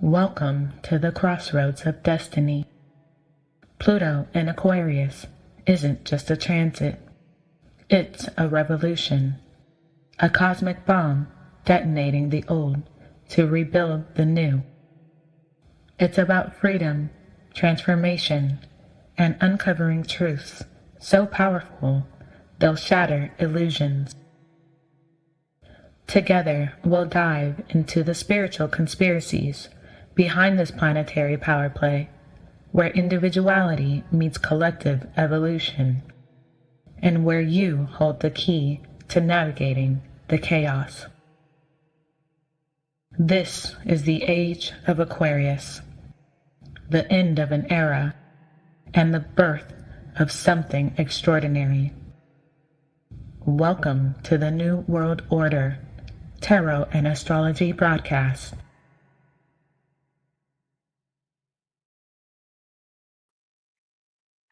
Welcome to the crossroads of destiny. Pluto in Aquarius isn't just a transit, it's a revolution, a cosmic bomb detonating the old to rebuild the new. It's about freedom, transformation, and uncovering truths so powerful they'll shatter illusions. Together, we'll dive into the spiritual conspiracies behind this planetary power play, where individuality meets collective evolution, and where you hold the key to navigating the chaos. This is the age of Aquarius, the end of an era, and the birth of something extraordinary. Welcome to the New World Order Tarot and Astrology broadcast.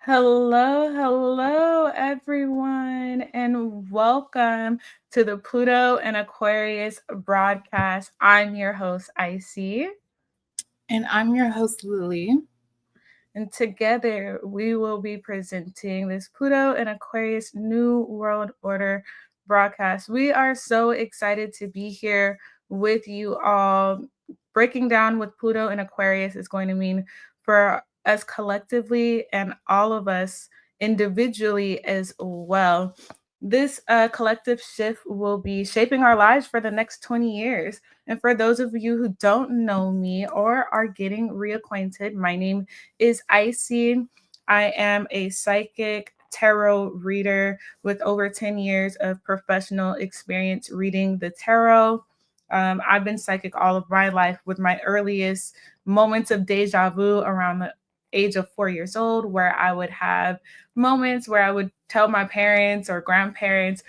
Hello, everyone, and welcome to the Pluto and Aquarius broadcast. I'm your host, Icy. And I'm your host, Lilly. And together we will be presenting this Pluto and Aquarius New World Order broadcast. We are so excited to be here with you all. Breaking down what Pluto and Aquarius is going to mean for us collectively and all of us individually as well. This collective shift will be shaping our lives for the next 20 years. And for those of you who don't know me or are getting reacquainted, my name is Icy. I am a psychic tarot reader with over 10 years of professional experience reading the tarot. I've been psychic all of my life, with my earliest moments of deja vu around the age of 4 years old, where I would have moments where I would tell my parents or grandparents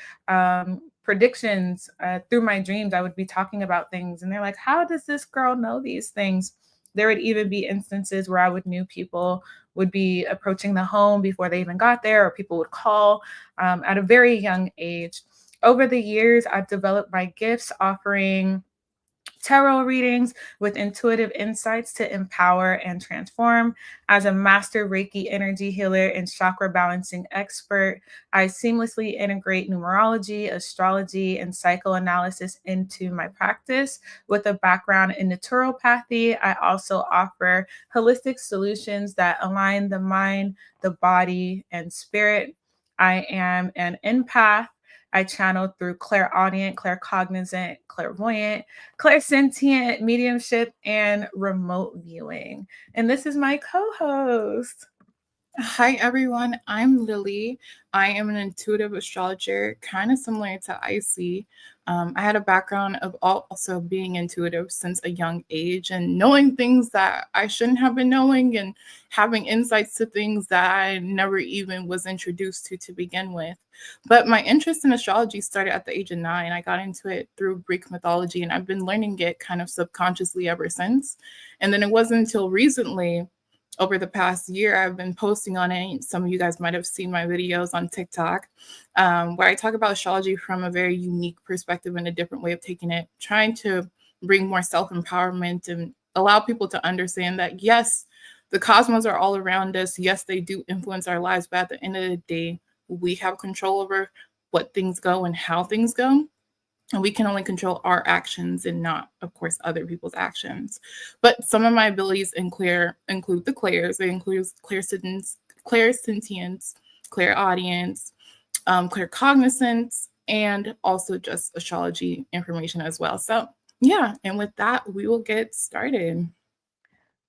predictions through my dreams. I would be talking about things and they're like, how does this girl know these things? There would even be instances where I would knew people would be approaching the home before they even got there, or people would call at a very young age. Over the years, I've developed my gifts offering tarot readings with intuitive insights to empower and transform. As a master Reiki energy healer and chakra balancing expert, I seamlessly integrate numerology, astrology, and psychoanalysis into my practice. With a background in naturopathy, I also offer holistic solutions that align the mind, the body, and spirit. I am an empath. I channel through clairaudient, claircognizant, clairvoyant, clairsentient, mediumship, and remote viewing. And this is my co-host. Hi, everyone. I'm Lilly. I am an intuitive astrologer, kind of similar to Icy. I had a background of also being intuitive since a young age and knowing things that I shouldn't have been knowing and having insights to things that I never even was introduced to begin with. But my interest in astrology started at the age of 9. I got into it through Greek mythology, and I've been learning it kind of subconsciously ever since. And then it wasn't until recently, over the past year, I've been posting on it. Some of you guys might have seen my videos on TikTok, where I talk about astrology from a very unique perspective and a different way of taking it, trying to bring more self-empowerment and allow people to understand that, yes, the cosmos are all around us. Yes, they do influence our lives, but at the end of the day, we have control over what things go and how things go. And we can only control our actions and not, of course, other people's actions. But some of my abilities include the clairs. They include clairsentience, clairaudience, claircognizance, and also just astrology information as well. So yeah, and with that, we will get started.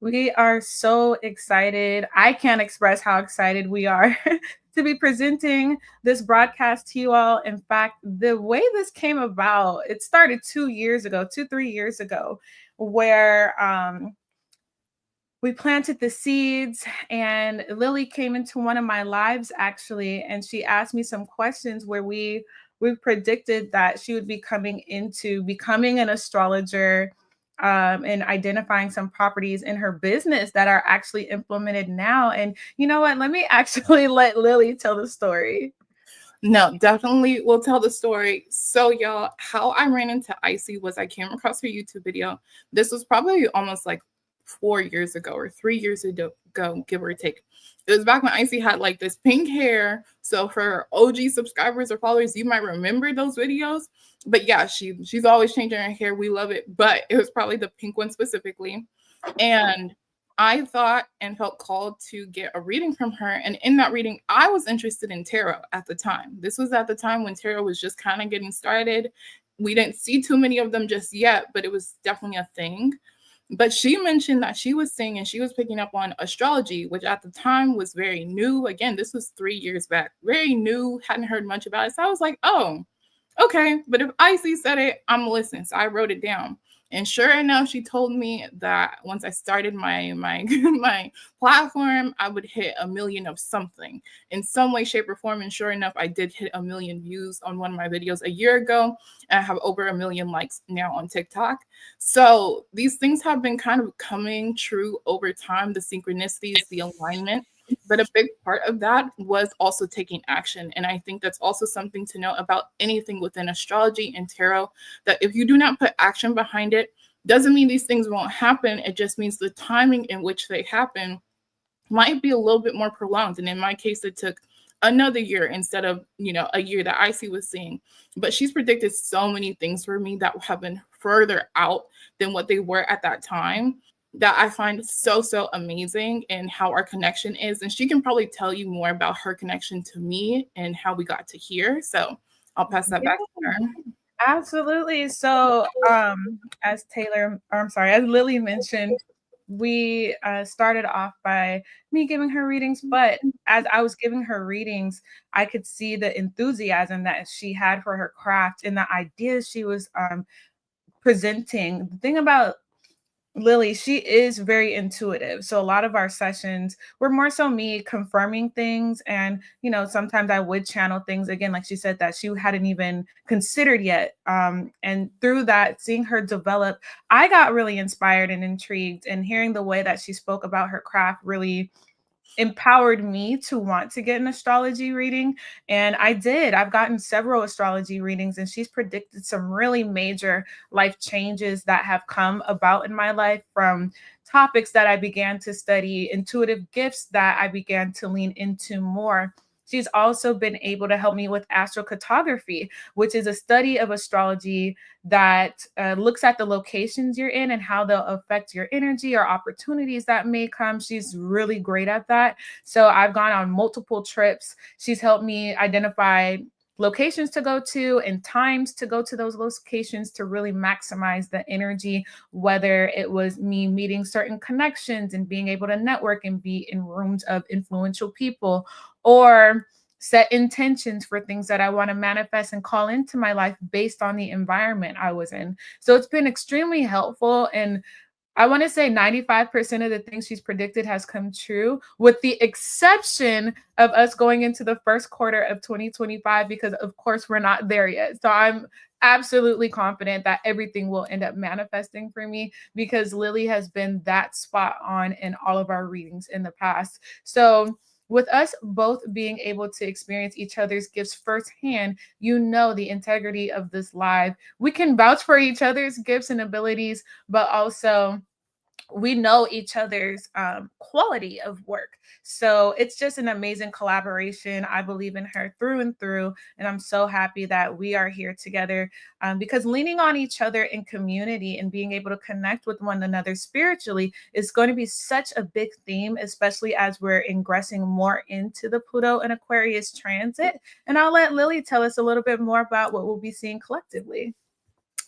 We are so excited. I can't express how excited we are to be presenting this broadcast to you all. In fact, the way this came about, it started 3 years ago, where we planted the seeds, and Lilly came into one of my lives actually, and she asked me some questions where we predicted that she would be coming into becoming an astrologer, and identifying some properties in her business that are actually implemented now. And you know what? Let me actually let Lilly tell the story. No, definitely we'll tell the story. So y'all, how I ran into Icy was I came across her YouTube video. This was probably almost like 4 years ago or 3 years ago, give or take. It was back when Icy had like this pink hair. So for OG subscribers or followers, you might remember those videos. But yeah, she's always changing her hair. We love it. But it was probably the pink one specifically. And I thought and felt called to get a reading from her. And in that reading, I was interested in tarot at the time. This was at the time when tarot was just kind of getting started. We didn't see too many of them just yet, but it was definitely a thing. But she mentioned that she was seeing and she was picking up on astrology, which at the time was very new. Again, this was 3 years back, very new, hadn't heard much about it. So I was like, oh, okay. But if Icy said it, I'm listening. So I wrote it down. And sure enough, she told me that once I started my my platform, I would hit 1 million of something in some way, shape, or form. And sure enough, I did hit 1 million views on one of my videos a year ago. And I have over 1 million likes now on TikTok. So these things have been kind of coming true over time, the synchronicities, the alignment. But a big part of that was also taking action. And I think that's also something to know about anything within astrology and tarot, that if you do not put action behind it, doesn't mean these things won't happen. It just means the timing in which they happen might be a little bit more prolonged. And in my case, it took another year instead of, a year that Icy was seeing. But she's predicted so many things for me that have been further out than what they were at that time, that I find so amazing and how our connection is. And she can probably tell you more about her connection to me and how we got to here. So I'll pass that back to her. Absolutely. So as Lily mentioned, we started off by me giving her readings, but as I was giving her readings, I could see the enthusiasm that she had for her craft and the ideas she was presenting. The thing about Lily, she is very intuitive. So a lot of our sessions were more so me confirming things. And, sometimes I would channel things again, like she said, that she hadn't even considered yet. And through that, seeing her develop, I got really inspired and intrigued, and hearing the way that she spoke about her craft really empowered me to want to get an astrology reading. And I did. I've gotten several astrology readings, and she's predicted some really major life changes that have come about in my life, from topics that I began to study, intuitive gifts that I began to lean into more. She's also been able to help me with astrocartography, which is a study of astrology that looks at the locations you're in and how they'll affect your energy or opportunities that may come. She's really great at that. So I've gone on multiple trips. She's helped me identify locations to go to and times to go to those locations to really maximize the energy, whether it was me meeting certain connections and being able to network and be in rooms of influential people, or set intentions for things that I want to manifest and call into my life based on the environment I was in. So it's been extremely helpful. And I want to say 95% of the things she's predicted has come true, with the exception of us going into the first quarter of 2025, because of course we're not there yet. So I'm absolutely confident that everything will end up manifesting for me, because Lily has been that spot on in all of our readings in the past. So with us both being able to experience each other's gifts firsthand, the integrity of this live. We can vouch for each other's gifts and abilities, but also we know each other's quality of work. So it's just an amazing collaboration. I believe in her through and through, and I'm so happy that we are here together, because leaning on each other in community and being able to connect with one another spiritually is going to be such a big theme, especially as we're ingressing more into the Pluto and Aquarius transit. And I'll let Lily tell us a little bit more about what we'll be seeing collectively.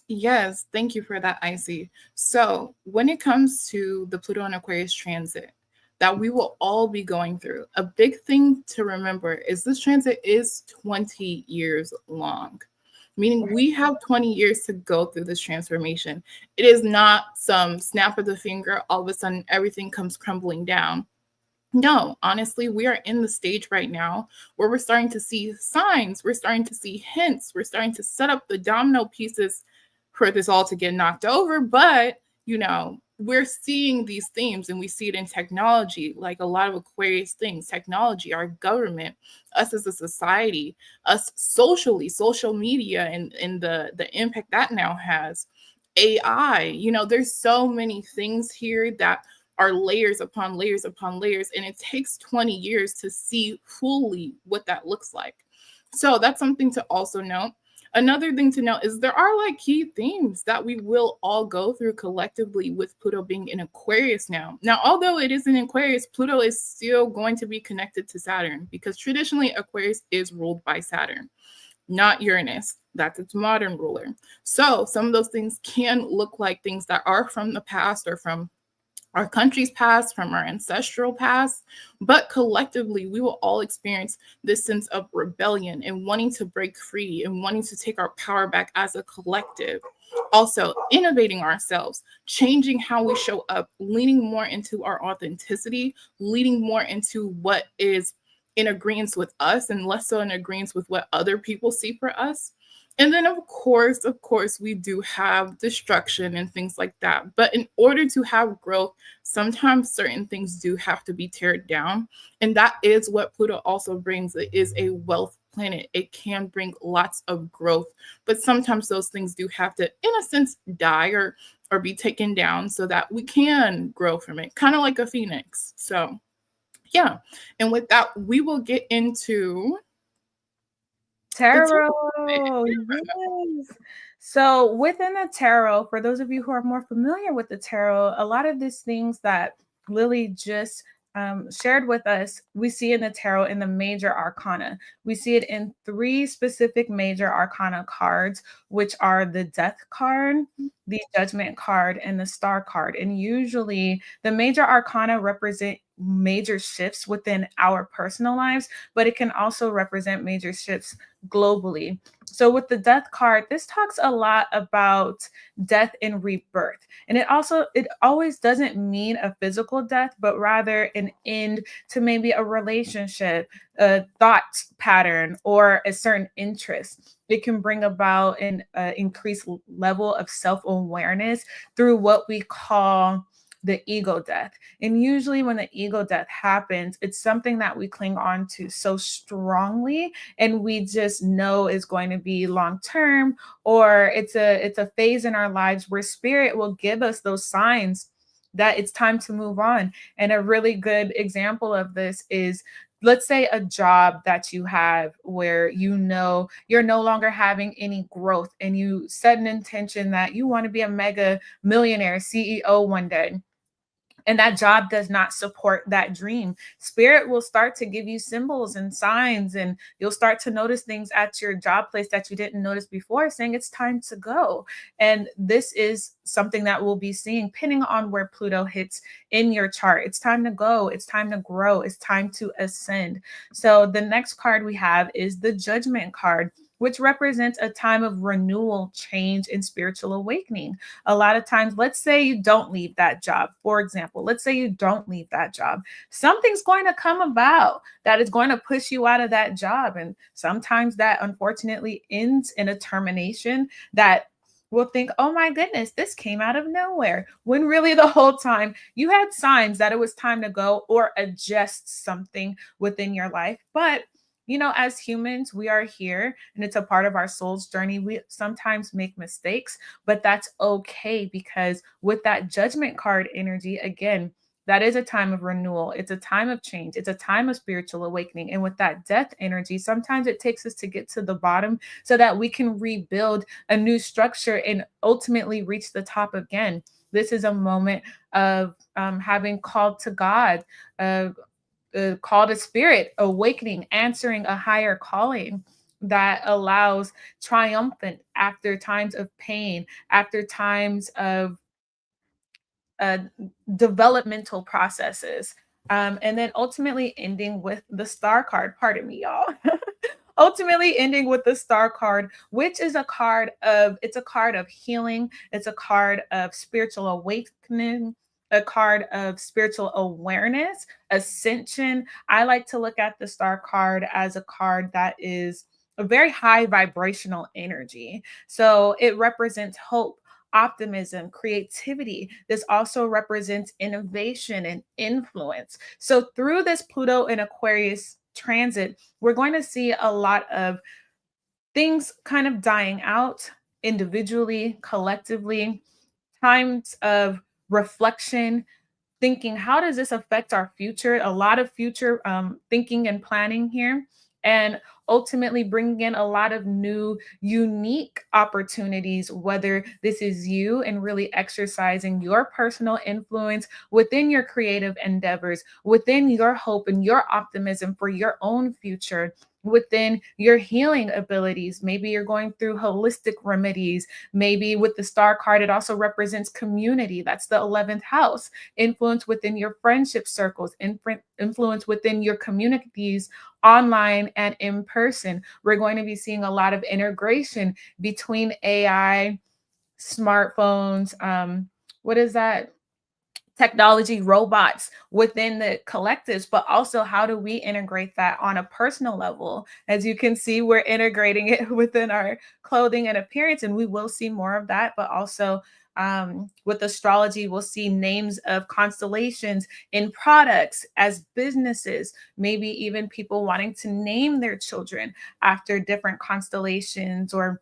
Yes, thank you for that, Icy. So when it comes to the Pluto and Aquarius transit that we will all be going through, a big thing to remember is this transit is 20 years long, meaning we have 20 years to go through this transformation. It is not some snap of the finger, all of a sudden everything comes crumbling down. No, honestly, we are in the stage right now where we're starting to see signs, we're starting to see hints, we're starting to set up the domino pieces for this all to get knocked over. But, we're seeing these themes, and we see it in technology, like a lot of Aquarius things, technology, our government, us as a society, us socially, social media, and the impact that now has. AI. You know, there's so many things here that are layers upon layers upon layers, and it takes 20 years to see fully what that looks like. So that's something to also note. Another thing to note is there are like key themes that we will all go through collectively with Pluto being in Aquarius now. Now, although it is in Aquarius, Pluto is still going to be connected to Saturn, because traditionally Aquarius is ruled by Saturn, not Uranus. That's its modern ruler. So some of those things can look like things that are from the past or from our country's past, from our ancestral past, but collectively, we will all experience this sense of rebellion and wanting to break free and wanting to take our power back as a collective. Also, innovating ourselves, changing how we show up, leaning more into our authenticity, leaning more into what is in agreement with us and less so in agreement with what other people see for us. And then, of course, we do have destruction and things like that. But in order to have growth, sometimes certain things do have to be teared down. And that is what Pluto also brings. It is a wealth planet. It can bring lots of growth. But sometimes those things do have to, in a sense, die or be taken down so that we can grow from it, kind of like a phoenix. So, yeah. And with that, we will get into Tarot. Yes. So within the tarot, for those of you who are more familiar with the tarot, a lot of these things that Lilly just shared with us, we see in the tarot in the major arcana. We see it in 3 specific major arcana cards, which are the death card, the judgment card, and the star card. And usually the major arcana represent major shifts within our personal lives, but it can also represent major shifts globally. So with the death card, this talks a lot about death and rebirth. And it always doesn't mean a physical death, but rather an end to maybe a relationship, a thought pattern, or a certain interest. It can bring about an increased level of self-awareness through what we call the ego death. And usually when the ego death happens, it's something that we cling on to so strongly and we just know is going to be long term, or it's a phase in our lives where spirit will give us those signs that it's time to move on. And a really good example of this is, let's say, a job that you have where you know you're no longer having any growth and you set an intention that you want to be a mega millionaire CEO one day, and that job does not support that dream. Spirit will start to give you symbols and signs, and you'll start to notice things at your job place that you didn't notice before, saying it's time to go. And this is something that we'll be seeing depending on where Pluto hits in your chart. It's time to go. It's time to grow. It's time to ascend. So the next card we have is the Judgment card, which represents a time of renewal, change, and spiritual awakening. A lot of times, let's say you don't leave that job. For example, let's say you don't leave that job. Something's going to come about that is going to push you out of that job. And sometimes that unfortunately ends in a termination that will think, oh my goodness, this came out of nowhere. When really the whole time you had signs that it was time to go or adjust something within your life. But as humans, we are here and it's a part of our soul's journey. We sometimes make mistakes, but that's okay, because with that Judgment card energy, again, that is a time of renewal. It's a time of change. It's a time of spiritual awakening. And with that Death energy, sometimes it takes us to get to the bottom so that we can rebuild a new structure and ultimately reach the top again. This is a moment of having called to God, called a spirit, awakening, answering a higher calling that allows triumphant after times of pain, after times of uh, developmental processes. And then ultimately ending with the Star card. Pardon me, y'all. Ultimately ending with the Star card, which is it's a card of healing. It's a card of spiritual awakening, a card of spiritual awareness, ascension. I like to look at the Star card as a card that is a very high vibrational energy. So it represents hope, optimism, creativity. This also represents innovation and influence. So through this Pluto and Aquarius transit, we're going to see a lot of things kind of dying out individually, collectively, times of reflection, thinking, how does this affect our future? A lot of future thinking and planning here, and ultimately bringing in a lot of new, unique opportunities, whether this is you and really exercising your personal influence within your creative endeavors, within your hope and your optimism for your own future, within your healing abilities. Maybe you're going through holistic remedies. Maybe with the star card, it also represents community. That's the 11th house. Influence within your friendship circles, influence within your communities, online and in person. We're going to be seeing a lot of integration between AI, smartphones, what is that? Technology, robots within the collectives, but also how do we integrate that on a personal level? As you can see, we're integrating it within our clothing and appearance, and we will see more of that, but also with astrology, we'll see names of constellations in products as businesses, maybe even people wanting to name their children after different constellations or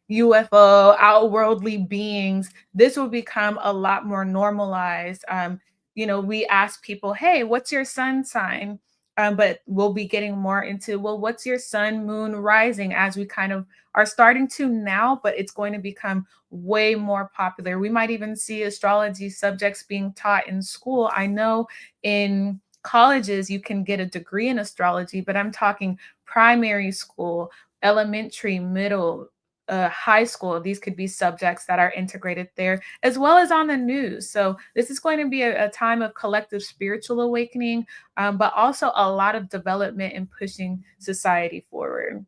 UFO, outworldly beings. This will become a lot more normalized. We ask people, hey, what's your sun sign? But we'll be getting more into, well, what's your sun, moon, rising, as we kind of are starting to now, but it's going to become way more popular. We might even see astrology subjects being taught in school. I know in colleges you can get a degree in astrology, but I'm talking primary school, elementary, middle, high school. These could be subjects that are integrated there, as well as on the news. So this is going to be a time of collective spiritual awakening, but also a lot of development and pushing society forward.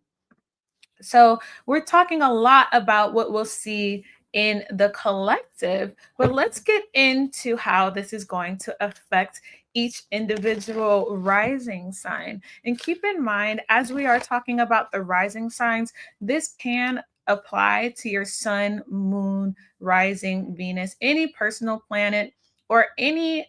So we're talking a lot about what we'll see in the collective, but let's get into how this is going to affect each individual rising sign. And keep in mind, as we are talking about the rising signs, this can apply to your sun, moon, rising, Venus, any personal planet, or any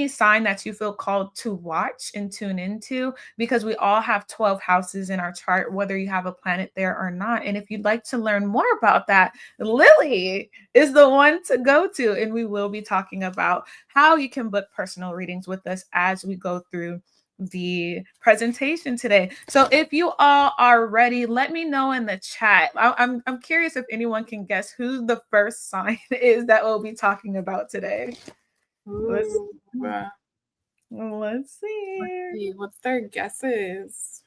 sign that you feel called to watch and tune into, because we all have 12 houses in our chart, whether you have a planet there or not. And if you'd like to learn more about that, Lilly is the one to go to. And we will be talking about how you can book personal readings with us as we go through the presentation today. So if you all are ready, let me know in the chat. I'm curious if anyone can guess who the first sign is that we'll be talking about today. Let's see. What's their guesses?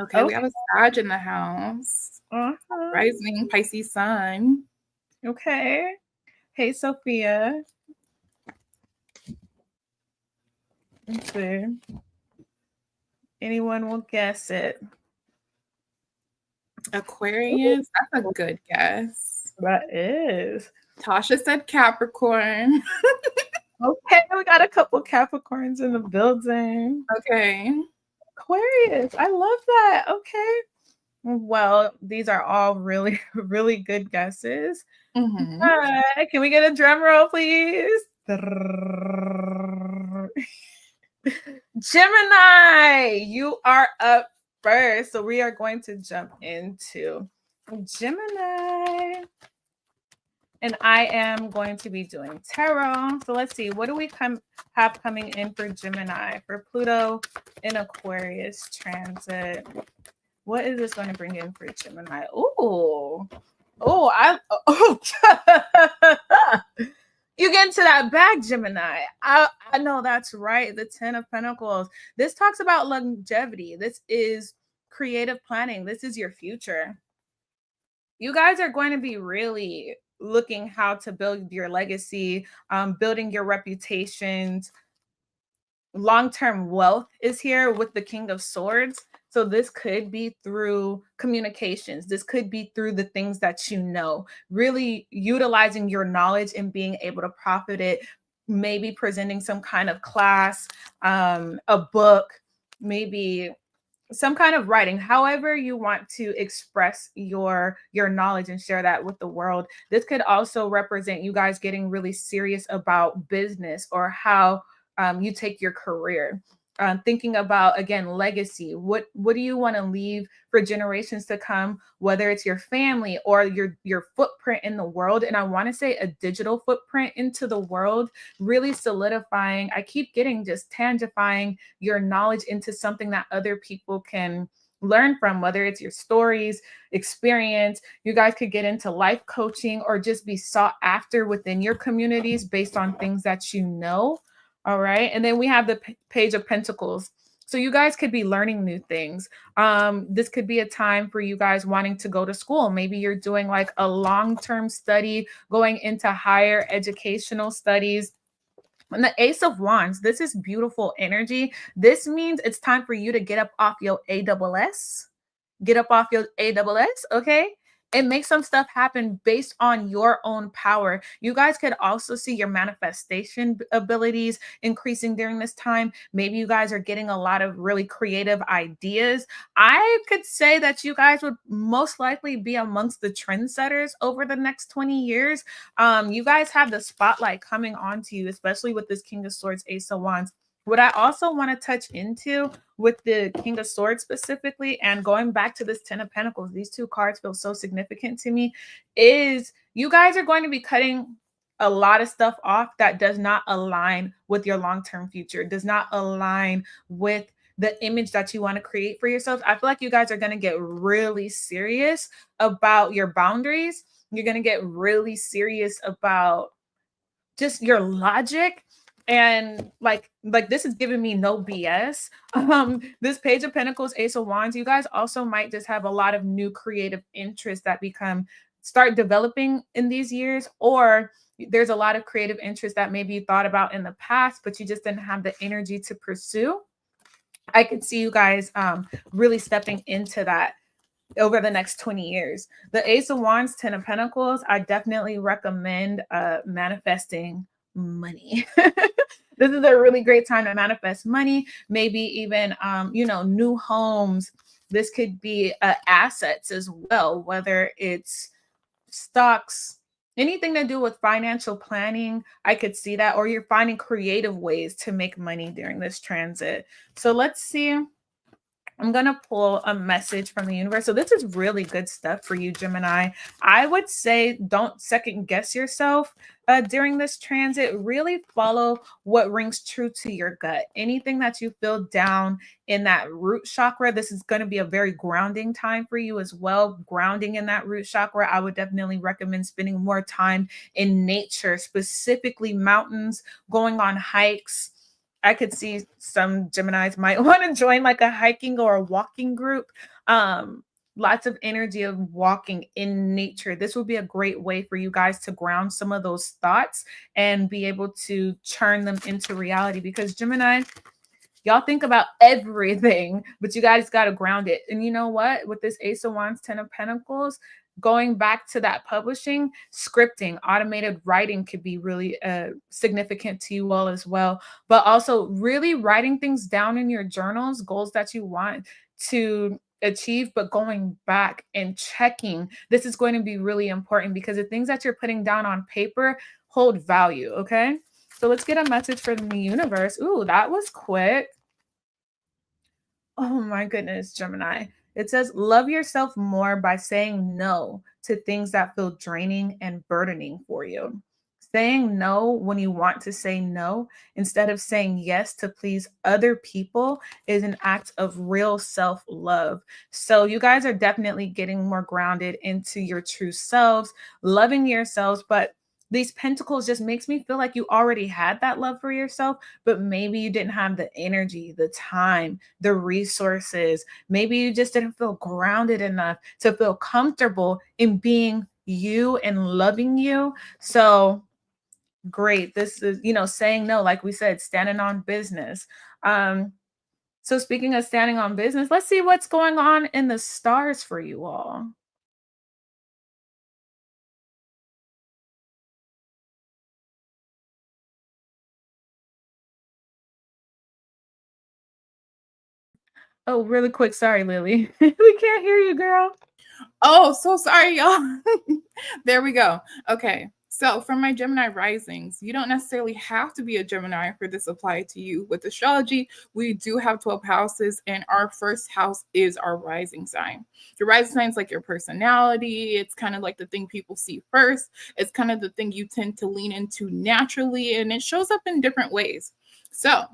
Okay, we have a Sag in the house. Rising Pisces sun. Okay. Hey, Sophia. Let's see. Anyone will guess it. Aquarius. That's a good guess. That is. Tasha said Capricorn. Okay, we got a couple Capricorns in the building. Okay. Aquarius. I love that. Okay. Well, these are all really, really good guesses. Mm-hmm. Can we get a drum roll, please? Gemini, you are up first. So we are going to jump into Gemini. And I am going to be doing tarot. So let's see, what do we have coming in for Gemini, for Pluto in Aquarius transit? What is this going to bring in for Gemini? You get into that bag, Gemini. I know that's right. The 10 of Pentacles. This talks about longevity. This is creative planning. This is your future. You guys are going to be really looking how to build your legacy, building your reputations. Long-term wealth is here with the King of Swords. So this could be through communications. This could be through the things that you know, really utilizing your knowledge and being able to profit it, maybe presenting some kind of class, a book, maybe some kind of writing, however you want to express your knowledge and share that with the world. This could also represent you guys getting really serious about business or how you take your career. thinking about, again, legacy. What do you want to leave for generations to come, whether it's your family or your footprint in the world? And I want to say a digital footprint into the world, really solidifying. I keep getting just tangifying your knowledge into something that other people can learn from, whether it's your stories, experience. You guys could get into life coaching or just be sought after within your communities based on things that you know. All right. And then we have the Page of Pentacles. So you guys could be learning new things. This could be a time for you guys wanting to go to school. Maybe you're doing like a long-term study, going into higher educational studies. And the Ace of Wands, this is beautiful energy. This means it's time for you to get up off your ASS. Get up off your ASS, okay? And make some stuff happen based on your own power. You guys could also see your manifestation abilities increasing during this time. Maybe you guys are getting a lot of really creative ideas. I could say that you guys would most likely be amongst the trendsetters over the next 20 years. You guys have the spotlight coming onto you, especially with this King of Swords, Ace of Wands. What I also want to touch into with the King of Swords specifically, and going back to this Ten of Pentacles, these two cards feel so significant to me, is you guys are going to be cutting a lot of stuff off that does not align with your long-term future, does not align with the image that you want to create for yourself. I feel like you guys are going to get really serious about your boundaries. You're going to get really serious about just your logic, and like this is giving me no BS. This Page of Pentacles, Ace of Wands, you guys also might just have a lot of new creative interests that start developing in these years, or there's a lot of creative interests that maybe you thought about in the past but you just didn't have the energy to pursue. I could see you guys really stepping into that over the next 20 years. The Ace of Wands, Ten of Pentacles, I definitely recommend manifesting money. This is a really great time to manifest money, maybe even, new homes. This could be assets as well, whether it's stocks, anything to do with financial planning. I could see that, or you're finding creative ways to make money during this transit. So let's see. I'm going to pull a message from the universe. So this is really good stuff for you, Gemini. I would say don't second guess yourself during this transit. Really follow what rings true to your gut. Anything that you feel down in that root chakra, this is going to be a very grounding time for you as well. Grounding in that root chakra, I would definitely recommend spending more time in nature, specifically mountains, going on hikes. I could see some Geminis might want to join like a hiking or a walking group. Lots of energy of walking in nature. This would be a great way for you guys to ground some of those thoughts and be able to churn them into reality, because Gemini, y'all think about everything, but you guys got to ground it. And you know what? With this Ace of Wands, Ten of Pentacles, going back to that publishing, scripting, automated writing could be really significant to you all as well. But also really writing things down in your journals, goals that you want to achieve, but going back and checking. This is going to be really important because the things that you're putting down on paper hold value, okay? So let's get a message from the universe. Ooh, that was quick. Oh my goodness, Gemini. It says, love yourself more by saying no to things that feel draining and burdening for you. Saying no when you want to say no instead of saying yes to please other people is an act of real self-love. So you guys are definitely getting more grounded into your true selves, loving yourselves, but these pentacles just makes me feel like you already had that love for yourself, but maybe you didn't have the energy, the time, the resources. Maybe you just didn't feel grounded enough to feel comfortable in being you and loving you. So great. This is, saying no, like we said, standing on business. So speaking of standing on business, let's see what's going on in the stars for you all. Oh, really quick. Sorry, Lily. We can't hear you, girl. Oh, so sorry, y'all. There we go. Okay. So for my Gemini risings, you don't necessarily have to be a Gemini for this apply to you. With astrology, we do have 12 houses, and our first house is our rising sign. Your rising sign is like your personality. It's kind of like the thing people see first. It's kind of the thing you tend to lean into naturally, and it shows up in different ways. So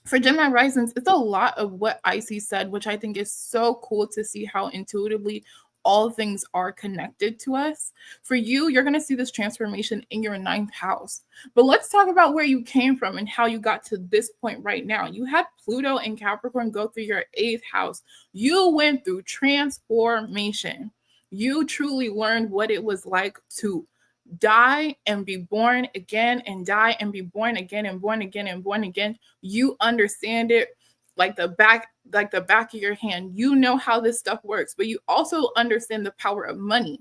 for Gemini risings, it's a lot of what Icy said, which I think is so cool to see how intuitively all things are connected to us. For you, you're going to see this transformation in your 9th house. But let's talk about where you came from and how you got to this point right now. You had Pluto and Capricorn go through your 8th house. You went through transformation. You truly learned what it was like to die and be born again, and die and be born again, and born again and born again. You understand it like the back of your hand. You know how this stuff works, but you also understand the power of money,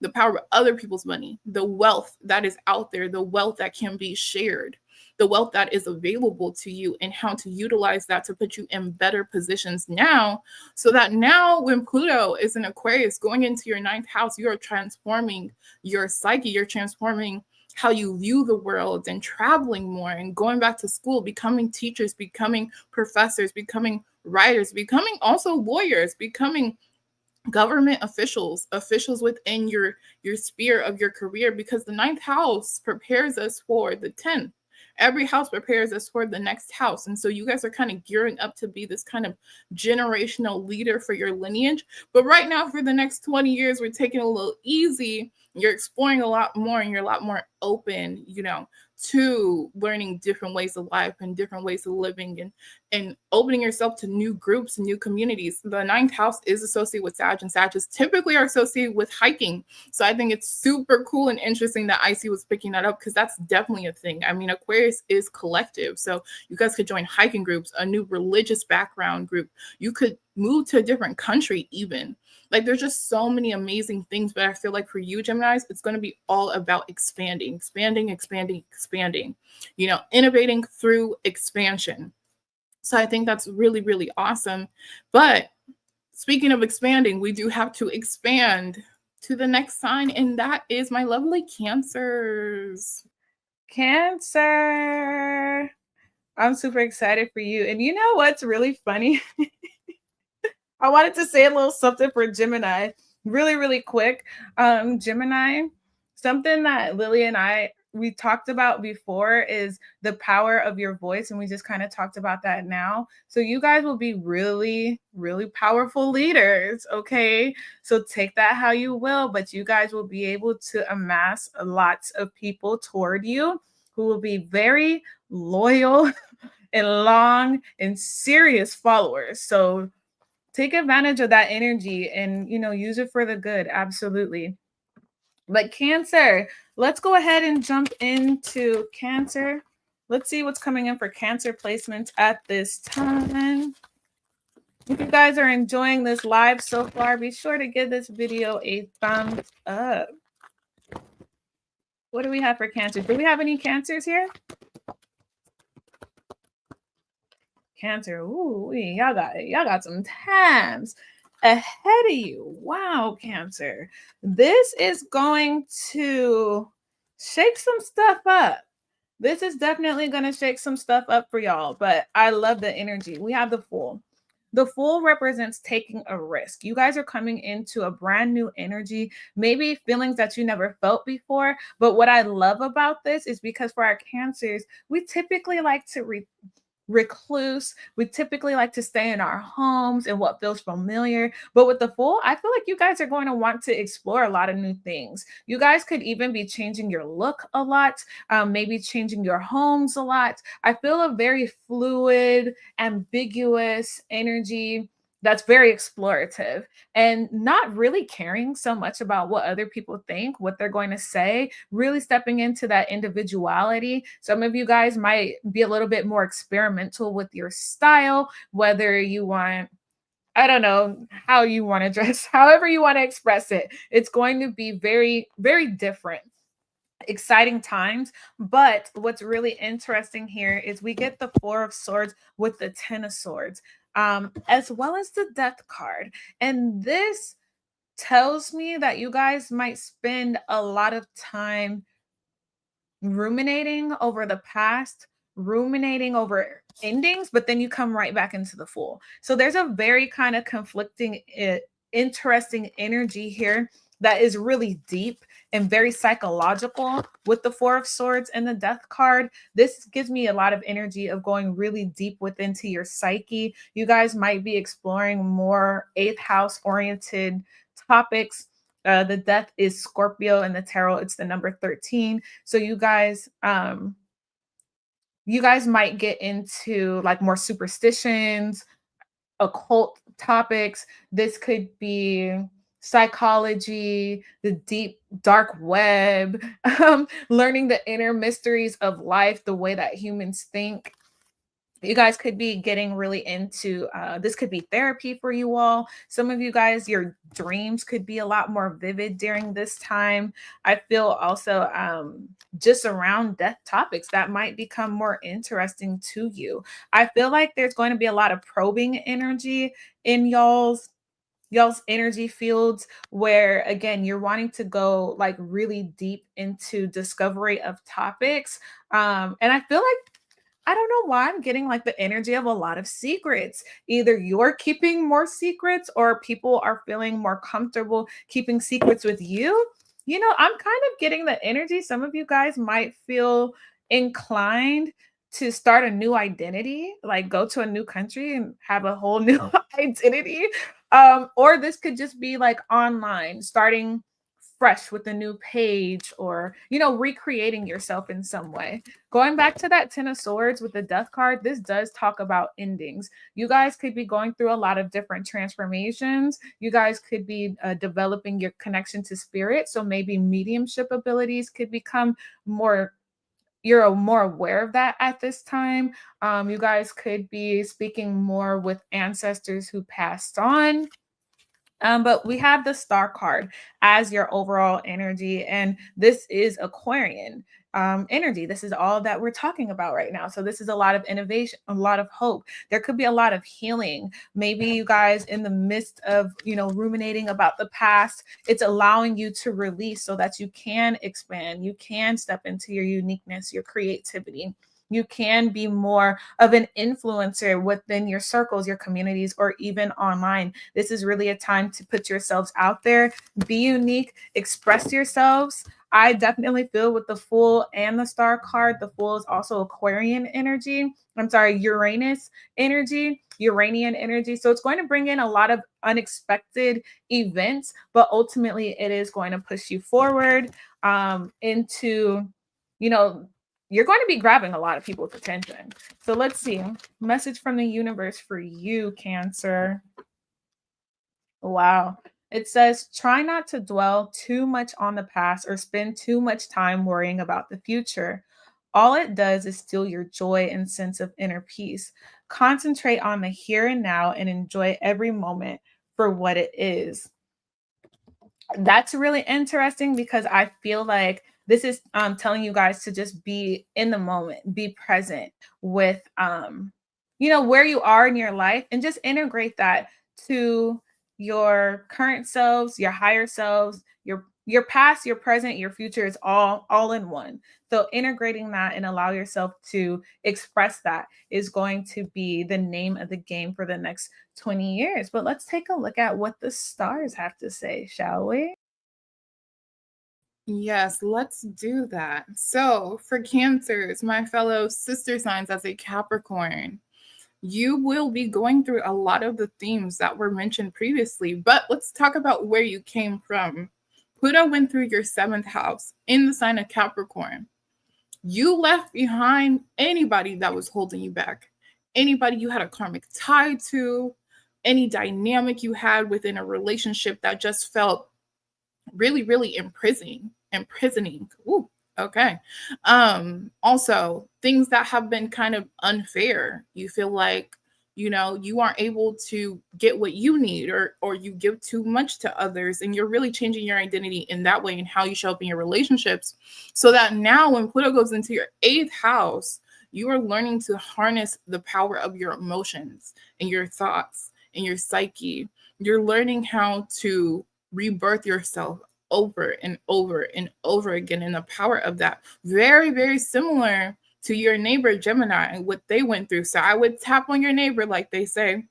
the power of other people's money, the wealth that is out there, the wealth that can be shared, the wealth that is available to you, and how to utilize that to put you in better positions now, so that now when Pluto is in Aquarius going into your 9th house, you are transforming your psyche, you're transforming how you view the world, and traveling more, and going back to school, becoming teachers, becoming professors, becoming writers, becoming also lawyers, becoming government officials within your sphere of your career, because the 9th house prepares us for the 10th. Every house prepares us for the next house. And so you guys are kind of gearing up to be this kind of generational leader for your lineage. But right now, for the next 20 years, we're taking it a little easy. You're exploring a lot more, and you're a lot more open, to learning different ways of life and different ways of living, and opening yourself to new groups and new communities. The 9th house is associated with Sag, and Sag typically are associated with hiking. So I think it's super cool and interesting that Icy was picking that up, because that's definitely a thing. I mean, Aquarius is collective. So you guys could join hiking groups, a new religious background group. You could move to a different country even. Like, there's just so many amazing things, but I feel like for you, Geminis, it's going to be all about expanding, innovating through expansion. So I think that's really, really awesome. But speaking of expanding, we do have to expand to the next sign, and that is my lovely Cancers. Cancer. I'm super excited for you. And you know what's really funny? I wanted to say a little something for Gemini really, really quick. Gemini, something that Lily and we talked about before is the power of your voice, and we just kind of talked about that now. So you guys will be really, really powerful leaders, okay? So take that how you will, but you guys will be able to amass lots of people toward you who will be very loyal and long and serious followers. So take advantage of that energy and use it for the good. Absolutely. But Cancer, let's go ahead and jump into Cancer. Let's see what's coming in for Cancer placements at this time. If you guys are enjoying this live so far, be sure to give this video a thumbs up. What do we have for Cancer? Do we have any Cancers here? Cancer, ooh, y'all got some times ahead of you. Wow, Cancer. This is going to shake some stuff up. This is definitely going to shake some stuff up for y'all, but I love the energy. We have the Fool. The Fool represents taking a risk. You guys are coming into a brand new energy, maybe feelings that you never felt before. But what I love about this is because for our Cancers, we typically like to recluse. We typically like to stay in our homes and what feels familiar. But with the Fool, I feel like you guys are going to want to explore a lot of new things. You guys could even be changing your look a lot, maybe changing your homes a lot. I feel a very fluid, ambiguous energy that's very explorative and not really caring so much about what other people think, what they're going to say, really stepping into that individuality. Some of you guys might be a little bit more experimental with your style, whether you want, I don't know how you want to dress, however you want to express it. It's going to be very, very different. Exciting times. But what's really interesting here is we get the Four of Swords with the Ten of Swords, as well as the Death card. And this tells me that you guys might spend a lot of time ruminating over the past, ruminating over endings, but then you come right back into the Fool. So there's a very kind of conflicting, interesting energy here that is really deep and very psychological with the Four of Swords and the Death card. This gives me a lot of energy of going really deep within to your psyche. You guys might be exploring more eighth house oriented topics. The Death is Scorpio, and the tarot, it's the number 13. So you guys might get into like more superstitions, occult topics. This could be psychology, the deep dark web, learning the inner mysteries of life, the way that humans think. You guys could be getting really into this could be therapy for you all. Some of you guys, your dreams could be a lot more vivid during this time. I feel also just around death topics that might become more interesting to you. I feel like there's going to be a lot of probing energy in y'all's energy fields, where again you're wanting to go like really deep into discovery of topics. And I feel like, I don't know why I'm getting like the energy of a lot of secrets. Either you're keeping more secrets or people are feeling more comfortable keeping secrets with you. You know, I'm kind of getting the energy. Some of you guys might feel inclined to start a new identity, like go to a new country and have a whole new identity. Or this could just be like online, starting fresh with a new page, or recreating yourself in some way. Going back to that Ten of Swords with the Death card, this does talk about endings. You guys could be going through a lot of different transformations. You guys could be developing your connection to spirit, so maybe mediumship abilities could become more, you're more aware of that at this time. You guys could be speaking more with ancestors who passed on. But we have the Star card as your overall energy, and this is Aquarian energy. This is all that we're talking about right now. So this is a lot of innovation, a lot of hope. There could be a lot of healing. Maybe you guys, in the midst of ruminating about the past, it's allowing you to release so that you can expand. You can step into your uniqueness, your creativity. You can be more of an influencer within your circles, your communities, or even online. This is really a time to put yourselves out there, be unique, express yourselves. I definitely feel with the Fool and the Star card, the Fool is also Aquarian energy. I'm sorry, Uranus energy, Uranian energy. So it's going to bring in a lot of unexpected events, but ultimately it is going to push you forward into, you're going to be grabbing a lot of people's attention. So let's see. Message from the universe for you, Cancer. Wow. It says, try not to dwell too much on the past or spend too much time worrying about the future. All it does is steal your joy and sense of inner peace. Concentrate on the here and now and enjoy every moment for what it is. That's really interesting because I feel like this is telling you guys to just be in the moment, be present with where you are in your life, and just integrate that to your current selves, your higher selves, your past, your present, your future is all in one. So integrating that and allow yourself to express that is going to be the name of the game for the next 20 years. But let's take a look at what the stars have to say, shall we? Yes, let's do that. So, for Cancers, my fellow sister signs as a Capricorn, you will be going through a lot of the themes that were mentioned previously, but let's talk about where you came from. Pluto went through your 7th house in the sign of Capricorn. You left behind anybody that was holding you back, anybody you had a karmic tie to, any dynamic you had within a relationship that just felt really, really imprisoning. Ooh, okay. Also, things that have been kind of unfair. You feel like, you aren't able to get what you need, or you give too much to others, and you're really changing your identity in that way and how you show up in your relationships. So that now when Pluto goes into your 8th house, you are learning to harness the power of your emotions and your thoughts and your psyche. You're learning how to rebirth yourself over and over and over again. And the power of that, very, very similar to your neighbor Gemini and what they went through. So I would tap on your neighbor, like they say,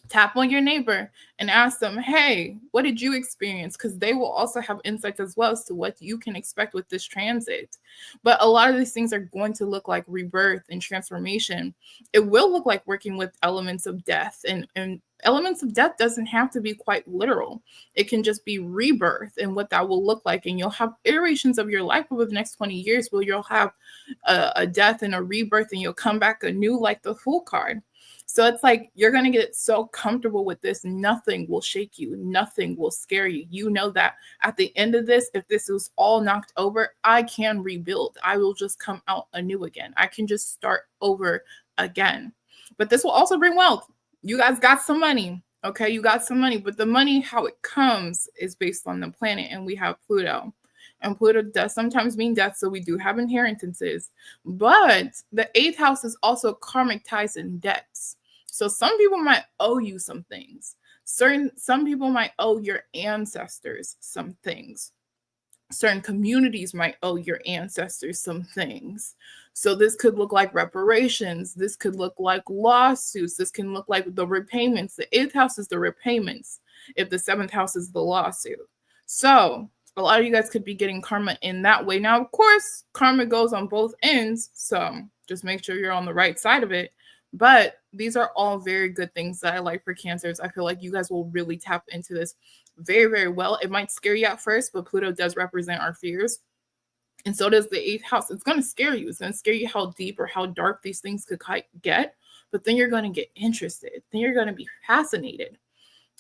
tap on your neighbor and ask them, hey, what did you experience? Because they will also have insights as well as to what you can expect with this transit. But a lot of these things are going to look like rebirth and transformation. It will look like working with elements of death, and elements of death doesn't have to be quite literal. It can just be rebirth and what that will look like. And you'll have iterations of your life over the next 20 years where you'll have a death and a rebirth, and you'll come back anew, like the Fool card. So it's like you're going to get so comfortable with this. Nothing will shake you. Nothing will scare you. You know that at the end of this, if this was all knocked over, I can rebuild. I will just come out anew again. I can just start over again. But this will also bring wealth. You guys got some money. Okay, you got some money. But the money, how it comes, is based on the planet. And we have Pluto. And Pluto does sometimes mean death, so we do have inheritances. But the 8th house is also karmic ties and debts. So some people might owe you some things. Some people might owe your ancestors some things. Certain communities might owe your ancestors some things. So this could look like reparations. This could look like lawsuits. This can look like the repayments. The 8th house is the repayments if the 7th house is the lawsuit. So a lot of you guys could be getting karma in that way. Now, of course, karma goes on both ends. So just make sure you're on the right side of it. But these are all very good things that I like for Cancers. I feel like you guys will really tap into this very, very well. It might scare you at first, but Pluto does represent our fears. And so does the 8th house. It's going to scare you. It's going to scare you how deep or how dark these things could get. But then you're going to get interested. Then you're going to be fascinated.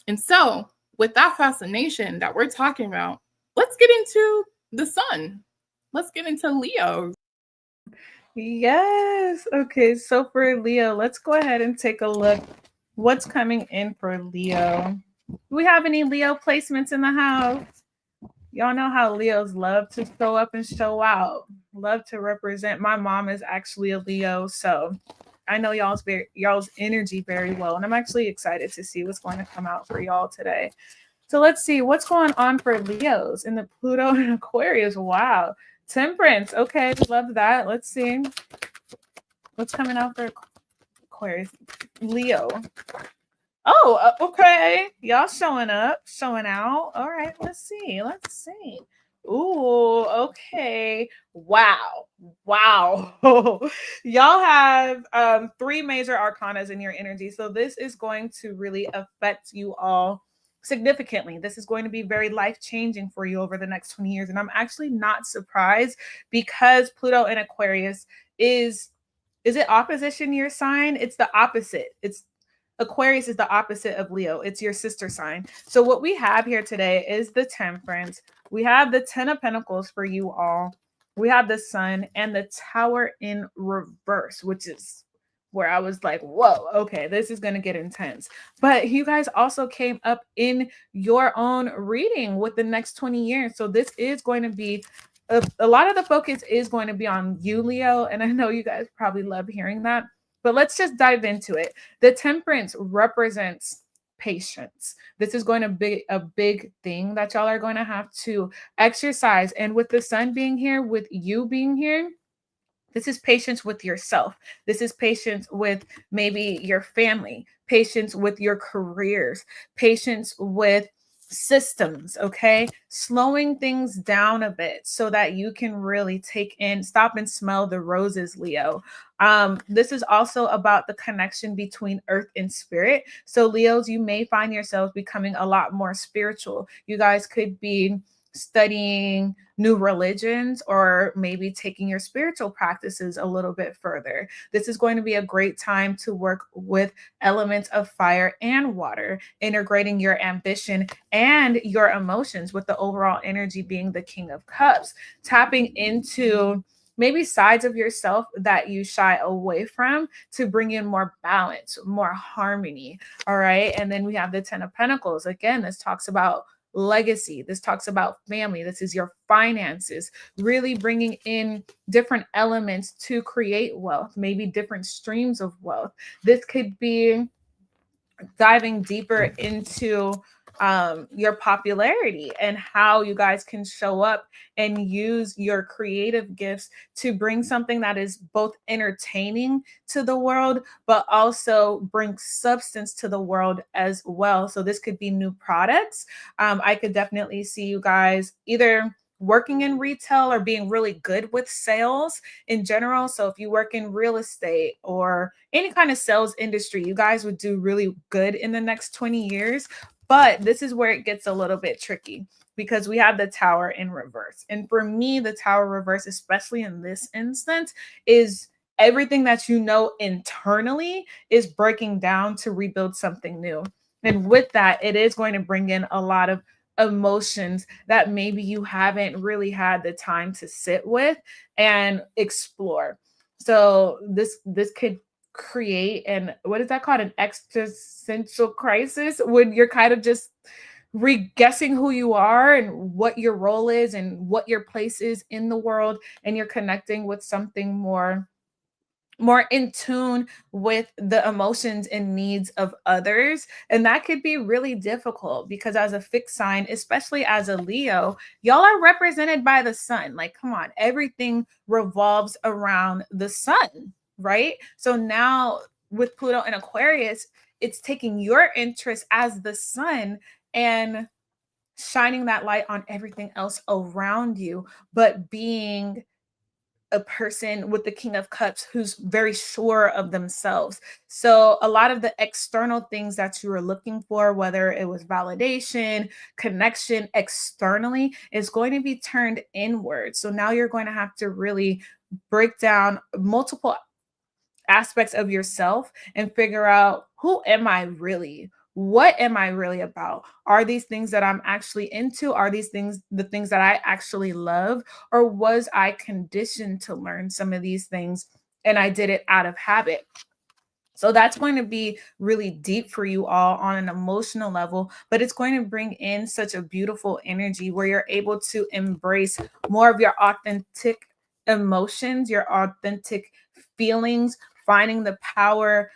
And so with that fascination that we're talking about, let's get into the sun. Let's get into Leo. Yes. Okay. So for Leo, let's go ahead and take a look. What's coming in for Leo? Do we have any Leo placements in the house? Y'all know how Leos love to show up and show out, love to represent. My mom is actually a Leo, so I know y'all's energy very well, and I'm actually excited to see what's going to come out for y'all today. So let's see what's going on for Leos in the Pluto and Aquarius. Wow. Temperance. Okay, love that. Let's see what's coming out for Aquarius. Leo. Oh, okay. Y'all showing up, showing out. All right, let's see. Ooh, okay. Wow. Y'all have 3 major arcanas in your energy. So this is going to really affect you all significantly. This is going to be very life-changing for you over the next 20 years. And I'm actually not surprised because Pluto in Aquarius is it opposition your sign? It's the opposite. Aquarius is the opposite of Leo. It's your sister sign. So what we have here today is the Temperance. We have the 10 of Pentacles for you all. We have the Sun and the Tower in reverse, which is where I was like, whoa, okay, this is going to get intense. But you guys also came up in your own reading with the next 20 years. So this is going to be a lot of the focus is going to be on you, Leo. And I know you guys probably love hearing that. But let's just dive into it. The Temperance represents patience. This is going to be a big thing that y'all are going to have to exercise. And with the Sun being here, with you being here, this is patience with yourself. This is patience with maybe your family, patience with your careers, patience with systems, okay? Slowing things down a bit so that you can really stop and smell the roses, Leo. This is also about the connection between earth and spirit. So Leos, you may find yourselves becoming a lot more spiritual. You guys could be studying new religions or maybe taking your spiritual practices a little bit further. This is going to be a great time to work with elements of fire and water, integrating your ambition and your emotions with the overall energy being the King of Cups, tapping into maybe sides of yourself that you shy away from to bring in more balance, more harmony. All right. And then we have the 10 of Pentacles. Again, this talks about legacy. This talks about family. This is your finances, really bringing in different elements to create wealth, maybe different streams of wealth. This could be diving deeper into your popularity and how you guys can show up and use your creative gifts to bring something that is both entertaining to the world, but also bring substance to the world as well. So this could be new products. I could definitely see you guys either working in retail or being really good with sales in general. So if you work in real estate or any kind of sales industry, you guys would do really good in the next 20 years. But this is where it gets a little bit tricky because we have the tower in reverse. And for me, the tower reverse, especially in this instance, is everything that you know internally is breaking down to rebuild something new. And with that, it is going to bring in a lot of emotions that maybe you haven't really had the time to sit with and explore. So this could create an, what is that called, an existential crisis when you're kind of just re-guessing who you are and what your role is and what your place is in the world, and you're connecting with something more in tune with the emotions and needs of others. And that could be really difficult because as a fixed sign, especially as a Leo, y'all are represented by the sun. Like, come on, everything revolves around the sun, right? So now with Pluto and Aquarius, it's taking your interest as the sun and shining that light on everything else around you, but being a person with the King of Cups who's very sure of themselves. So a lot of the external things that you were looking for, whether it was validation, connection externally, is going to be turned inward. So now you're going to have to really break down multiple aspects of yourself and figure out, who am I really? What am I really about? Are these things that I'm actually into? Are these things the things that I actually love? Or was I conditioned to learn some of these things and I did it out of habit? So that's going to be really deep for you all on an emotional level, but it's going to bring in such a beautiful energy where you're able to embrace more of your authentic emotions, your authentic feelings, finding the power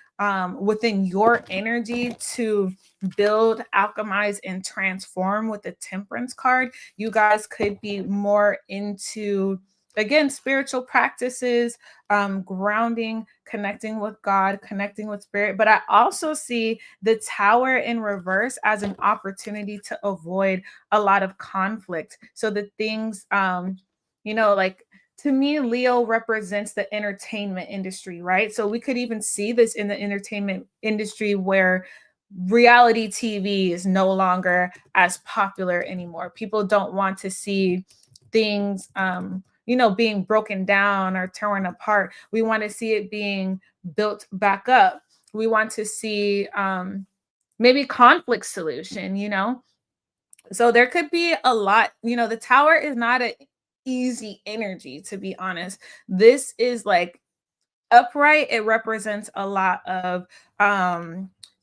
within your energy to build, alchemize, and transform with the Temperance card. You guys could be more into, again, spiritual practices, grounding, connecting with God, connecting with spirit. But I also see the tower in reverse as an opportunity to avoid a lot of conflict. So the things, like, to me, Leo represents the entertainment industry, right? So we could even see this in the entertainment industry where reality TV is no longer as popular anymore. People don't want to see things being broken down or torn apart. We want to see it being built back up. We want to see maybe conflict solution. So there could be a lot. The tower is not an easy energy, to be honest. This is like upright. It represents a lot of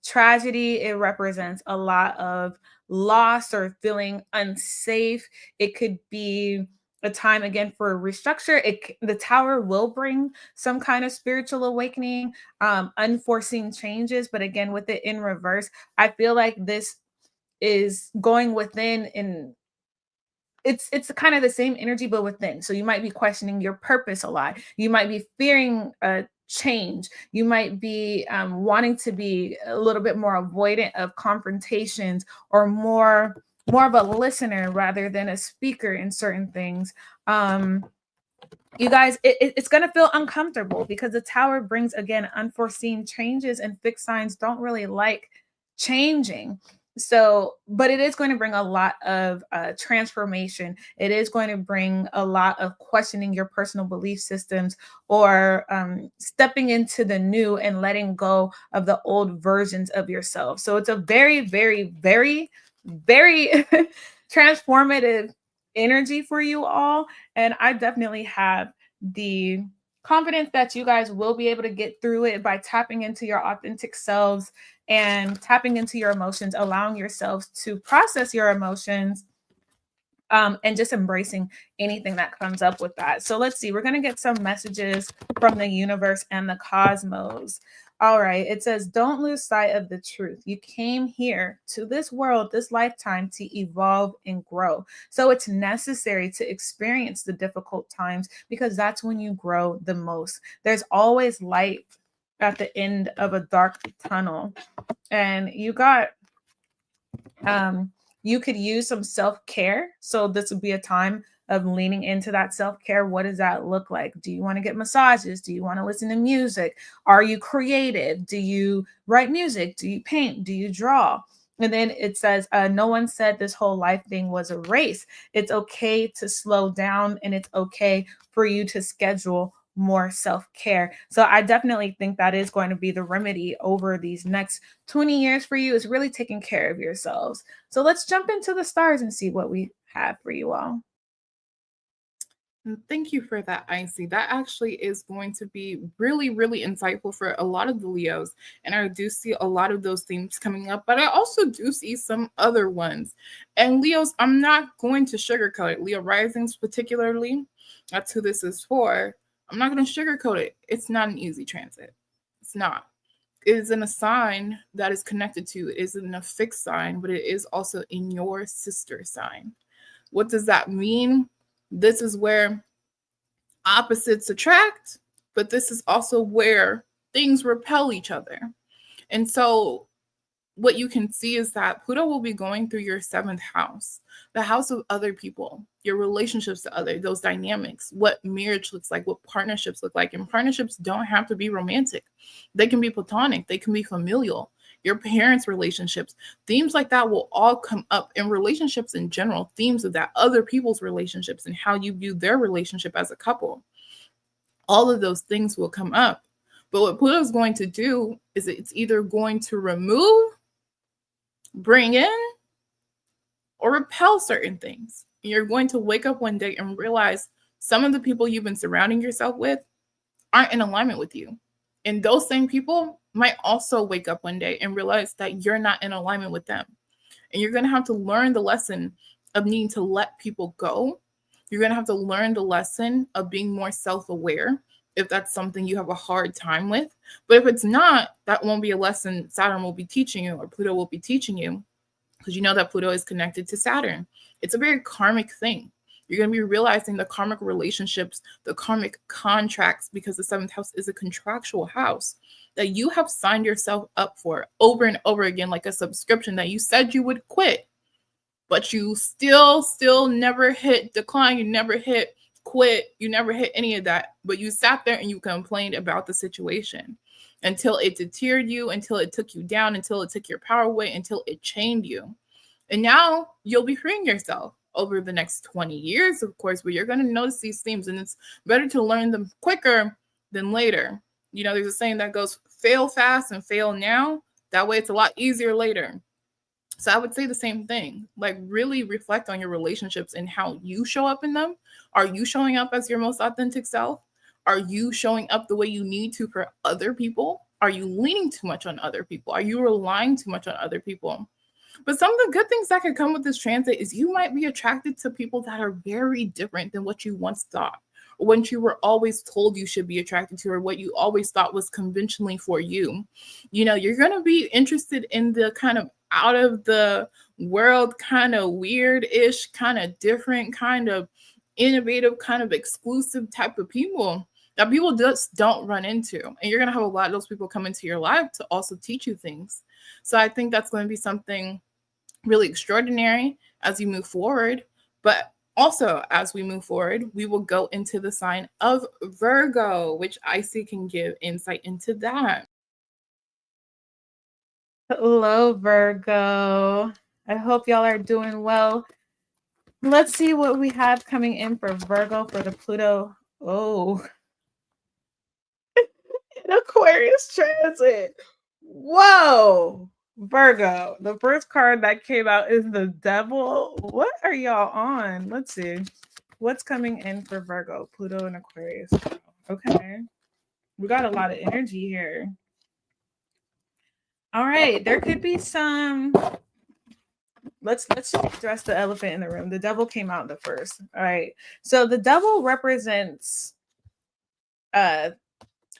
tragedy. It represents a lot of loss or feeling unsafe. It could be a time again for a restructure. The tower will bring some kind of spiritual awakening, unforeseen changes. But again, with it in reverse, I feel like this is going within, and it's kind of the same energy but within. So you might be questioning your purpose a lot. You might be fearing a change. You might be wanting to be a little bit more avoidant of confrontations, or more of a listener rather than a speaker in certain things. You guys, it's going to feel uncomfortable because the tower brings, again, unforeseen changes, and fixed signs don't really like changing. So, but it is going to bring a lot of transformation. It is going to bring a lot of questioning your personal belief systems, or stepping into the new and letting go of the old versions of yourself. So it's a very, very, very, very transformative energy for you all. And I definitely have the confidence that you guys will be able to get through it by tapping into your authentic selves and tapping into your emotions, allowing yourselves to process your emotions, and just embracing anything that comes up with that. So let's see, we're going to get some messages from the universe and the cosmos. All right. It says, don't lose sight of the truth. You came here to this world, this lifetime, to evolve and grow. So it's necessary to experience the difficult times because that's when you grow the most. There's always light at the end of a dark tunnel. And you could use some self-care. So this would be a time of leaning into that self-care. What does that look like? Do you want to get massages? Do you want to listen to music? Are you creative? Do you write music? Do you paint? Do you draw? And then it says, no one said this whole life thing was a race. It's okay to slow down, and it's okay for you to schedule more self-care. So I definitely think that is going to be the remedy over these next 20 years for you, is really taking care of yourselves. So let's jump into the stars and see what we have for you all. Thank you for that, Icy. That actually is going to be really, really insightful for a lot of the Leos. And I do see a lot of those themes coming up, but I also do see some other ones. And Leos, I'm not going to sugarcoat it. Leo risings, particularly, that's who this is for. I'm not going to sugarcoat it. It's not an easy transit. It's not. It is in a sign that is connected to, it is in a fixed sign, but it is also in your sister sign. What does that mean? This is where opposites attract, but this is also where things repel each other. And so what you can see is that Pluto will be going through your 7th house, the house of other people, your relationships to others, those dynamics, what marriage looks like, what partnerships look like. And partnerships don't have to be romantic. They can be platonic. They can be familial. Your parents' relationships, themes like that will all come up in relationships in general, themes of that, other people's relationships and how you view their relationship as a couple. All of those things will come up. But what Pluto is going to do is it's either going to remove, bring in, or repel certain things. And you're going to wake up one day and realize some of the people you've been surrounding yourself with aren't in alignment with you. And those same people might also wake up one day and realize that you're not in alignment with them. And you're going to have to learn the lesson of needing to let people go. You're going to have to learn the lesson of being more self-aware if that's something you have a hard time with. But if it's not, that won't be a lesson Saturn will be teaching you or Pluto will be teaching you, because you know that Pluto is connected to Saturn. It's a very karmic thing. You're going to be realizing the karmic relationships, the karmic contracts, because the 7th house is a contractual house that you have signed yourself up for over and over again, like a subscription that you said you would quit, but you still never hit decline. You never hit quit. You never hit any of that, but you sat there and you complained about the situation until it deterred you, until it took you down, until it took your power away, until it chained you. And now you'll be freeing yourself over the next 20 years, of course, but you're going to notice these themes, and it's better to learn them quicker than later. You know, there's a saying that goes, fail fast and fail now. That way it's a lot easier later. So I would say the same thing, like really reflect on your relationships and how you show up in them. Are you showing up as your most authentic self? Are you showing up the way you need to for other people? Are you leaning too much on other people? Are you relying too much on other people? But some of the good things that could come with this transit is you might be attracted to people that are very different than what you once thought, or what you were always told you should be attracted to, or what you always thought was conventionally for you. You know, you're going to be interested in the kind of out of the world, kind of weird-ish, kind of different, kind of innovative, kind of exclusive type of people that people just don't run into. And you're going to have a lot of those people come into your life to also teach you things. So I think that's going to be something really extraordinary as you move forward. But also, as we move forward, we will go into the sign of Virgo, which Icy can give insight into that. Hello, Virgo. I hope y'all are doing well. Let's see what we have coming in for Virgo for the Pluto. Oh, an Aquarius transit. Whoa, Virgo. The first card that came out is the Devil. What are y'all on? Let's see. What's coming in for Virgo, Pluto, and Aquarius? Okay. We got a lot of energy here. All right. There could be some. Let's address the elephant in the room. The Devil came out the first. All right. So the Devil represents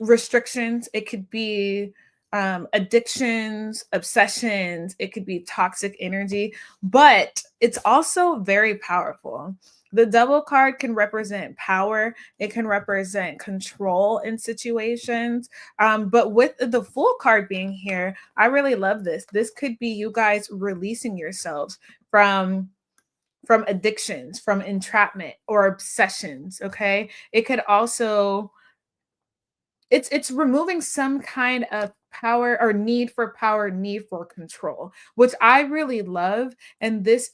restrictions. It could be addictions, obsessions. It could be toxic energy, but it's also very powerful. The Devil card can represent power. It can represent control in situations. But with the Fool card being here, I really love this. This could be you guys releasing yourselves from addictions, from entrapment or obsessions. Okay. It could also, it's removing some kind of power or need for power, need for control, which I really love. And this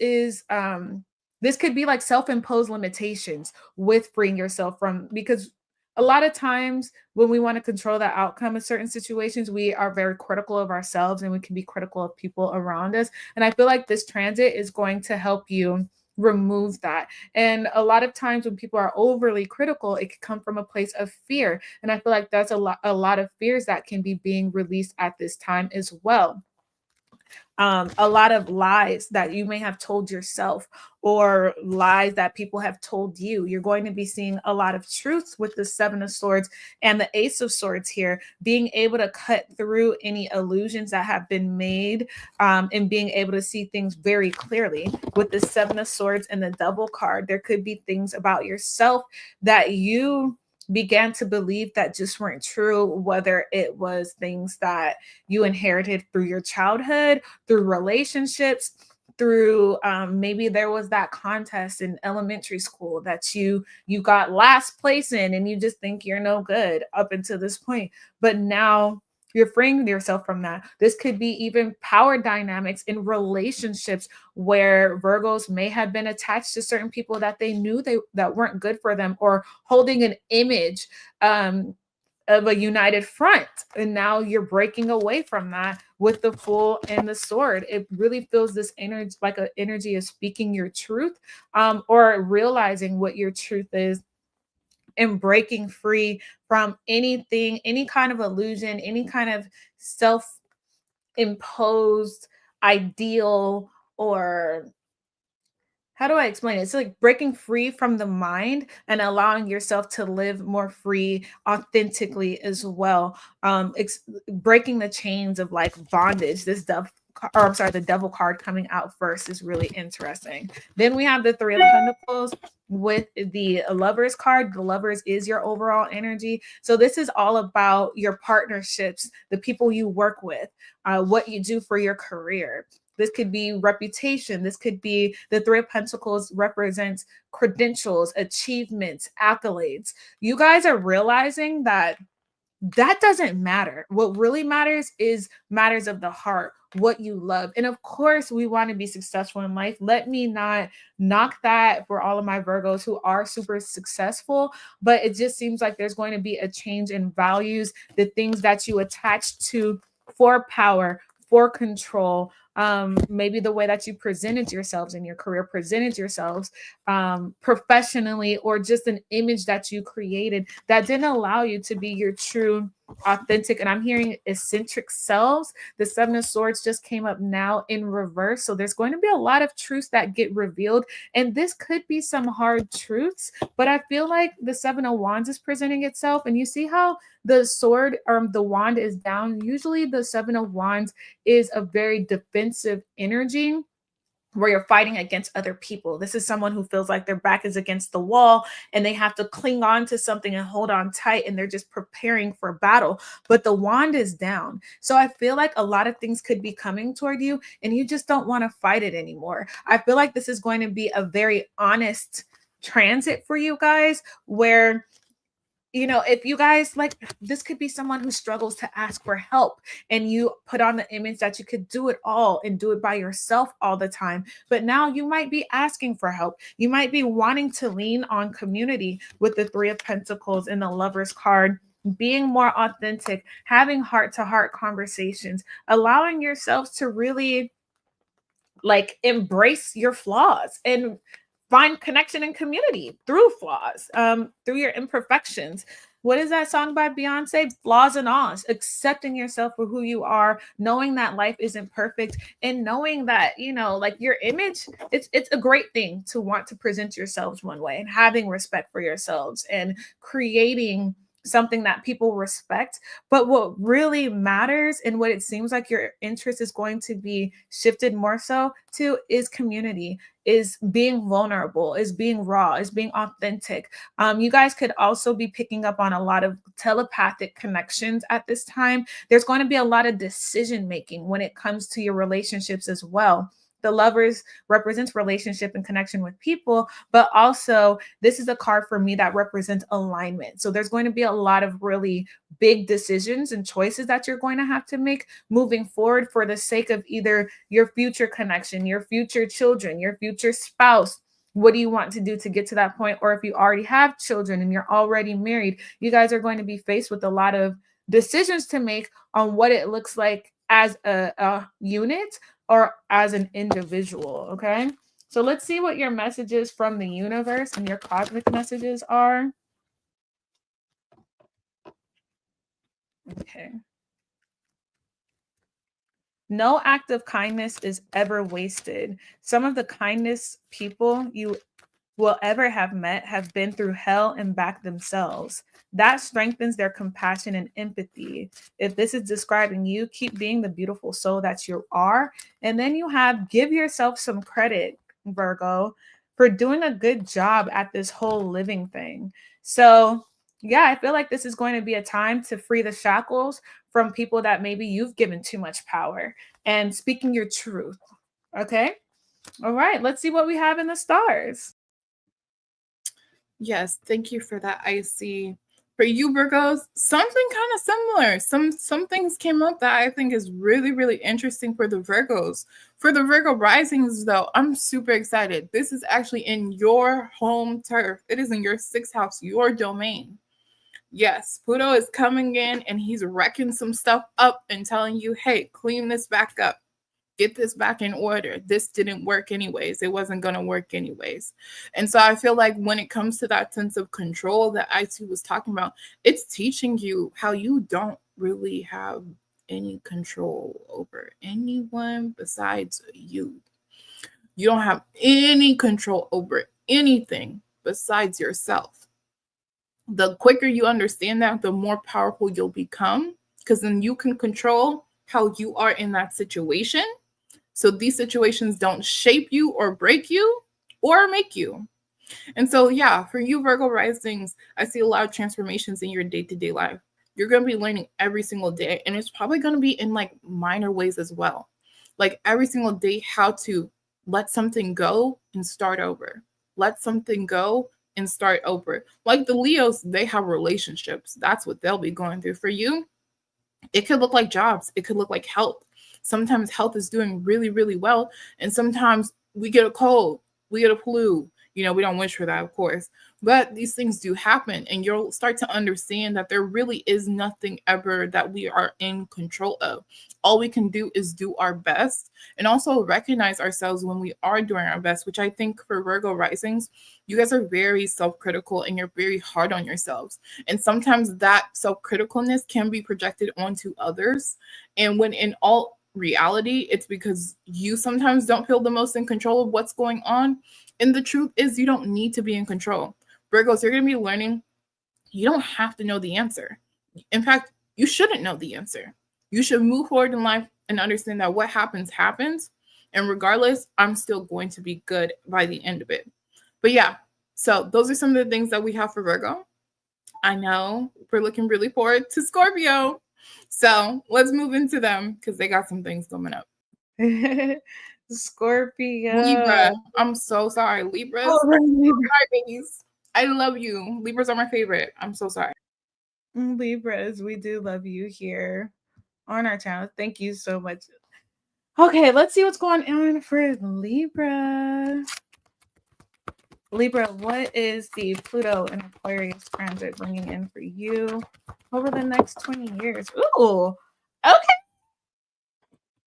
could be like self-imposed limitations with freeing yourself from, because a lot of times when we want to control the outcome of certain situations, we are very critical of ourselves and we can be critical of people around us. And I feel like this transit is going to help you remove that. And a lot of times when people are overly critical, it can come from a place of fear. And I feel like that's a lot of fears that can be being released at this time as well. A lot of lies that you may have told yourself or lies that people have told you. You're going to be seeing a lot of truths with the Seven of Swords and the Ace of Swords here, being able to cut through any illusions that have been made, and being able to see things very clearly. With the Seven of Swords and the Devil card, there could be things about yourself that you began to believe that just weren't true, whether it was things that you inherited through your childhood, through relationships, through maybe there was that contest in elementary school that you got last place in, and you just think you're no good up until this point, but now you're freeing yourself from that. This could be even power dynamics in relationships where Virgos may have been attached to certain people that they knew that weren't good for them, or holding an image of a united front. And now you're breaking away from that with the Fool and the Sword. It really feels this energy, like an energy of speaking your truth, or realizing what your truth is, and breaking free from anything, any kind of illusion, any kind of self-imposed ideal, or how do I explain it? It's like breaking free from the mind and allowing yourself to live more free, authentically as well. Breaking the chains of like bondage. The Devil card coming out first is really interesting. Then we have the Three of Pentacles with the Lovers card. The Lovers is your overall energy. So this is all about your partnerships, the people you work with, what you do for your career. This could be reputation. This could be the Three of Pentacles represents credentials, achievements, accolades. You guys are realizing that doesn't matter. What really matters is matters of the heart, what you love. And of course, we want to be successful in life. Let me not knock that for all of my Virgos who are super successful, but it just seems like there's going to be a change in values, the things that you attach to for power, for control, maybe the way that you presented yourselves in your career, presented yourselves professionally, or just an image that you created that didn't allow you to be your true, authentic. And I'm hearing eccentric selves. The Seven of Swords just came up now in reverse. So there's going to be a lot of truths that get revealed. And this could be some hard truths, but I feel like the Seven of Wands is presenting itself. And you see how the sword or the wand is down. Usually the Seven of Wands is a very defensive energy where you're fighting against other people. This is someone who feels like their back is against the wall and they have to cling on to something and hold on tight, and they're just preparing for battle. But the wand is down. So I feel like a lot of things could be coming toward you and you just don't want to fight it anymore. I feel like this is going to be a very honest transit for you guys, where if you guys like, this could be someone who struggles to ask for help, and you put on the image that you could do it all and do it by yourself all the time. But now you might be asking for help. You might be wanting to lean on community with the Three of Pentacles and the Lovers card, being more authentic, having heart-to-heart conversations, allowing yourselves to really like embrace your flaws and find connection and community through flaws, through your imperfections. What is that song by Beyonce? Flaws and Alls. Accepting yourself for who you are, knowing that life isn't perfect, and knowing that, like your image, it's a great thing to want to present yourselves one way, and having respect for yourselves and creating something that people respect. But what really matters and what it seems like your interest is going to be shifted more so to is community, is being vulnerable, is being raw, is being authentic. You guys could also be picking up on a lot of telepathic connections at this time. There's going to be a lot of decision making when it comes to your relationships as well. The lovers represents relationship and connection with people, but also this is a card for me that represents alignment. So there's going to be a lot of really big decisions and choices that you're going to have to make moving forward for the sake of either your future connection, your future children, your future spouse. What do you want to do to get to that point? Or if you already have children and you're already married, you guys are going to be faced with a lot of decisions to make on what it looks like as a unit or as an individual. Okay. So let's see what your messages from the universe and your cosmic messages are. Okay. No act of kindness is ever wasted. Some of the kindest people you will ever have met have been through hell and back themselves. That strengthens their compassion and empathy. If this is describing you, keep being the beautiful soul that you are. And then you have give yourself some credit, Virgo, for doing a good job at this whole living thing. So, yeah, I feel like this is going to be a time to free the shackles from people that maybe you've given too much power and speaking your truth. Okay. All right. Let's see what we have in the stars. Yes, thank you for that, Icy. For you, Virgos, something kind of similar. Some things came up that I think is really, really interesting for the Virgos. For the Virgo risings, though, I'm super excited. This is actually in your home turf. It is in your 6th house, your domain. Yes, Pluto is coming in and he's wrecking some stuff up and telling you, hey, clean this back up. Get this back in order. This didn't work anyways. It wasn't going to work anyways. And so I feel like when it comes to that sense of control that IT was talking about, it's teaching you how you don't really have any control over anyone besides you. You don't have any control over anything besides yourself. The quicker you understand that, the more powerful you'll become, because then you can control how you are in that situation. So these situations don't shape you or break you or make you. And so, yeah, for you Virgo risings, I see a lot of transformations in your day-to-day life. You're going to be learning every single day, and it's probably going to be in like minor ways as well. Like every single day, how to let something go and start over. Let something go and start over. Like the Leos, they have relationships. That's what they'll be going through. For you, it could look like jobs. It could look like health. Sometimes health is doing really, really well. And sometimes we get a cold, we get a flu. You know, we don't wish for that, of course. But these things do happen. And you'll start to understand that there really is nothing ever that we are in control of. All we can do is do our best and also recognize ourselves when we are doing our best, which I think for Virgo risings, you guys are very self-critical and you're very hard on yourselves. And sometimes that self-criticalness can be projected onto others. And when in all reality, it's because you sometimes don't feel the most in control of what's going on. And the truth is, you don't need to be in control. Virgos, you're going to be learning. You don't have to know the answer. In fact, you shouldn't know the answer. You should move forward in life and understand that what happens, happens. And regardless, I'm still going to be good by the end of it. But yeah, so those are some of the things that we have for Virgo. I know we're looking really forward to Scorpio. So let's move into them because they got some things coming up. Scorpio. Libra. I'm so sorry. Libras. Oh, Libra. Babies. I love you. Libras are my favorite. I'm so sorry. Libras, we do love you here on our channel. Thank you so much. Okay, let's see what's going on for Libra. Libra, what is the Pluto and Aquarius transit bringing in for you over the next 20 years? Ooh, okay.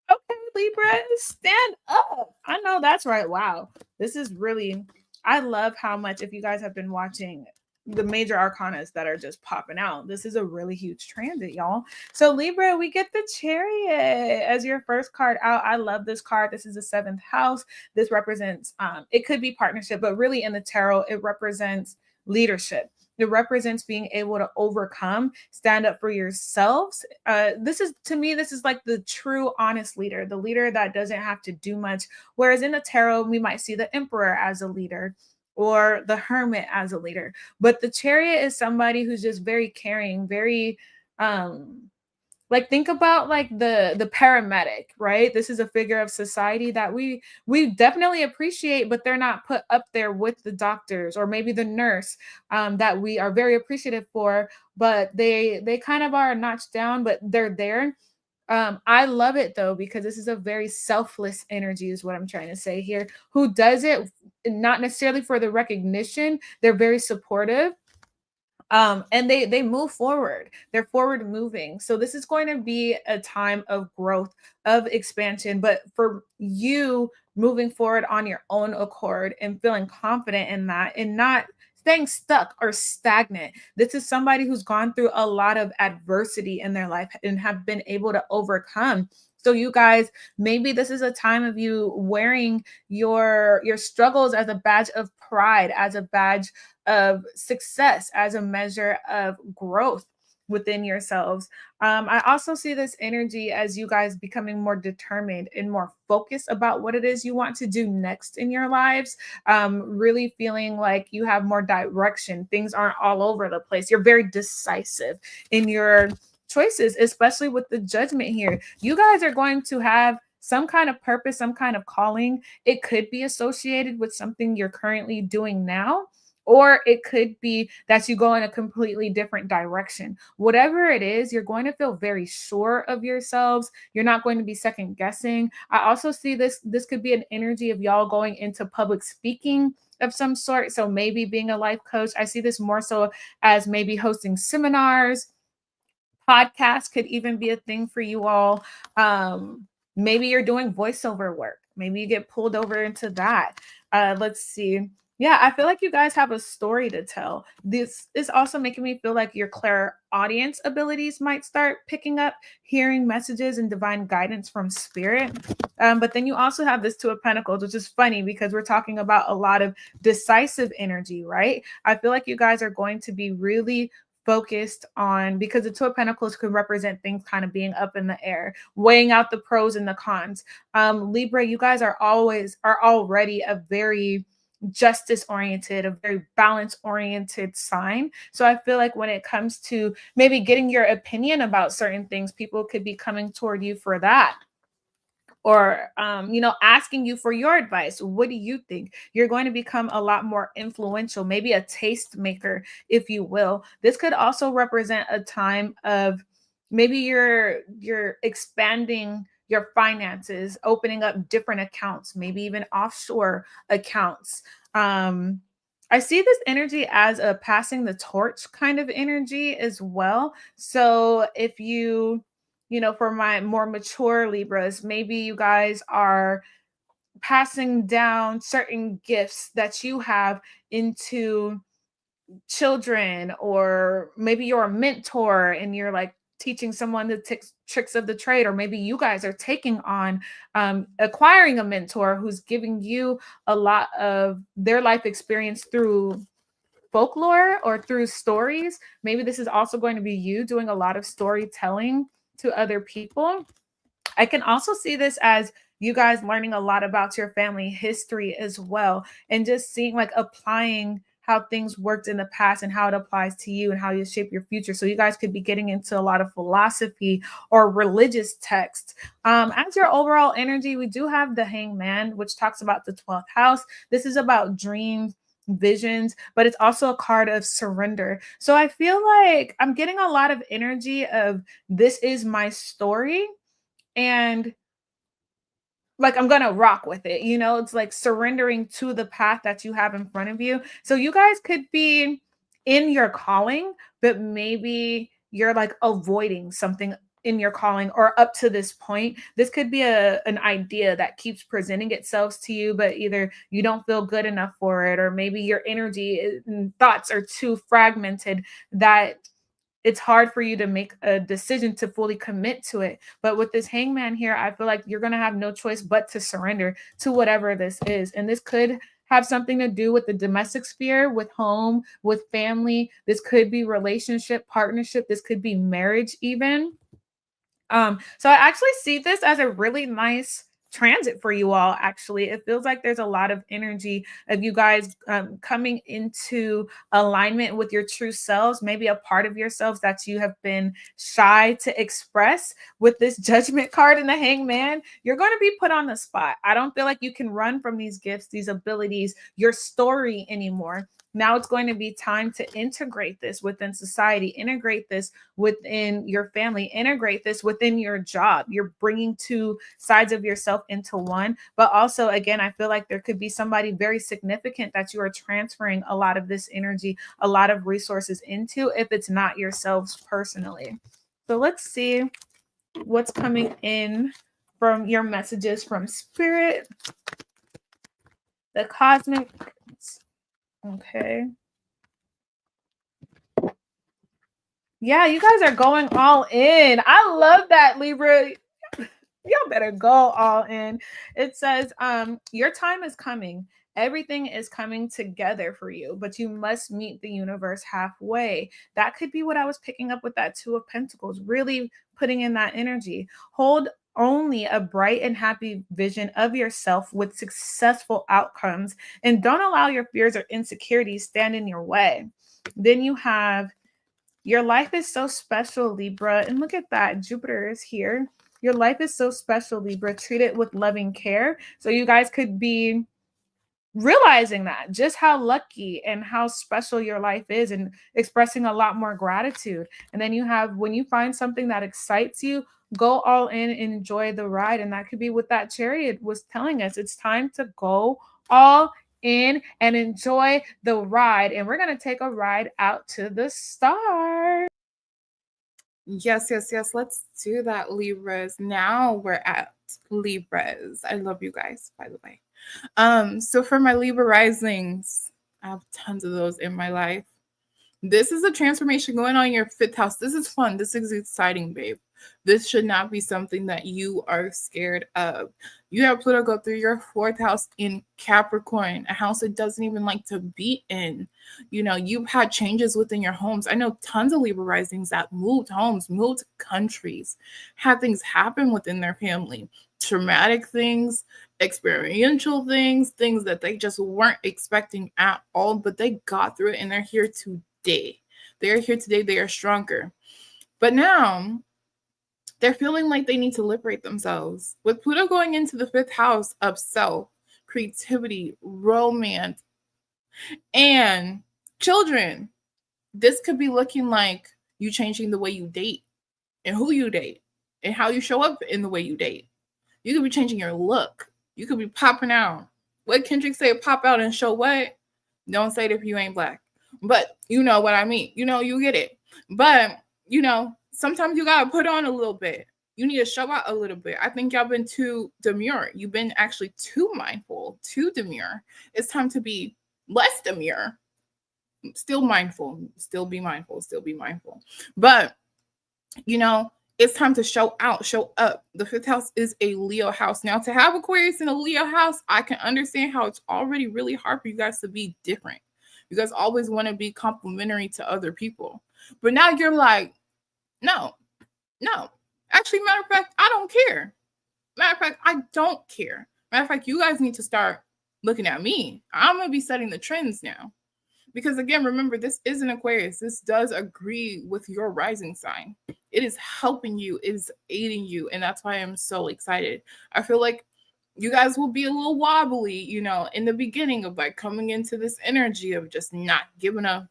Okay, Libra, stand up. I know that's right. Wow. This is really, I love how much, if you guys have been watching the major arcanas that are just popping out, this is a really huge transit, y'all. So Libra, we get the Chariot as your first card out. I love this card. This is the 7th house. This represents, it could be partnership, but really in the tarot, it represents leadership. It represents being able to overcome, stand up for yourselves. This is, to me, this is like the true honest leader, the leader that doesn't have to do much. Whereas in the tarot, we might see the emperor as a leader or the hermit as a leader. But the chariot is somebody who's just very caring, very like, think about like the paramedic, right? This is a figure of society that we definitely appreciate, but they're not put up there with the doctors or maybe the nurse, that we are very appreciative for, but they kind of are notched down, but they're there. I love it though, because this is a very selfless energy, is what I'm trying to say here, who does it not necessarily for the recognition. They're very supportive, and they move forward. They're forward moving. So this is going to be a time of growth, of expansion, but for you moving forward on your own accord and feeling confident in that and not staying stuck or stagnant. This is somebody who's gone through a lot of adversity in their life and have been able to overcome. So you guys, maybe this is a time of you wearing your struggles as a badge of pride, as a badge of success, as a measure of growth within yourselves. I also see this energy as you guys becoming more determined and more focused about what it is you want to do next in your lives. Really feeling like you have more direction. Things aren't all over the place. You're very decisive in your choices, especially with the judgment here. You guys are going to have some kind of purpose, some kind of calling. It could be associated with something you're currently doing now, or it could be that you go in a completely different direction. Whatever it is, you're going to feel very sure of yourselves. You're not going to be second guessing. I also see this could be an energy of y'all going into public speaking of some sort. So maybe being a life coach. I see this more so as maybe hosting seminars. Podcast could even be a thing for you all. Maybe you're doing voiceover work. Maybe you get pulled over into that. Let's see. Yeah, I feel like you guys have a story to tell. This is also making me feel like your clairaudience abilities might start picking up, hearing messages and divine guidance from spirit. But then you also have this Two of Pentacles, which is funny because we're talking about a lot of decisive energy, right? I feel like you guys are going to be really focused on, because the Two of Pentacles could represent things kind of being up in the air, weighing out the pros and the cons. Libra, you guys are already a very justice oriented, a very balance oriented sign. So I feel like when it comes to maybe getting your opinion about certain things, people could be coming toward you for that, or asking you for your advice. What do you think? You're going to become a lot more influential, maybe a taste maker, if you will. This could also represent a time of maybe you're expanding your finances, opening up different accounts, maybe even offshore accounts. I see this energy as a passing the torch kind of energy as well. So if for my more mature Libras, maybe you guys are passing down certain gifts that you have into children, or maybe you're a mentor and you're like teaching someone the tricks of the trade, or maybe you guys are taking on acquiring a mentor who's giving you a lot of their life experience through folklore or through stories. Maybe this is also going to be you doing a lot of storytelling to other people. I can also see this as you guys learning a lot about your family history as well, and just seeing, like, applying how things worked in the past and how it applies to you and how you shape your future. So you guys could be getting into a lot of philosophy or religious texts. As your overall energy, we do have the Hangman, which talks about the 12th house. This is about dreams, visions, but it's also a card of surrender. So I feel like I'm getting a lot of energy of this is my story, and like I'm gonna rock with it. It's like surrendering to the path that you have in front of you. So you guys could be in your calling, but maybe you're like avoiding something in your calling, or up to this point. This could be an idea that keeps presenting itself to you, but either you don't feel good enough for it, or maybe your energy and thoughts are too fragmented that it's hard for you to make a decision to fully commit to it. But with this Hangman here, I feel like you're going to have no choice but to surrender to whatever this is. And this could have something to do with the domestic sphere, with home, with family. This could be relationship, partnership. This could be marriage even. So I actually see this as a really nice transit for you all. Actually, it feels like there's a lot of energy of you guys coming into alignment with your true selves, maybe a part of yourselves that you have been shy to express. With this judgment card and the hangman, you're going to be put on the spot. I don't feel like you can run from these gifts, these abilities, your story anymore. Now it's going to be time to integrate this within society, integrate this within your family, integrate this within your job. You're bringing two sides of yourself into one. But also, again, I feel like there could be somebody very significant that you are transferring a lot of this energy, a lot of resources into, if it's not yourselves personally. So let's see what's coming in from your messages from spirit, the cosmic. Okay. Yeah, you guys are going all in. I love that, Libra. Y'all better go all in. It says, your time is coming. Everything is coming together for you, but you must meet the universe halfway. That could be what I was picking up with that Two of Pentacles, really putting in that energy. Hold only a bright and happy vision of yourself with successful outcomes, and don't allow your fears or insecurities stand in your way. Then you have, your life is so special, Libra. And look at that. Jupiter is here. Your life is so special, Libra. Treat it with loving care. So you guys could be realizing that, just how lucky and how special your life is, and expressing a lot more gratitude. And then you have, when you find something that excites you, go all in and enjoy the ride. And that could be what that Chariot was telling us. It's time to go all in and enjoy the ride. And we're going to take a ride out to the stars. Yes. Let's do that, Libras. Now we're at Libras. I love you guys, by the way. So for my Libra risings, I have tons of those in my life. This is a transformation going on in your 5th house. This is fun. This is exciting, babe. This should not be something that you are scared of. You have Pluto go through your 4th house in Capricorn, a house it doesn't even like to be in. You know, you've had changes within your homes. I know tons of Libra risings that moved homes, moved countries, had things happen within their family. Traumatic things, experiential things, things that they just weren't expecting at all, but they got through it and they're here today. They are here today. They are stronger. But now they're feeling like they need to liberate themselves. With Pluto going into the 5th house of self, creativity, romance, and children, this could be looking like you changing the way you date and who you date and how you show up in the way you date. You could be changing your look. You could be popping out. What Kendrick say, pop out and show what? Don't say it if you ain't black. But you know what I mean. You know, you get it. But, you know, sometimes you got to put on a little bit. You need to show out a little bit. I think y'all been too demure. You've been actually too mindful, too demure. It's time to be less demure. Still mindful. Still be mindful. Still be mindful. But, you know, it's time to show out, show up. The 5th house is a Leo house. Now, to have Aquarius in a Leo house, I can understand how it's already really hard for you guys to be different. You guys always want to be complimentary to other people. But now you're like, no. Actually, matter of fact, I don't care. Matter of fact, I don't care. Matter of fact, you guys need to start looking at me. I'm going to be setting the trends now. Because again, remember, this is an Aquarius. This does agree with your rising sign. It is helping you, it is aiding you. And that's why I'm so excited. I feel like you guys will be a little wobbly, you know, in the beginning of like coming into this energy of just not giving up.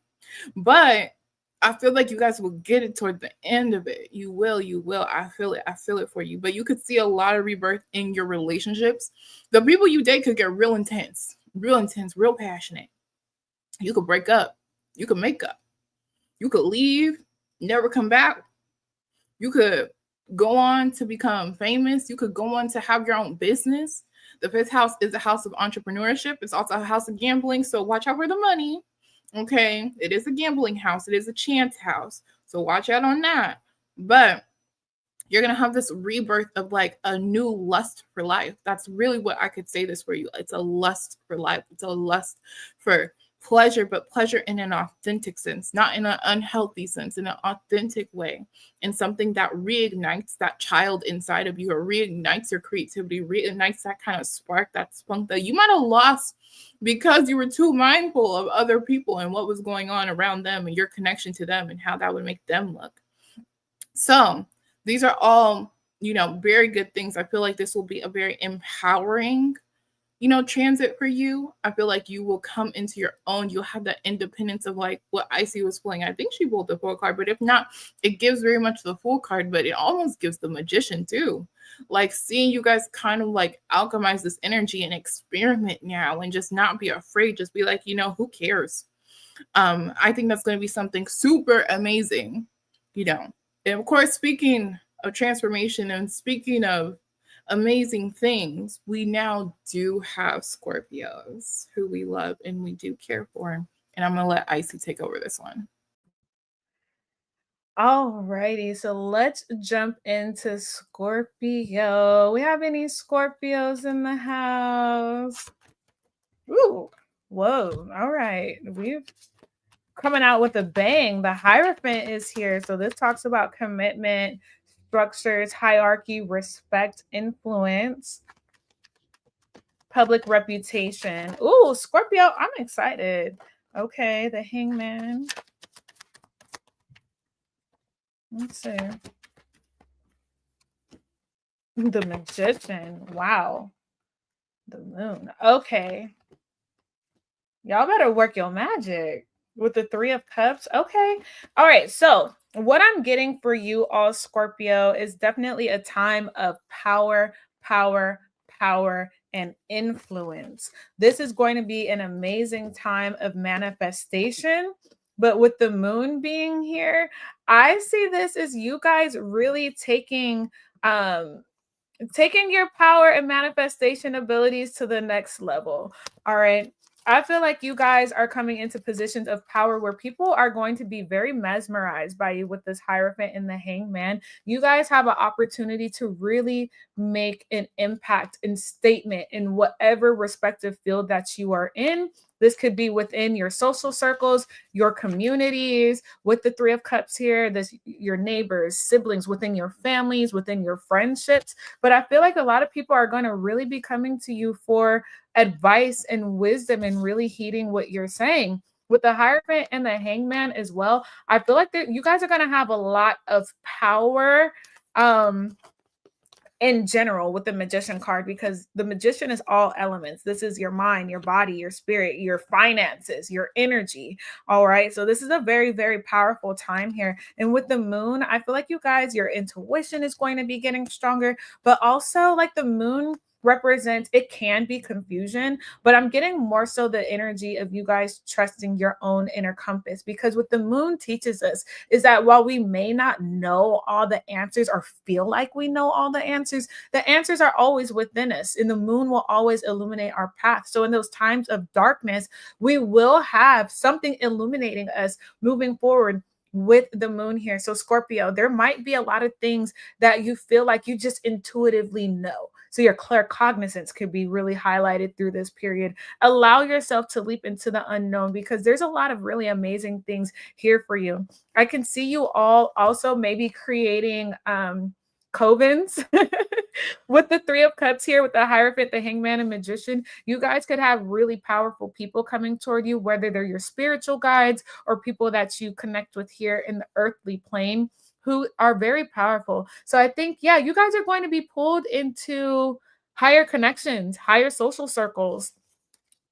But I feel like you guys will get it toward the end of it. You will. I feel it for you. But you could see a lot of rebirth in your relationships. The people you date could get real intense, real passionate. You could break up. You could make up. You could leave, never come back. You could go on to become famous. You could go on to have your own business. The 5th house is a house of entrepreneurship. It's also a house of gambling. So watch out for the money. Okay. It is a gambling house. It is a chance house. So watch out on that. But You're going to have this rebirth of like a new lust for life. That's really what I could say this for you. It's a lust for life. It's a lust for pleasure, but pleasure in an authentic sense, not in an unhealthy sense, in an authentic way, and something that reignites that child inside of you, or reignites your creativity, reignites that kind of spark, that spunk that you might have lost because you were too mindful of other people and what was going on around them and your connection to them and how that would make them look. So these are all, very good things. I feel like this will be a very empowering transit for you. I feel like you will come into your own. You'll have that independence of like what Icy was pulling. I think she pulled the full card, but if not, it gives very much the full card, but it almost gives the Magician too. Like seeing you guys kind of like alchemize this energy and experiment now and just not be afraid. Just be like, who cares? I think that's going to be something super amazing, And of course, speaking of transformation and speaking of amazing things, we now do have Scorpios who we love and we do care for. And I'm going to let Icy take over this one. Alrighty, so let's jump into Scorpio. We have any Scorpios in the house? Ooh, whoa. All right. We've coming out with a bang. The Hierophant is here. So this talks about commitment, structures, hierarchy, respect, influence, public reputation. Ooh, Scorpio, I'm excited. Okay, the Hangman. Let's see. The Magician. Wow. The Moon. Okay. Y'all better work your magic with the Three of Cups. Okay. All right. So what I'm getting for you all, Scorpio, is definitely a time of power, power, power, and influence. This is going to be an amazing time of manifestation. But with the moon being here, I see this as you guys really taking your power and manifestation abilities to the next level. All right. I feel like you guys are coming into positions of power where people are going to be very mesmerized by you with this Hierophant and the Hangman. You guys have an opportunity to really make an impact and statement in whatever respective field that you are in. This could be within your social circles, your communities, with the Three of Cups here, your neighbors, siblings, within your families, within your friendships. But I feel like a lot of people are going to really be coming to you for advice and wisdom and really heeding what you're saying. With the Hierophant and the Hangman as well, I feel like that you guys are going to have a lot of power in general with the Magician card, because the Magician is all elements. This is your mind, your body, your spirit, your finances, your energy. All right. So this is a very, very powerful time here. And with the Moon, I feel like you guys, your intuition is going to be getting stronger, but also like the Moon represents, it can be confusion, but I'm getting more so the energy of you guys trusting your own inner compass, because what the Moon teaches us is that while we may not know all the answers or feel like we know all the answers are always within us, and the Moon will always illuminate our path. So in those times of darkness, we will have something illuminating us moving forward with the Moon here. So Scorpio, there might be a lot of things that you feel like you just intuitively know. So your claircognizance could be really highlighted through this period. Allow yourself to leap into the unknown, because there's a lot of really amazing things here for you. I can see you all also maybe creating covens with the Three of Cups here, with the Hierophant, the Hangman, and Magician. You guys could have really powerful people coming toward you, whether they're your spiritual guides or people that you connect with here in the earthly plane, who are very powerful. So I think, yeah, you guys are going to be pulled into higher connections, higher social circles.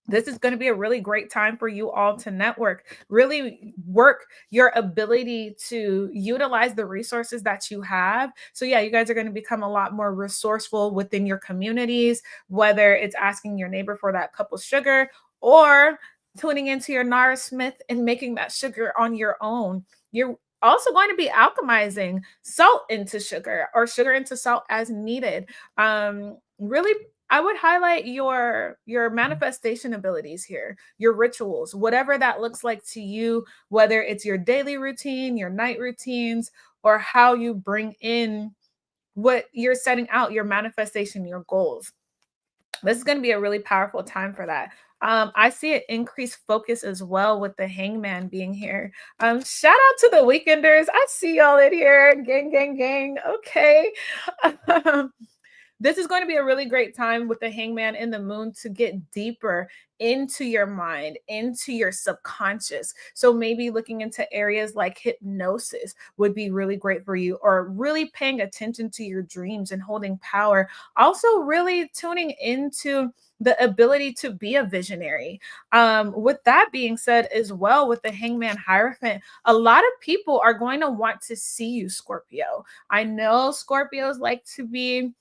This is going to be a really great time for you all to network, really work your ability to utilize the resources that you have. So yeah, you guys are going to become a lot more resourceful within your communities, whether it's asking your neighbor for that cup of sugar or tuning into your Nara Smith and making that sugar on your own. You're also going to be alchemizing salt into sugar or sugar into salt as needed. Really, I would highlight your manifestation abilities here, your rituals, whatever that looks like to you, whether it's your daily routine, your night routines, or how you bring in what you're setting out, your manifestation, your goals. This is going to be a really powerful time for that. I see an increased focus as well with the hangman being here. Shout out to the weekenders. I see y'all in here. Gang, gang, gang. Okay. This is going to be a really great time with the hangman and the moon to get deeper into your mind, into your subconscious. So maybe looking into areas like hypnosis would be really great for you, or really paying attention to your dreams and holding power. Also, really tuning into the ability to be a visionary. With that being said, as well, with the hangman hierophant, a lot of people are going to want to see you, Scorpio. I know Scorpios like to be,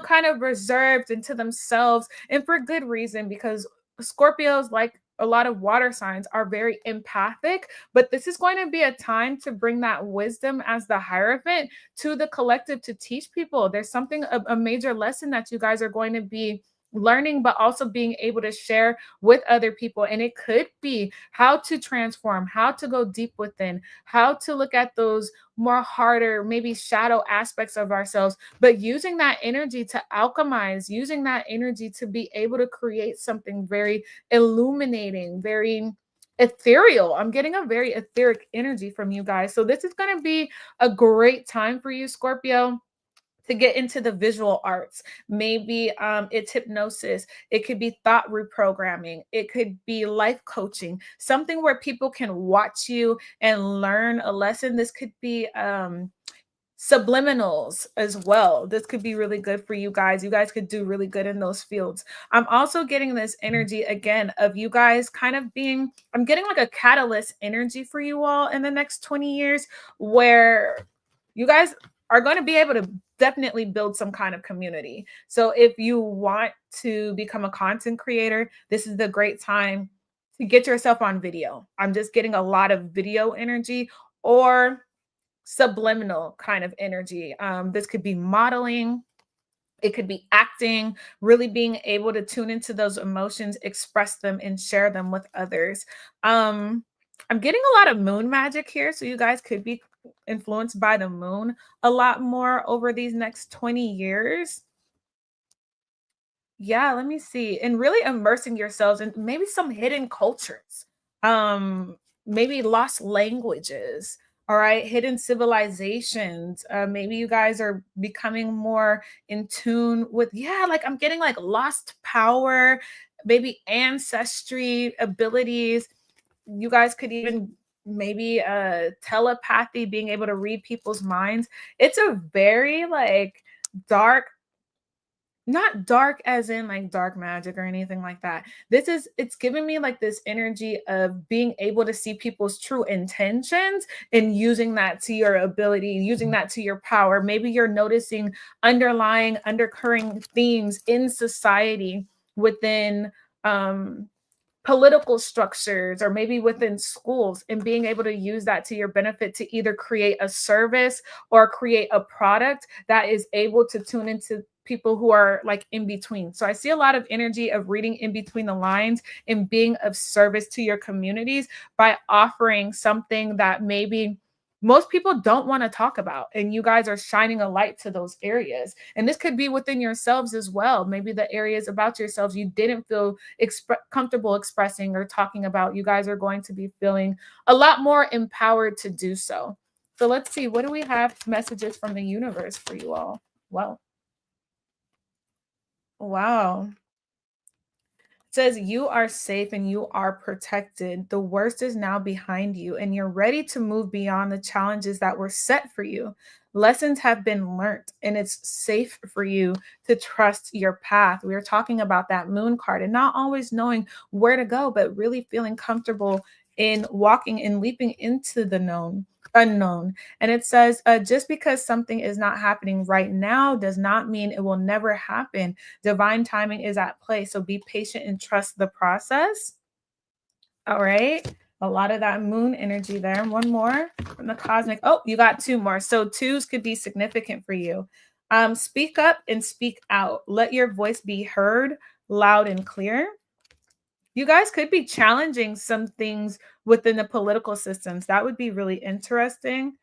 kind of reserved into themselves, and for good reason, because Scorpios, like a lot of water signs, are very empathic, but this is going to be a time to bring that wisdom as the hierophant to the collective to teach people. There's something, a major lesson that you guys are going to be learning, but also being able to share with other people. And it could be how to transform, how to go deep within, how to look at those more harder, maybe shadow aspects of ourselves, but using that energy to alchemize, using that energy to be able to create something very illuminating, very ethereal. I'm getting a very etheric energy from you guys. So this is going to be a great time for you, Scorpio, to get into the visual arts. Maybe it's hypnosis. It could be thought reprogramming. It could be life coaching, something where people can watch you and learn a lesson. This could be subliminals as well. This could be really good for you guys. You guys could do really good in those fields. I'm also getting this energy again of you guys kind of being, I'm getting like a catalyst energy for you all in the next 20 years, where you guys are going to be able to definitely build some kind of community. So if you want to become a content creator, this is the great time to get yourself on video. I'm just getting a lot of video energy, or subliminal kind of energy. This could be modeling. It could be acting, really being able to tune into those emotions, express them, and share them with others. I'm getting a lot of moon magic here. So you guys could be influenced by the moon a lot more over these next 20 years. Yeah, let me see. And really immersing yourselves in maybe some hidden cultures, um, maybe lost languages, all right, hidden civilizations. Maybe you guys are becoming more in tune with, yeah, like I'm getting like lost power, maybe ancestry abilities. You guys could even maybe telepathy, being able to read people's minds. It's a very like dark, not dark as in like dark magic or anything like that. It's giving me like this energy of being able to see people's true intentions and using that to your ability, using that to your power. Maybe you're noticing underlying, undercurring themes in society within political structures, or maybe within schools, and being able to use that to your benefit to either create a service or create a product that is able to tune into people who are like in between. So I see a lot of energy of reading in between the lines and being of service to your communities by offering something that maybe most people don't want to talk about, and you guys are shining a light to those areas. And this could be within yourselves as well. Maybe the areas about yourselves you didn't feel comfortable expressing or talking about, you guys are going to be feeling a lot more empowered to do so. So let's see, what do we have messages from the universe for you all? Well, wow. Says you are safe and you are protected. The worst is now behind you, and you're ready to move beyond the challenges that were set for you. Lessons have been learned, and it's safe for you to trust your path. We are talking about that moon card and not always knowing where to go, but really feeling comfortable in walking and leaping into the unknown. And it says, just because something is not happening right now does not mean it will never happen. Divine timing is at play. So be patient and trust the process. All right. A lot of that moon energy there. One more from the cosmic. Oh, you got two more. So twos could be significant for you. Speak up and speak out. Let your voice be heard loud and clear. You guys could be challenging some things within the political systems. That would be really interesting.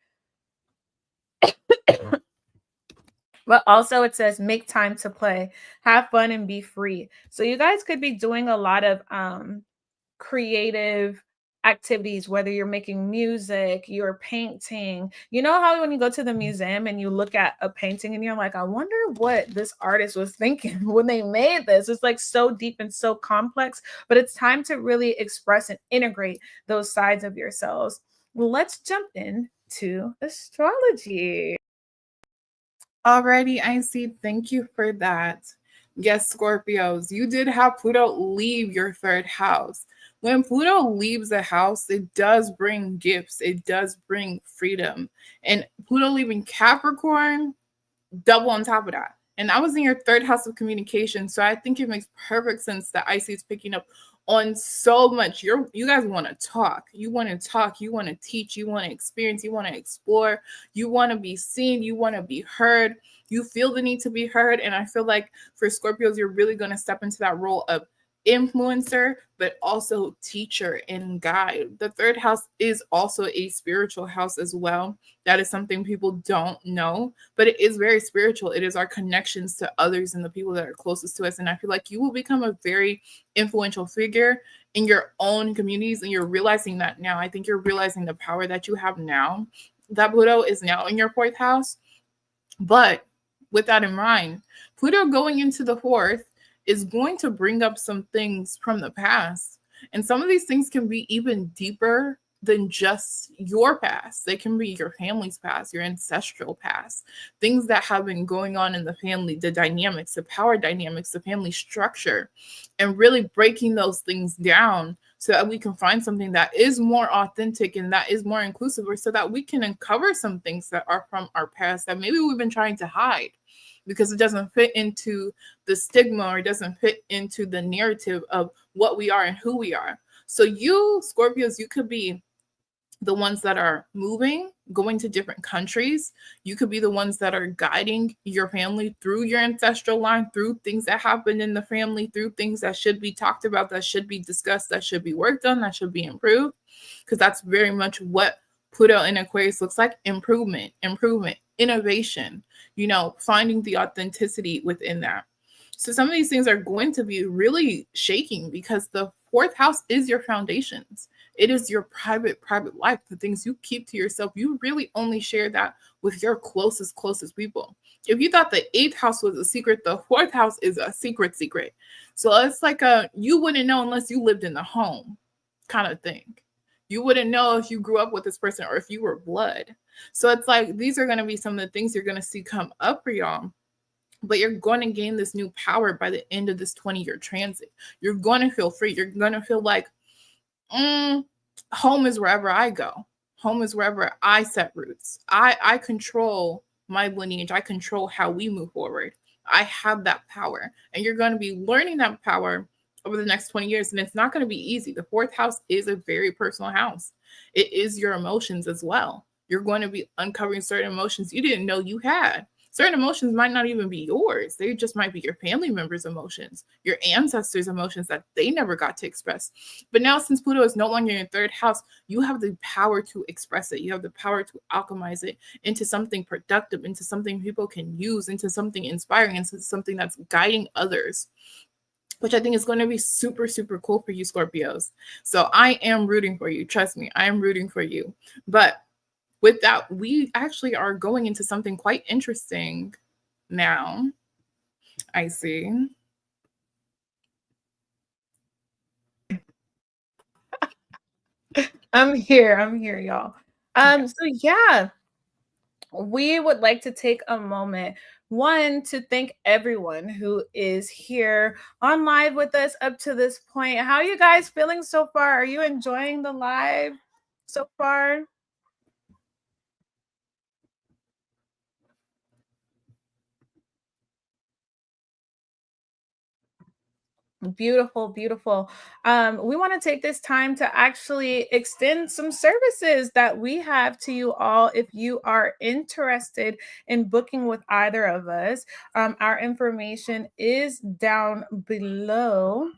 But also it says make time to play, have fun and be free. So you guys could be doing a lot of creative activities, whether you're making music, you're painting. You know how when you go to the museum and you look at a painting and you're like, I wonder what this artist was thinking when they made this. It's like so deep and so complex, but it's time to really express and integrate those sides of yourselves. Let's jump into astrology. Alrighty, I see. Thank you for that. Yes, Scorpios, you did have Pluto leave your third house. When Pluto leaves a house, it does bring gifts, it does bring freedom. And Pluto leaving Capricorn, double on top of that. And I was in your third house of communication. So I think it makes perfect sense that IC is picking up on so much. You guys want to talk. You want to talk. You want to teach. You want to experience. You want to explore. You want to be seen. You want to be heard. You feel the need to be heard. And I feel like for Scorpios, you're really going to step into that role of influencer, but also teacher and guide. The third house is also a spiritual house as well. That is something people don't know, but it is very spiritual. It is our connections to others and the people that are closest to us. And I feel like you will become a very influential figure in your own communities. And you're realizing that now. I think you're realizing the power that you have now. That Pluto is now in your fourth house. But with that in mind, Pluto going into the fourth is going to bring up some things from the past. And some of these things can be even deeper than just your past. They can be your family's past, your ancestral past, things that have been going on in the family, the dynamics, the power dynamics, the family structure, and really breaking those things down so that we can find something that is more authentic and that is more inclusive, or so that we can uncover some things that are from our past that maybe we've been trying to hide because it doesn't fit into the stigma or it doesn't fit into the narrative of what we are and who we are. So you, Scorpios, you could be the ones that are moving, going to different countries. You could be the ones that are guiding your family through your ancestral line, through things that happened in the family, through things that should be talked about, that should be discussed, that should be worked on, that should be improved. Because that's very much what Pluto in Aquarius looks like: improvement, innovation, finding the authenticity within that. So some of these things are going to be really shaking because the fourth house is your foundations. It is your private life, the things you keep to yourself. You really only share that with your closest people. If you thought the eighth house was a secret, the fourth house is a secret. So it's like you wouldn't know unless you lived in the home kind of thing. You wouldn't know if you grew up with this person or if you were blood. So it's like these are going to be some of the things you're going to see come up for y'all. But you're going to gain this new power by the end of this 20-year transit. You're going to feel free. You're going to feel like, home is wherever I go. Home is wherever I set roots. I control my lineage. I control how we move forward. I have that power. And you're going to be learning that power over the next 20 years. And it's not going to be easy. The fourth house is a very personal house. It is your emotions as well. You're going to be uncovering certain emotions you didn't know you had. Certain emotions might not even be yours. They just might be your family members' emotions, your ancestors' emotions that they never got to express. But now, since Pluto is no longer in your third house, you have the power to express it. You have the power to alchemize it into something productive, into something people can use, into something inspiring, into something that's guiding others, which I think is going to be super, super cool for you, Scorpios. So I am rooting for you. Trust me, I am rooting for you. But with that, we actually are going into something quite interesting now. I see. I'm here, y'all. So yeah, we would like to take a moment, one, to thank everyone who is here on live with us up to this point. How are you guys feeling so far? Are you enjoying the live so far? Beautiful, beautiful. We want to take this time to actually extend some services that we have to you all. If you are interested in booking with either of us, our information is down below.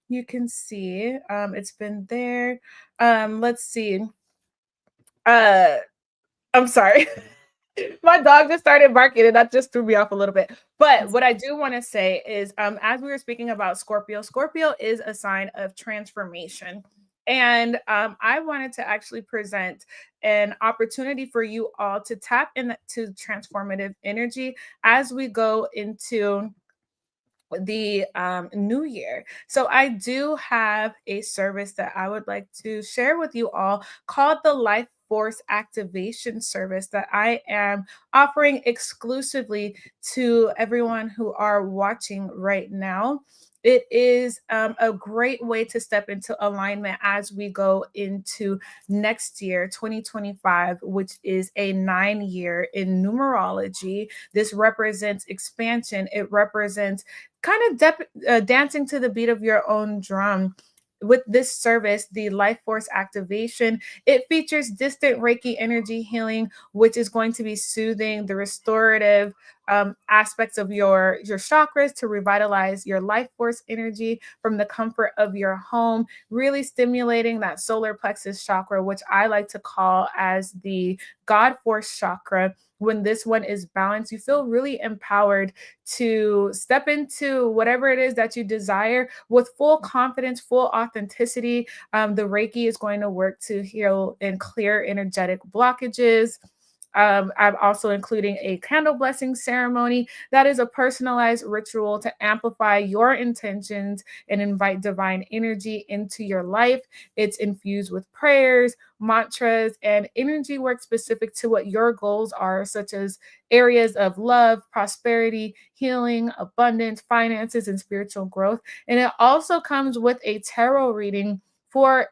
You can see it's been there. Let's see. I'm sorry. My dog just started barking and that just threw me off a little bit. But what I do want to say is, as we were speaking about Scorpio, Scorpio is a sign of transformation. And I wanted to actually present an opportunity for you all to tap into transformative energy as we go into the new year. So I do have a service that I would like to share with you all called the Life Force Activation Service that I am offering exclusively to everyone who are watching right now. It is a great way to step into alignment as we go into next year, 2025, which is a 9 year in numerology. This represents expansion. It represents kind of dancing to the beat of your own drum. With this service, the Life Force Activation, it features distant Reiki energy healing, which is going to be soothing the restorative aspects of your chakras to revitalize your life force energy from the comfort of your home, really stimulating that solar plexus chakra, which I like to call as the God force chakra. When this one is balanced, you feel really empowered to step into whatever it is that you desire with full confidence, full authenticity. The Reiki is going to work to heal and clear energetic blockages. I'm also including a candle blessing ceremony that is a personalized ritual to amplify your intentions and invite divine energy into your life. It's infused with prayers, mantras, and energy work specific to what your goals are, such as areas of love, prosperity, healing, abundance, finances, and spiritual growth. And it also comes with a tarot reading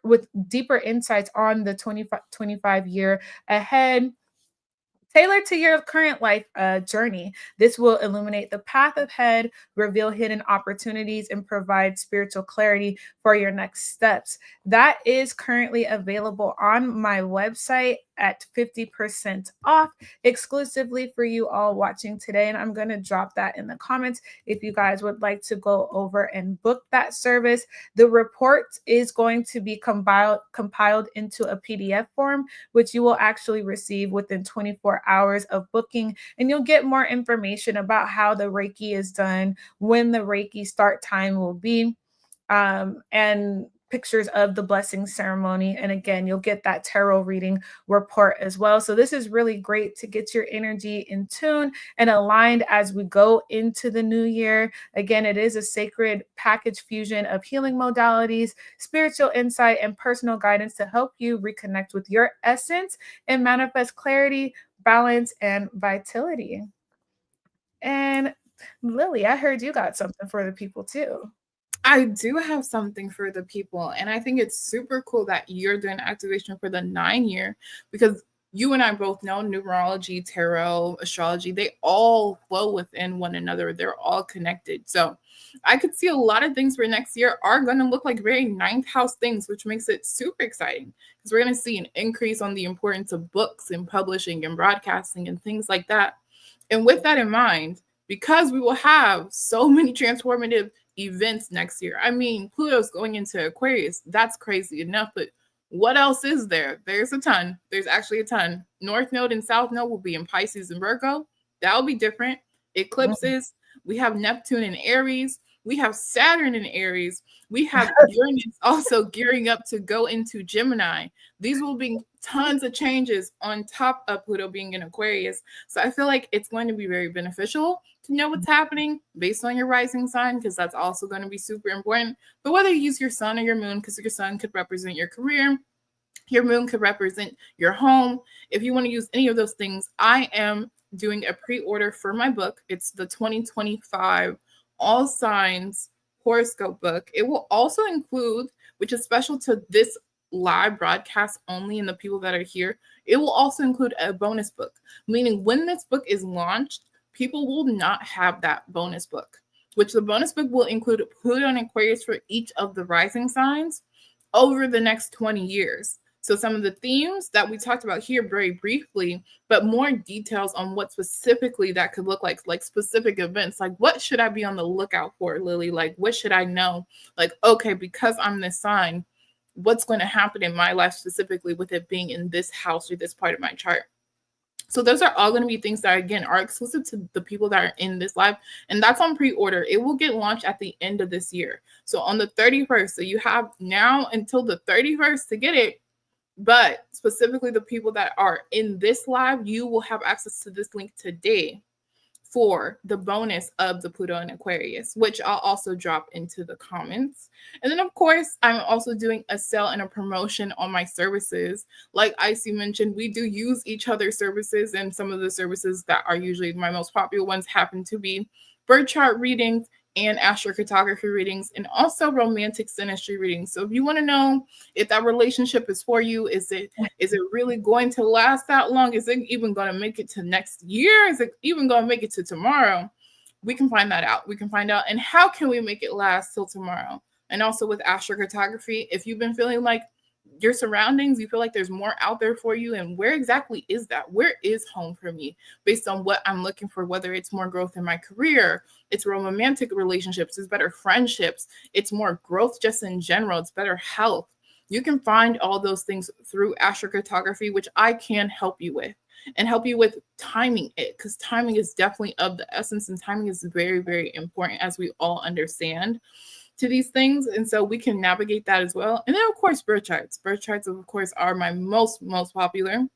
with deeper insights on the 2025 year ahead, tailored to your current life journey. This will illuminate the path ahead, reveal hidden opportunities, and provide spiritual clarity for your next steps. That is currently available on my website at 50% off exclusively for you all watching today. And I'm going to drop that in the comments if you guys would like to go over and book that service. The report is going to be compiled into a PDF form, which you will actually receive within 24 hours of booking. And you'll get more information about how the Reiki is done, when the Reiki start time will be, and pictures of the blessing ceremony. And again, you'll get that tarot reading report as well. So this is really great to get your energy in tune and aligned as we go into the new year. Again, it is a sacred package fusion of healing modalities, spiritual insight, and personal guidance to help you reconnect with your essence and manifest clarity, balance, and vitality. And Lily, I heard you got something for the people too. I do have something for the people, and I think it's super cool that you're doing activation for the 9 year, because you and I both know numerology, tarot, astrology, they all flow within one another. They're all connected. So I could see a lot of things for next year are going to look like very ninth house things, which makes it super exciting because we're going to see an increase on the importance of books and publishing and broadcasting and things like that. And with that in mind, because we will have so many transformative events next year. I mean, Pluto's going into Aquarius. That's crazy enough, but what else is there? There's a ton. There's actually a ton. North Node and South Node will be in Pisces and Virgo. That'll be different. Eclipses. We have Neptune in Aries. We have Saturn in Aries. We have Uranus also gearing up to go into Gemini. These will be tons of changes on top of Pluto being in Aquarius. So I feel like it's going to be very beneficial to know what's happening based on your rising sign, because that's also going to be super important. But whether you use your sun or your moon, because your sun could represent your career, your moon could represent your home. If you want to use any of those things, I am doing a pre-order for my book. It's the 2025 All Signs horoscope book. It will also include, which is special to this live broadcast only and the people that are here, it will also include a bonus book, meaning when this book is launched, people will not have that bonus book, which the bonus book will include Pluto and Aquarius for each of the rising signs over the next 20 years. So some of the themes that we talked about here very briefly, but more details on what specifically that could look like specific events. Like, what should I be on the lookout for, Lily? Like, what should I know? Like, okay, because I'm this sign, what's going to happen in my life specifically with it being in this house or this part of my chart? So those are all going to be things that, again, are exclusive to the people that are in this live. And that's on pre-order. It will get launched at the end of this year. So on the 31st. So you have now until the 31st to get it. But specifically the people that are in this live, you will have access to this link today for the bonus of the Pluto and Aquarius, which I'll also drop into the comments. And then, of course, I'm also doing a sale and a promotion on my services. Like Icy mentioned, we do use each other's services, and some of the services that are usually my most popular ones happen to be birth chart readings and astrocartography readings, and also romantic synastry readings. So if you want to know if that relationship is for you, is it really going to last that long? Is it even going to make it to next year? Is it even going to make it to tomorrow? We can find that out. We can find out. And how can we make it last till tomorrow? And also with astrocartography, if you've been feeling like your surroundings, you feel like there's more out there for you, and where exactly is that? Where is home for me based on what I'm looking for, whether it's more growth in my career, it's romantic relationships, it's better friendships, it's more growth just in general, it's better health. You can find all those things through astrocartography, which I can help you with, and help you with timing it, because timing is definitely of the essence, and timing is very, very important, as we all understand, to these things. And so we can navigate that as well. And then, of course, birth charts. Birth charts, of course, are my most popular.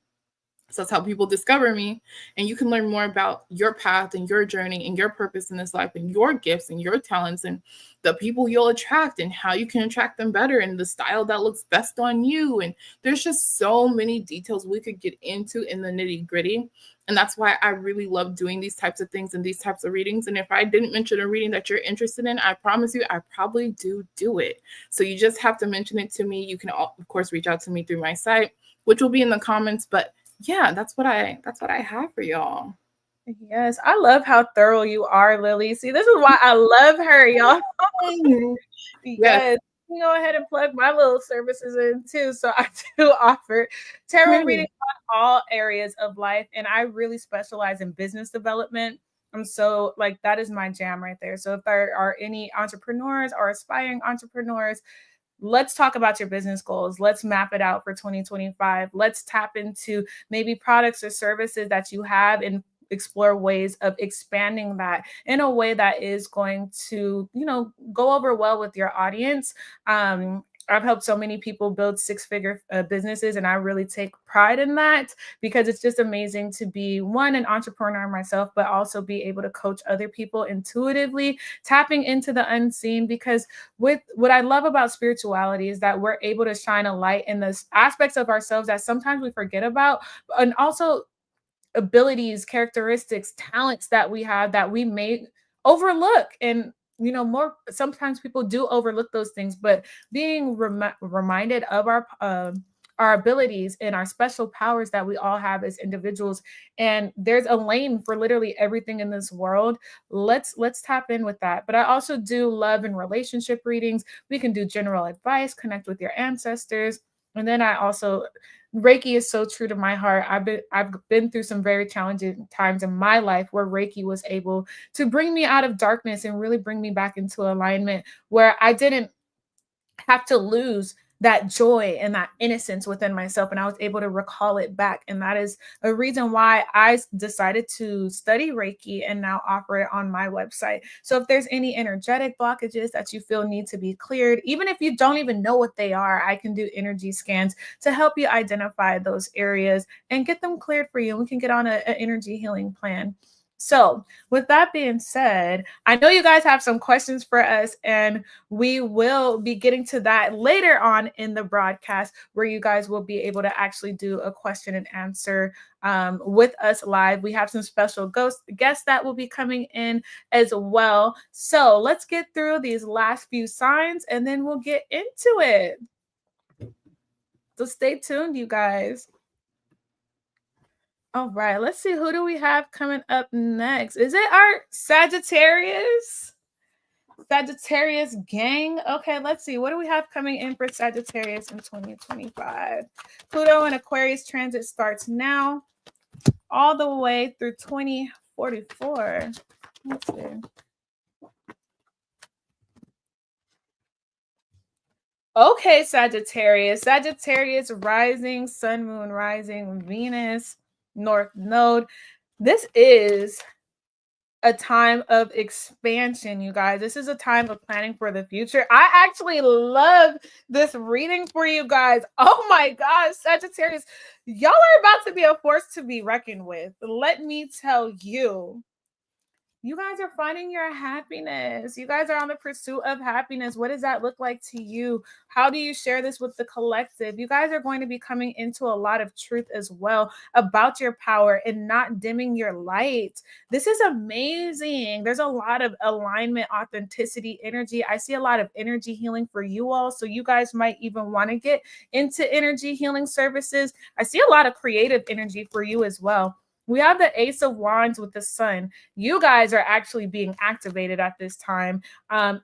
So that's how people discover me. And you can learn more about your path and your journey and your purpose in this life and your gifts and your talents and the people you'll attract and how you can attract them better and the style that looks best on you. And there's just so many details we could get into in the nitty gritty. And that's why I really love doing these types of things and these types of readings. And if I didn't mention a reading that you're interested in, I promise you, I probably do it. So you just have to mention it to me. You can, of course, reach out to me through my site, which will be in the comments. But yeah, that's what I have for y'all. Yes, I love how thorough you are, Lily. See, this is why I love her, y'all. Yes. Go ahead and plug my little services in too. So I do offer tarot reading on all areas of life, and I really specialize in business development. And so, like, that is my jam right there. So if there are any entrepreneurs or aspiring entrepreneurs, let's talk about your business goals. Let's map it out for 2025. Let's tap into maybe products or services that you have and explore ways of expanding that in a way that is going to, go over well with your audience. I've helped so many people build six-figure businesses, and I really take pride in that because it's just amazing to be, one, an entrepreneur myself, but also be able to coach other people intuitively, tapping into the unseen. Because with what I love about spirituality is that we're able to shine a light in those aspects of ourselves that sometimes we forget about, and also abilities, characteristics, talents that we have that we may overlook. And more sometimes people do overlook those things, but being reminded of our abilities and our special powers that we all have as individuals, and there's a lane for literally everything in this world. Let's tap in with that. But I also do love and relationship readings. We can do general advice, connect with your ancestors. And then I also, Reiki is so true to my heart. I've been through some very challenging times in my life where Reiki was able to bring me out of darkness and really bring me back into alignment, where I didn't have to lose that joy and that innocence within myself, and I was able to recall it back. And that is a reason why I decided to study Reiki and now offer it on my website. So if there's any energetic blockages that you feel need to be cleared, even if you don't even know what they are, I can do energy scans to help you identify those areas and get them cleared for you. And we can get on an energy healing plan. So with that being said, I know you guys have some questions for us, and we will be getting to that later on in the broadcast, where you guys will be able to actually do a question and answer with us live. We have some special guests that will be coming in as well. So let's get through these last few signs and then we'll get into it. So stay tuned, you guys. All right, let's see. Who do we have coming up next? Is it our Sagittarius? Sagittarius gang. Okay, let's see. What do we have coming in for Sagittarius in 2025? Pluto and Aquarius transit starts now all the way through 2044. Let's see. Okay, Sagittarius. Sagittarius rising, sun, moon, rising, Venus. North Node. This is a time of expansion, you guys. This is a time of planning for the future. I actually love this reading for you guys. Oh my gosh, Sagittarius, y'all are about to be a force to be reckoned with. Let me tell you. You guys are finding your happiness. You guys are on the pursuit of happiness. What does that look like to you? How do you share this with the collective? You guys are going to be coming into a lot of truth as well about your power and not dimming your light. This is amazing. There's a lot of alignment, authenticity, energy. I see a lot of energy healing for you all. So you guys might even want to get into energy healing services. I see a lot of creative energy for you as well. We have the Ace of Wands with the Sun. You guys are actually being activated at this time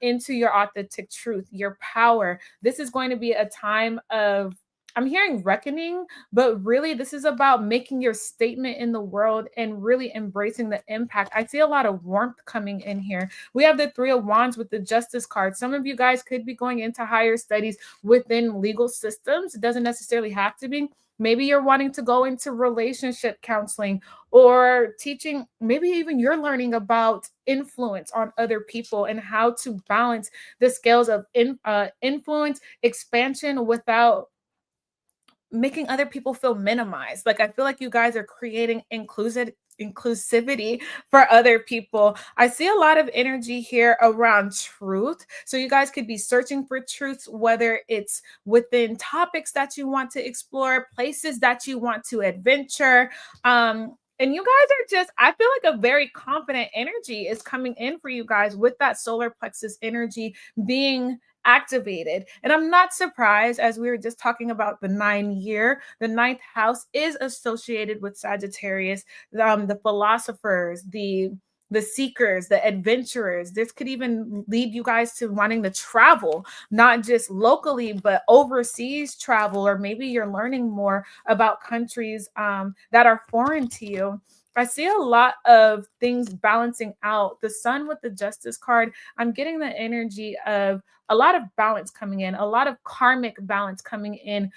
into your authentic truth, your power. This is going to be a time of, I'm hearing reckoning, but really this is about making your statement in the world and really embracing the impact. I see a lot of warmth coming in here. We have the Three of Wands with the Justice card. Some of you guys could be going into higher studies within legal systems. It doesn't necessarily have to be. Maybe you're wanting to go into relationship counseling or teaching. Maybe even you're learning about influence on other people and how to balance the scales of influence, expansion without making other people feel minimized. Like, I feel like you guys are creating inclusivity for other people. I see a lot of energy here around truth. So you guys could be searching for truths, whether it's within topics that you want to explore, places that you want to adventure. And you guys are just, I feel like a very confident energy is coming in for you guys with that solar plexus energy being activated. And I'm not surprised, as we were just talking about the 9-year, the 9th house is associated with Sagittarius, the philosophers, the seekers, the adventurers. This could even lead you guys to wanting to travel, not just locally, but overseas travel, or maybe you're learning more about countries that are foreign to you. I see a lot of things balancing out. The Sun with the Justice card, I'm getting the energy of a lot of balance coming in, a lot of karmic balance coming in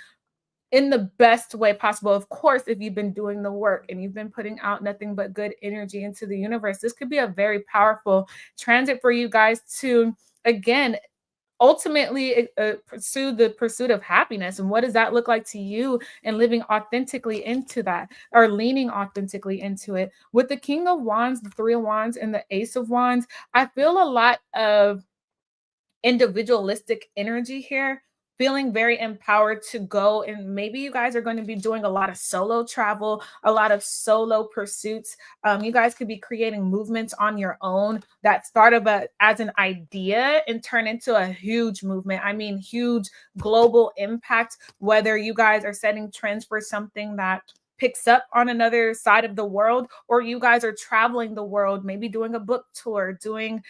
the best way possible. Of course, if you've been doing the work and you've been putting out nothing but good energy into the universe, this could be a very powerful transit for you guys to, again, ultimately pursue the pursuit of happiness. And what does that look like to you, and living authentically into that, or leaning authentically into it? With the King of Wands, the Three of Wands, and the Ace of Wands, I feel a lot of individualistic energy here, feeling very empowered to go. And maybe you guys are going to be doing a lot of solo travel, a lot of solo pursuits. You guys could be creating movements on your own that start as an idea and turn into a huge movement. I mean, huge global impact, whether you guys are setting trends for something that picks up on another side of the world, or you guys are traveling the world, maybe doing a book tour, doing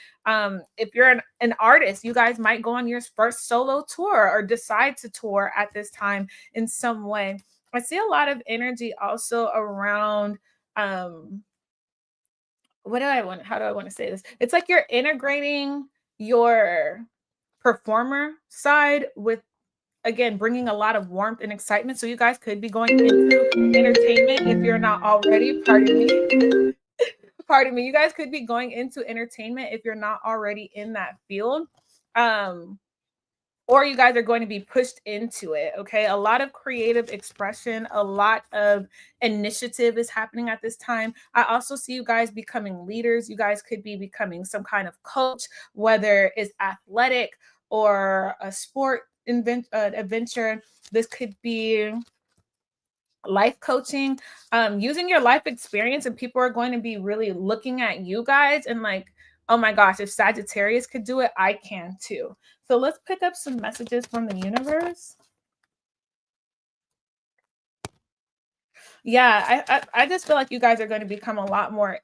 if you're an artist, you guys might go on your first solo tour or decide to tour at this time in some way. I see a lot of energy also around how do I want to say this? It's like you're integrating your performer side with, again, bringing a lot of warmth and excitement. So you guys could be going into entertainment if you're not already. Pardon me. Pardon me. You guys could be going into entertainment if you're not already in that field. Or you guys are going to be pushed into it. Okay. A lot of creative expression, a lot of initiative is happening at this time. I also see you guys becoming leaders. You guys could be becoming some kind of coach, whether it's athletic or a sport adventure. This could be life coaching, using your life experience, and people are going to be really looking at you guys and like, oh my gosh, if Sagittarius could do it, I can too. So let's pick up some messages from the universe. Yeah, I just feel like you guys are going to become a lot more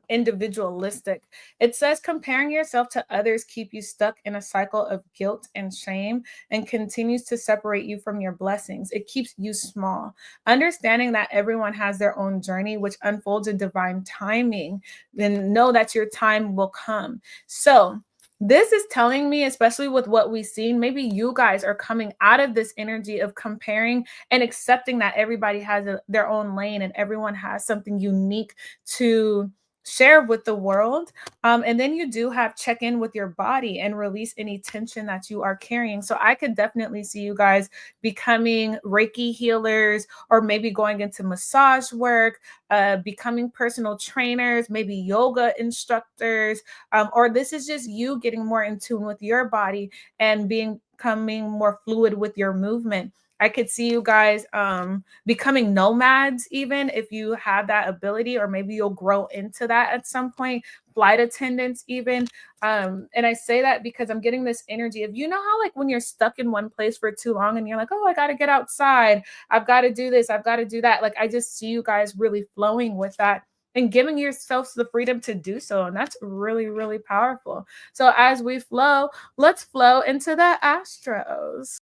individualistic. It says comparing yourself to others keep you stuck in a cycle of guilt and shame and continues to separate you from your blessings. It keeps you small. Understanding that everyone has their own journey, which unfolds in divine timing, then know that your time will come. So This is telling me, especially with what we've seen, maybe you guys are coming out of this energy of comparing and accepting that everybody has their own lane and everyone has something unique to share with the world. And then you do have check in with your body and release any tension that you are carrying. So I could definitely see you guys becoming Reiki healers, or maybe going into massage work, becoming personal trainers, maybe yoga instructors, or this is just you getting more in tune with your body and becoming more fluid with your movement. I could see you guys becoming nomads, even if you have that ability, or maybe you'll grow into that at some point. Flight attendants, even. And I say that because I'm getting this energy of, you know, how like when you're stuck in one place for too long and you're like, oh, I got to get outside. I've got to do this. I've got to do that. Like, I just see you guys really flowing with that and giving yourselves the freedom to do so. And that's really, really powerful. So as we flow, let's flow into the Astros.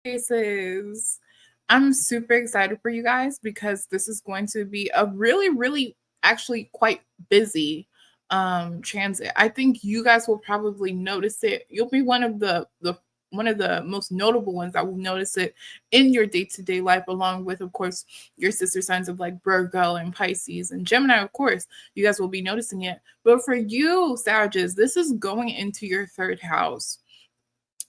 Faces. I'm super excited for you guys because this is going to be a really, really actually quite busy transit. I think you guys will probably notice it. You'll be one of the most notable ones that will notice it in your day-to-day life, along with, of course, your sister signs of like Virgo and Pisces and Gemini. Of course, you guys will be noticing it. But for you, Sagittarius, this is going into your third house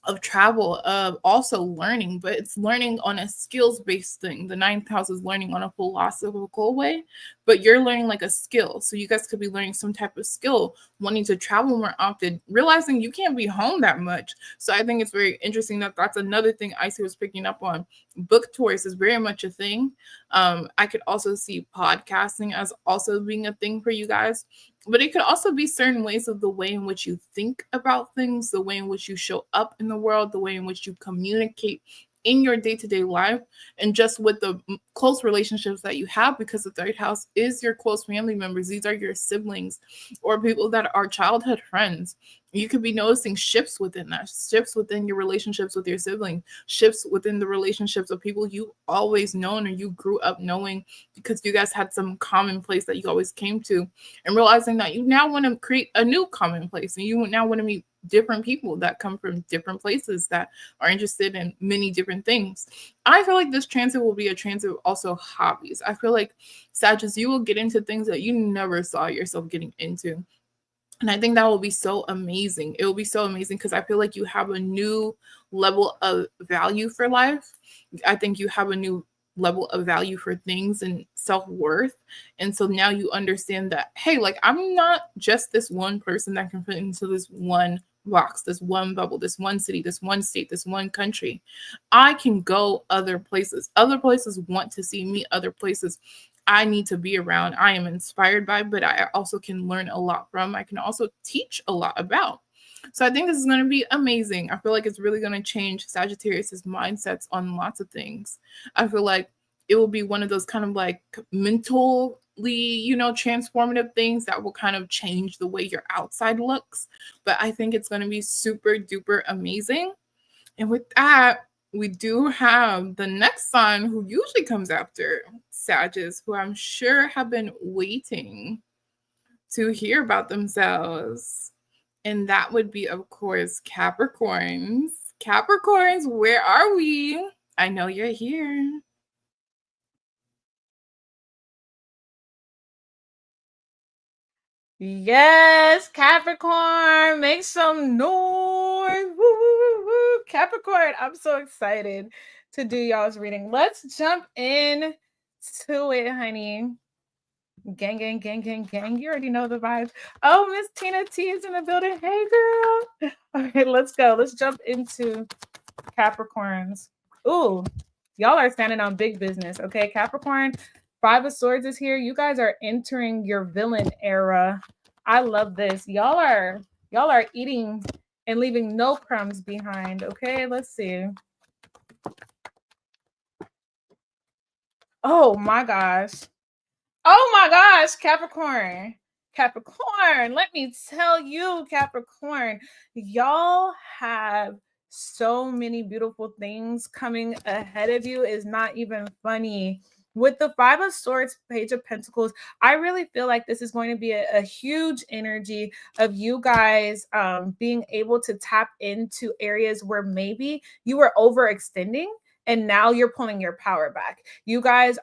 of travel, of also learning, but it's learning on a skills-based thing. The ninth house is learning on a philosophical way, but you're learning like a skill. So you guys could be learning some type of skill, wanting to travel more often, realizing you can't be home that much. So I think it's very interesting that that's another thing Icy was picking up on. Book tours is very much a thing. I could also see podcasting as also being a thing for you guys. But it could also be certain ways of the way in which you think about things, the way in which you show up in the world, the way in which you communicate in your day-to-day life, and just with the close relationships that you have, because the third house is your close family members. These are your siblings or people that are childhood friends. You could be noticing shifts within that, shifts within your relationships with your siblings, shifts within the relationships of people you always known or you grew up knowing, because you guys had some common place that you always came to, and realizing that you now want to create a new common place, and you now want to meet different people that come from different places that are interested in many different things. I feel like this transit will be a transit of also hobbies. I feel like, Sagittarius, you will get into things that you never saw yourself getting into. And I think that will be so amazing. It will be so amazing because I feel like you have a new level of value for life. I think you have a new level of value for things and self-worth. And so now you understand that, hey, like, I'm not just this one person that can fit into this one box, this one bubble, this one city, this one state, this one country. I can go other places. Other places want to see me, other places I need to be around. I am inspired by, but I also can learn a lot from. I can also teach a lot about. So I think this is going to be amazing. I feel like it's really going to change Sagittarius's mindsets on lots of things. I feel like it will be one of those kind of like mentally, transformative things that will kind of change the way your outside looks. But I think it's going to be super duper amazing. And with that, we do have the next sign who usually comes after Sagittarius, who I'm sure have been waiting to hear about themselves. And that would be, of course, Capricorns. Capricorns, where are we? I know you're here. Yes, Capricorn, make some noise. Woo, woo, woo, woo. Capricorn, I'm so excited to do y'all's reading. Let's jump in to it, honey. Gang, gang, gang, gang, gang. You already know the vibes. Oh, Miss Tina T is in the building. Hey, girl. All right, let's go. Let's jump into Capricorns. Ooh, y'all are standing on big business. Okay, Capricorn, Five of Swords is here. You guys are entering your villain era. I love this. Y'all are eating and leaving no crumbs behind. Okay, let's see. Oh my gosh. Oh my gosh, Capricorn. Capricorn, let me tell you, Capricorn, y'all have so many beautiful things coming ahead of you. Is not even funny. With the Five of Swords, Page of Pentacles, I really feel like this is going to be a huge energy of you guys being able to tap into areas where maybe you were overextending and now you're pulling your power back. You guys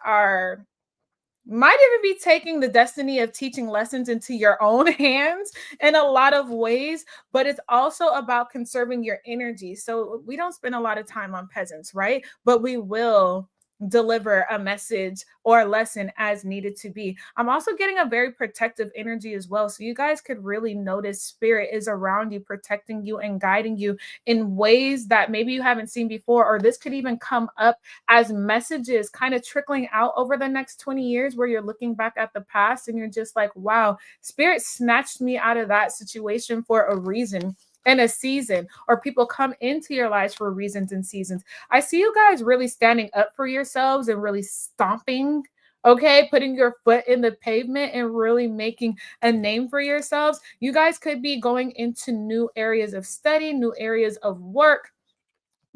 might even be taking the destiny of teaching lessons into your own hands in a lot of ways, but it's also about conserving your energy. So we don't spend a lot of time on peasants, right? But we will deliver a message or a lesson as needed to be. I'm also getting a very protective energy as well. So you guys could really notice spirit is around you, protecting you and guiding you in ways that maybe you haven't seen before, or this could even come up as messages kind of trickling out over the next 20 years where you're looking back at the past and you're just like, wow, spirit snatched me out of that situation for a reason and a season, or people come into your lives for reasons and seasons. I see you guys really standing up for yourselves and really stomping, okay, putting your foot in the pavement and really making a name for yourselves. You guys could be going into new areas of study, new areas of work.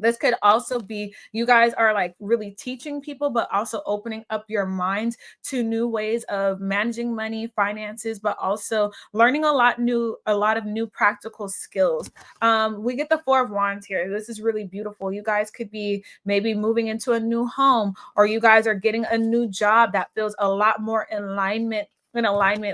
This could also be you guys are like really teaching people, but also opening up your minds to new ways of managing money, finances, but also learning a lot of new practical skills. We get the Four of Wands here. This is really beautiful. You guys could be maybe moving into a new home, or you guys are getting a new job that feels a lot more in alignment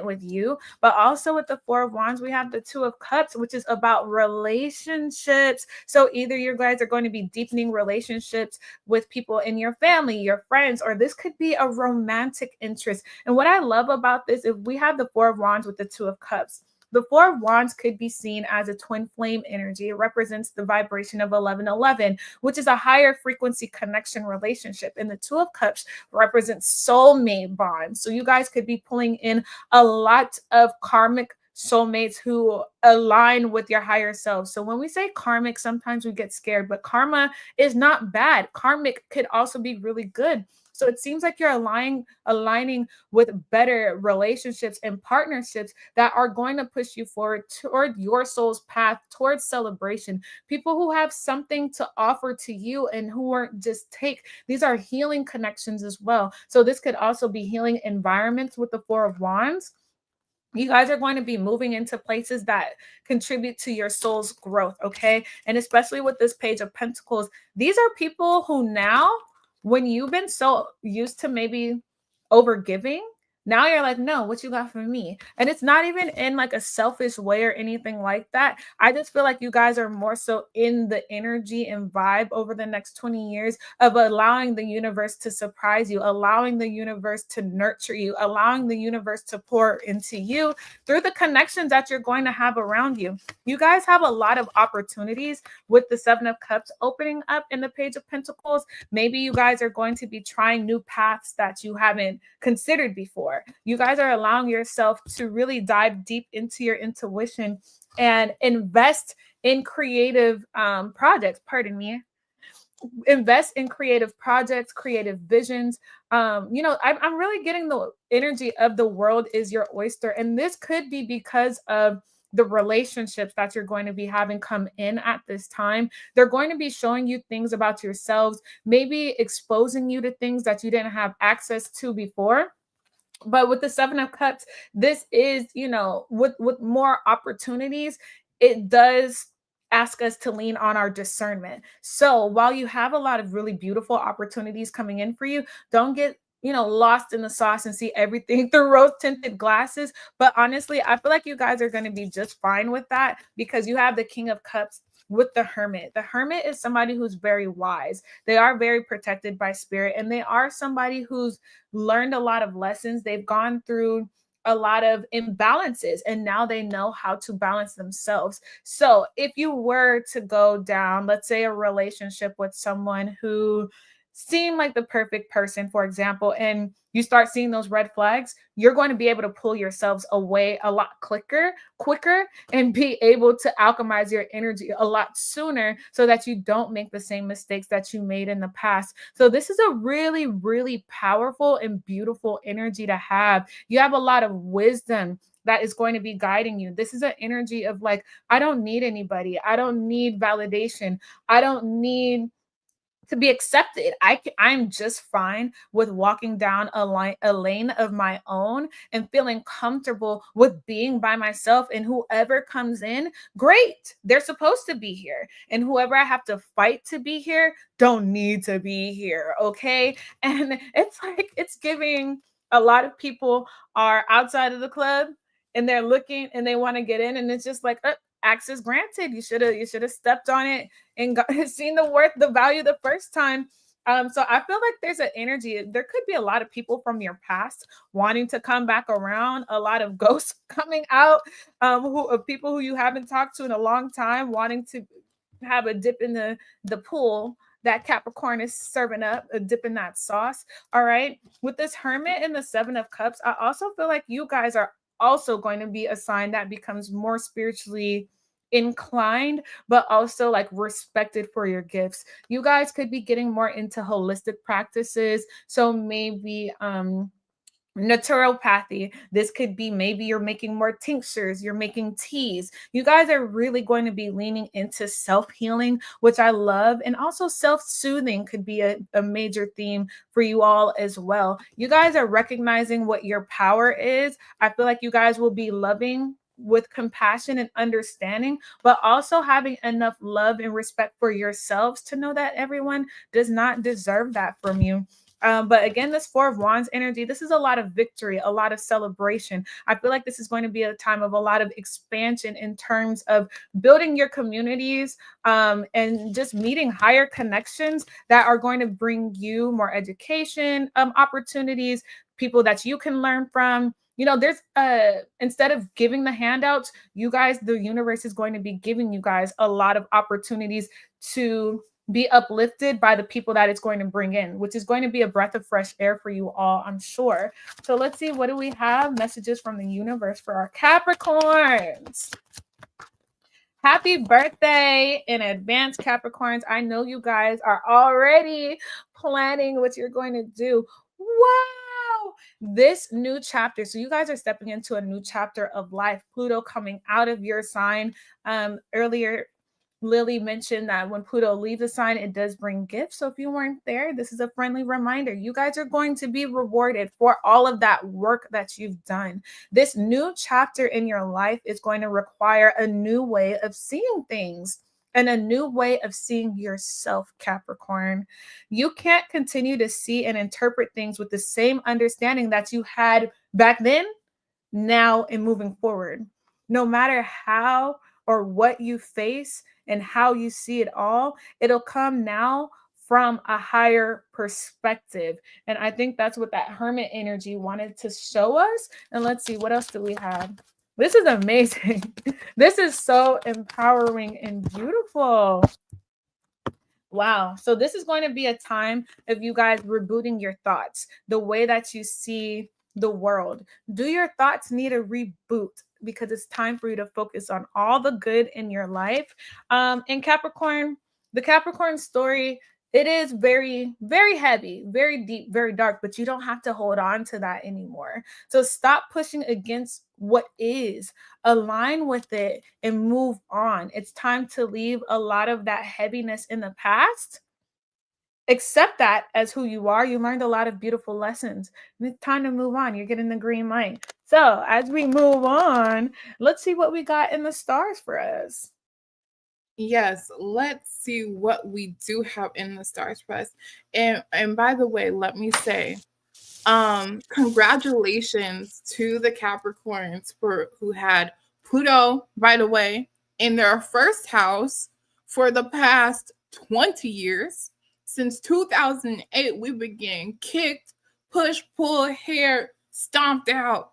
with you. But also with the Four of Wands, we have the Two of Cups, which is about relationships. So either you guys are going to be deepening relationships with people in your family, your friends, or this could be a romantic interest. And what I love about this, if we have the Four of Wands with the Two of Cups, the Four of Wands could be seen as a twin flame energy. It represents the vibration of 1111, which is a higher frequency connection relationship. And the Two of Cups represents soulmate bonds. So you guys could be pulling in a lot of karmic soulmates who align with your higher self. So when we say karmic, sometimes we get scared, but karma is not bad. Karmic could also be really good. So it seems like you're aligning with better relationships and partnerships that are going to push you forward toward your soul's path, towards celebration. People who have something to offer to you and who aren't just take. These are healing connections as well. So this could also be healing environments with the Four of Wands. You guys are going to be moving into places that contribute to your soul's growth, okay? And especially with this Page of Pentacles, these are people who now, when you've been so used to maybe over giving, now you're like, no, what you got for me? And it's not even in like a selfish way or anything like that. I just feel like you guys are more so in the energy and vibe over the next 20 years of allowing the universe to surprise you, allowing the universe to nurture you, allowing the universe to pour into you through the connections that you're going to have around you. You guys have a lot of opportunities with the Seven of Cups opening up in the Page of Pentacles. Maybe you guys are going to be trying new paths that you haven't considered before. You guys are allowing yourself to really dive deep into your intuition and invest in creative projects. Pardon me. Invest in creative projects, creative visions. I'm really getting the energy of the world is your oyster. And this could be because of the relationships that you're going to be having come in at this time. They're going to be showing you things about yourselves, maybe exposing you to things that you didn't have access to before. But with the Seven of Cups, this is, with more opportunities, it does ask us to lean on our discernment. So while you have a lot of really beautiful opportunities coming in for you, don't get lost in the sauce and see everything through rose tinted glasses. But honestly, I feel like you guys are going to be just fine with that, because you have the King of Cups with the Hermit. The Hermit is somebody who's very wise. They are very protected by spirit, and they are somebody who's learned a lot of lessons. They've gone through a lot of imbalances, and now they know how to balance themselves. So if you were to go down, let's say, a relationship with someone who seemed like the perfect person, for example, and you start seeing those red flags, you're going to be able to pull yourselves away a lot quicker, and be able to alchemize your energy a lot sooner so that you don't make the same mistakes that you made in the past. So this is a really, really powerful and beautiful energy to have. You have a lot of wisdom that is going to be guiding you. This is an energy of like, I don't need anybody. I don't need validation. I don't need to be accepted. I'm just fine with walking down a lane of my own and feeling comfortable with being by myself. And whoever comes in, great. They're supposed to be here. And whoever I have to fight to be here, don't need to be here. Okay. And it's like, it's giving, a lot of people are outside of the club and they're looking and they want to get in. And it's just like, access granted. You should have stepped on it and seen the value the first time. So I feel like there's an energy. There could be a lot of people from your past wanting to come back around, a lot of ghosts coming out, of people who you haven't talked to in a long time, wanting to have a dip in the pool that Capricorn is serving up, a dip in that sauce. All right. With this Hermit and the Seven of Cups, I also feel like you guys are also going to be a sign that becomes more spiritually inclined, but also like respected for your gifts. You guys could be getting more into holistic practices. So maybe naturopathy. This could be, maybe you're making more tinctures, you're making teas. You guys are really going to be leaning into self-healing, which I love. And also self-soothing could be a major theme for you all as well. You guys are recognizing what your power is. I feel like you guys will be loving with compassion and understanding, but also having enough love and respect for yourselves to know that everyone does not deserve that from you. But again, this Four of Wands energy, this is a lot of victory, a lot of celebration. I feel like this is going to be a time of a lot of expansion in terms of building your communities, and just meeting higher connections that are going to bring you more education opportunities, people that you can learn from. There's instead of giving the handouts, you guys, the universe is going to be giving you guys a lot of opportunities to be uplifted by the people that it's going to bring in, which is going to be a breath of fresh air for you all, I'm sure. So let's see, what do we have? Messages from the universe for our Capricorns. Happy birthday in advance, Capricorns. I know you guys are already planning what you're going to do. Wow. This new chapter. So you guys are stepping into a new chapter of life. Pluto coming out of your sign. Earlier, Lilly mentioned that when Pluto leaves a sign, it does bring gifts. So if you weren't there, this is a friendly reminder. You guys are going to be rewarded for all of that work that you've done. This new chapter in your life is going to require a new way of seeing things and a new way of seeing yourself, Capricorn. You can't continue to see and interpret things with the same understanding that you had back then, now, and moving forward. No matter how or what you face and how you see it all, it'll come now from a higher perspective. And I think that's what that Hermit energy wanted to show us. And let's see, what else do we have? This is amazing. This is so empowering and beautiful. Wow. So this is going to be a time of you guys rebooting your thoughts, the way that you see the world. Do your thoughts need a reboot? Because it's time for you to focus on all the good in your life. And Capricorn, the Capricorn story, it is very, very heavy, very deep, very dark, but you don't have to hold on to that anymore. So stop pushing against what is, align with it and move on. It's time to leave a lot of that heaviness in the past. Accept that as who you are. You learned a lot of beautiful lessons. It's time to move on. You're getting the green light. So as we move on, let's see what we got in the stars for us. Yes, let's see what we do have in the stars for us. And by the way, let me say, congratulations to the Capricorns who had Pluto, by the way, in their first house for the past 20 years. Since 2008, we've been getting kicked, pushed, pulled, hair, stomped out,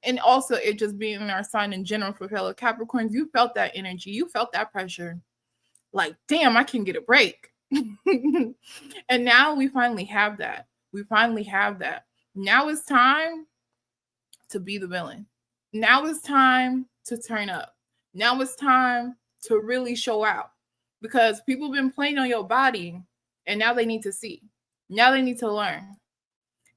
and also it just being in our sign in general for fellow Capricorns. You felt that energy. You felt that pressure. Like, damn, I can get a break. And now we finally have that. Now it's time to be the villain. Now it's time to turn up. Now it's time to really show out, because people have been playing on your body and now they need to see. Now they need to learn.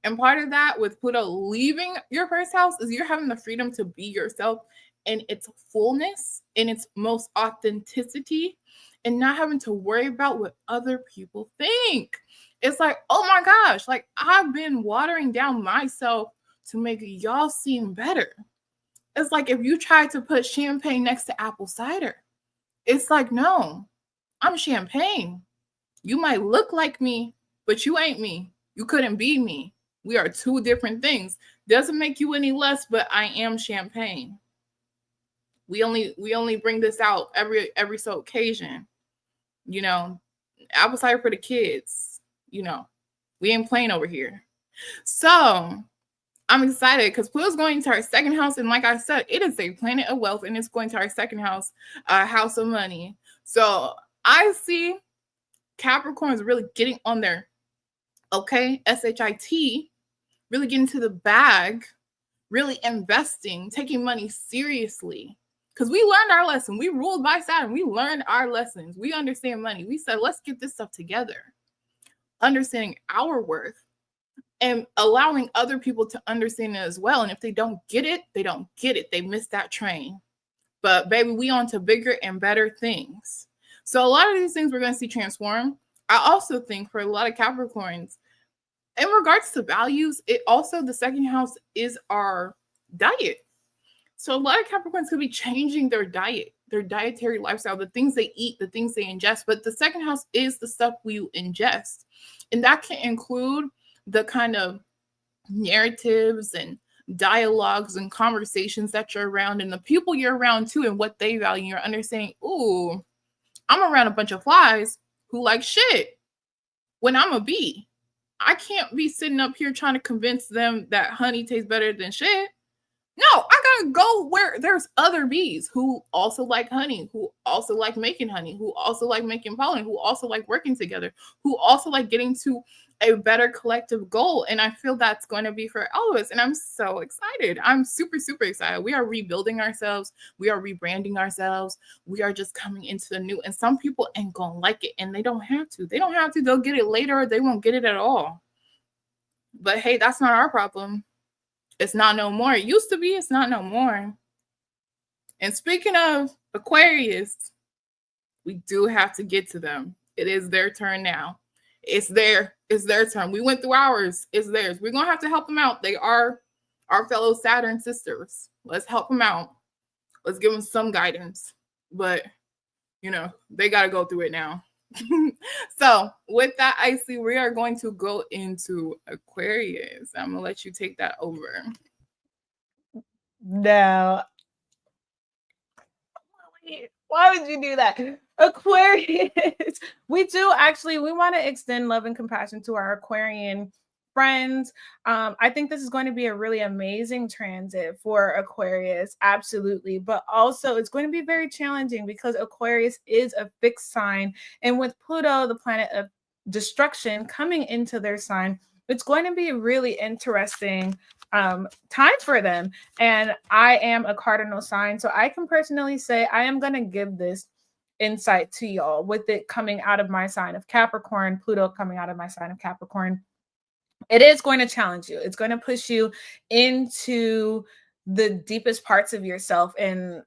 And part of that with Pluto leaving your first house is you're having the freedom to be yourself in its fullness, in its most authenticity. and not having to worry about what other people think. It's like, oh my gosh, like I've been watering down myself to make y'all seem better. It's like if you try to put champagne next to apple cider, it's like, no, I'm champagne. You might look like me, but you ain't me. You couldn't be me. We are two different things. Doesn't make you any less, but I am champagne. We only bring this out every so occasion. You know, apple cider for the kids. You know, we ain't playing over here. So I'm excited because Pluto's going to our second house. And like I said, it is a planet of wealth and it's going to our second house, house of money. So I see Capricorns really getting on their, SHIT, really getting to the bag, really investing, taking money seriously. Because we learned our lesson. We ruled by Saturn. We learned our lessons. We understand money. We said, let's get this stuff together. Understanding our worth and allowing other people to understand it as well. And if they don't get it, they don't get it. They missed that train. But baby, we on to bigger and better things. So a lot of these things we're going to see transform. I also think for a lot of Capricorns, in regards to values, it also, the second house is our diet. So a lot of Capricorns could be changing their diet, their dietary lifestyle, the things they eat, the things they ingest. But the second house is the stuff we ingest. And that can include the kind of narratives and dialogues and conversations that you're around and the people you're around too and what they value. You're understanding, ooh, I'm around a bunch of flies who like shit when I'm a bee. I can't be sitting up here trying to convince them that honey tastes better than shit. No, I gotta go where there's other bees who also like honey, who also like making honey, who also like making pollen, who also like working together, who also like getting to a better collective goal. And I feel that's going to be for all of us. And I'm so excited. I'm super, super excited. We are rebuilding ourselves. We are rebranding ourselves. We are just coming into the new. And some people ain't going to like it. And they don't have to. They don't have to. They'll get it later or they won't get it at all. But hey, that's not our problem. It's not no more. It used to be. It's not no more. And speaking of Aquarius, we do have to get to them. It is their turn now. It's their turn. We went through ours. It's theirs. We're going to have to help them out. They are our fellow Saturn sisters. Let's help them out. Let's give them some guidance. But, you know, they got to go through it now. So with that, I see we are going to go into Aquarius. I'm going to let you take that over. No. Why would you do that? Aquarius. We want to extend love and compassion to our Aquarian friends. I think this is going to be a really amazing transit for Aquarius. Absolutely. But also it's going to be very challenging because Aquarius is a fixed sign. And with Pluto, the planet of destruction, coming into their sign, it's going to be really interesting time for them. And I am a cardinal sign, so I can personally say I am going to give this insight to y'all with it coming out of my sign of Capricorn, Pluto coming out of my sign of Capricorn. It is going to challenge you. It's going to push you into the deepest parts of yourself, and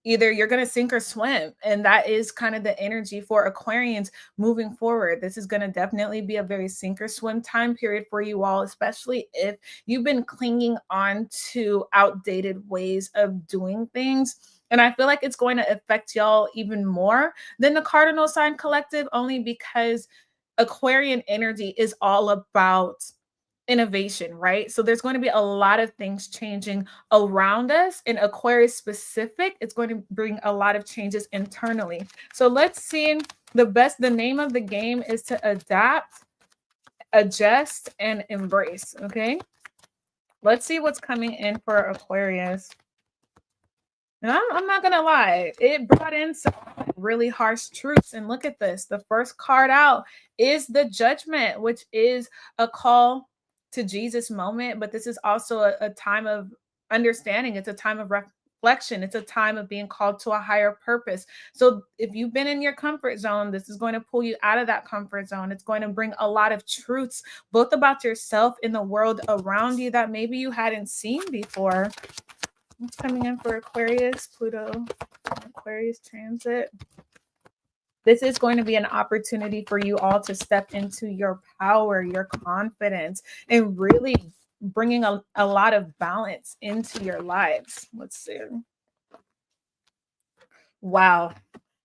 either you're going to sink or swim. And that is kind of the energy for Aquarians moving forward. This is going to definitely be a very sink or swim time period for you all, especially if you've been clinging on to outdated ways of doing things. And I feel like it's going to affect y'all even more than the cardinal sign collective, only because Aquarian energy is all about innovation, right? So there's going to be a lot of things changing around us. In Aquarius specific, it's going to bring a lot of changes internally. So let's see. The name of the game is to adapt, adjust, and embrace. Okay. Let's see what's coming in for Aquarius. And I'm not going to lie, it brought in some really harsh truths. And look at this. The first card out is the Judgment, which is a call to Jesus moment. But this is also a time of understanding. It's a time of reflection. It's a time of being called to a higher purpose. So if you've been in your comfort zone, this is going to pull you out of that comfort zone. It's going to bring a lot of truths, both about yourself and the world around you, that maybe you hadn't seen before. What's coming in for Aquarius, Pluto, Aquarius transit? This is going to be an opportunity for you all to step into your power, your confidence, and really bringing a lot of balance into your lives. Let's see. Wow.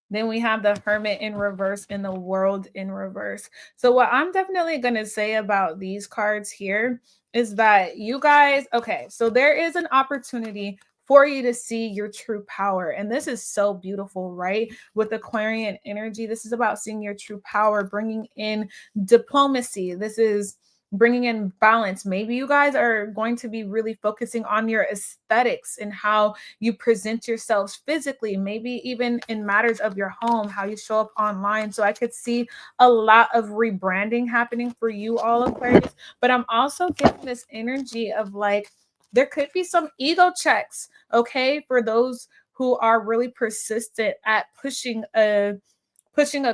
Then we have the Hermit in reverse and the World in reverse. So what I'm definitely going to say about these cards here is that you guys, okay, so there is an opportunity for you to see your true power. And this is so beautiful, right? With Aquarian energy, this is about seeing your true power, bringing in diplomacy. This is bringing in balance. Maybe you guys are going to be really focusing on your aesthetics and how you present yourselves physically, maybe even in matters of your home, how you show up online. So I could see a lot of rebranding happening for you all, Aquarius. But I'm also getting this energy of like, there could be some ego checks, okay, for those who are really persistent at pushing a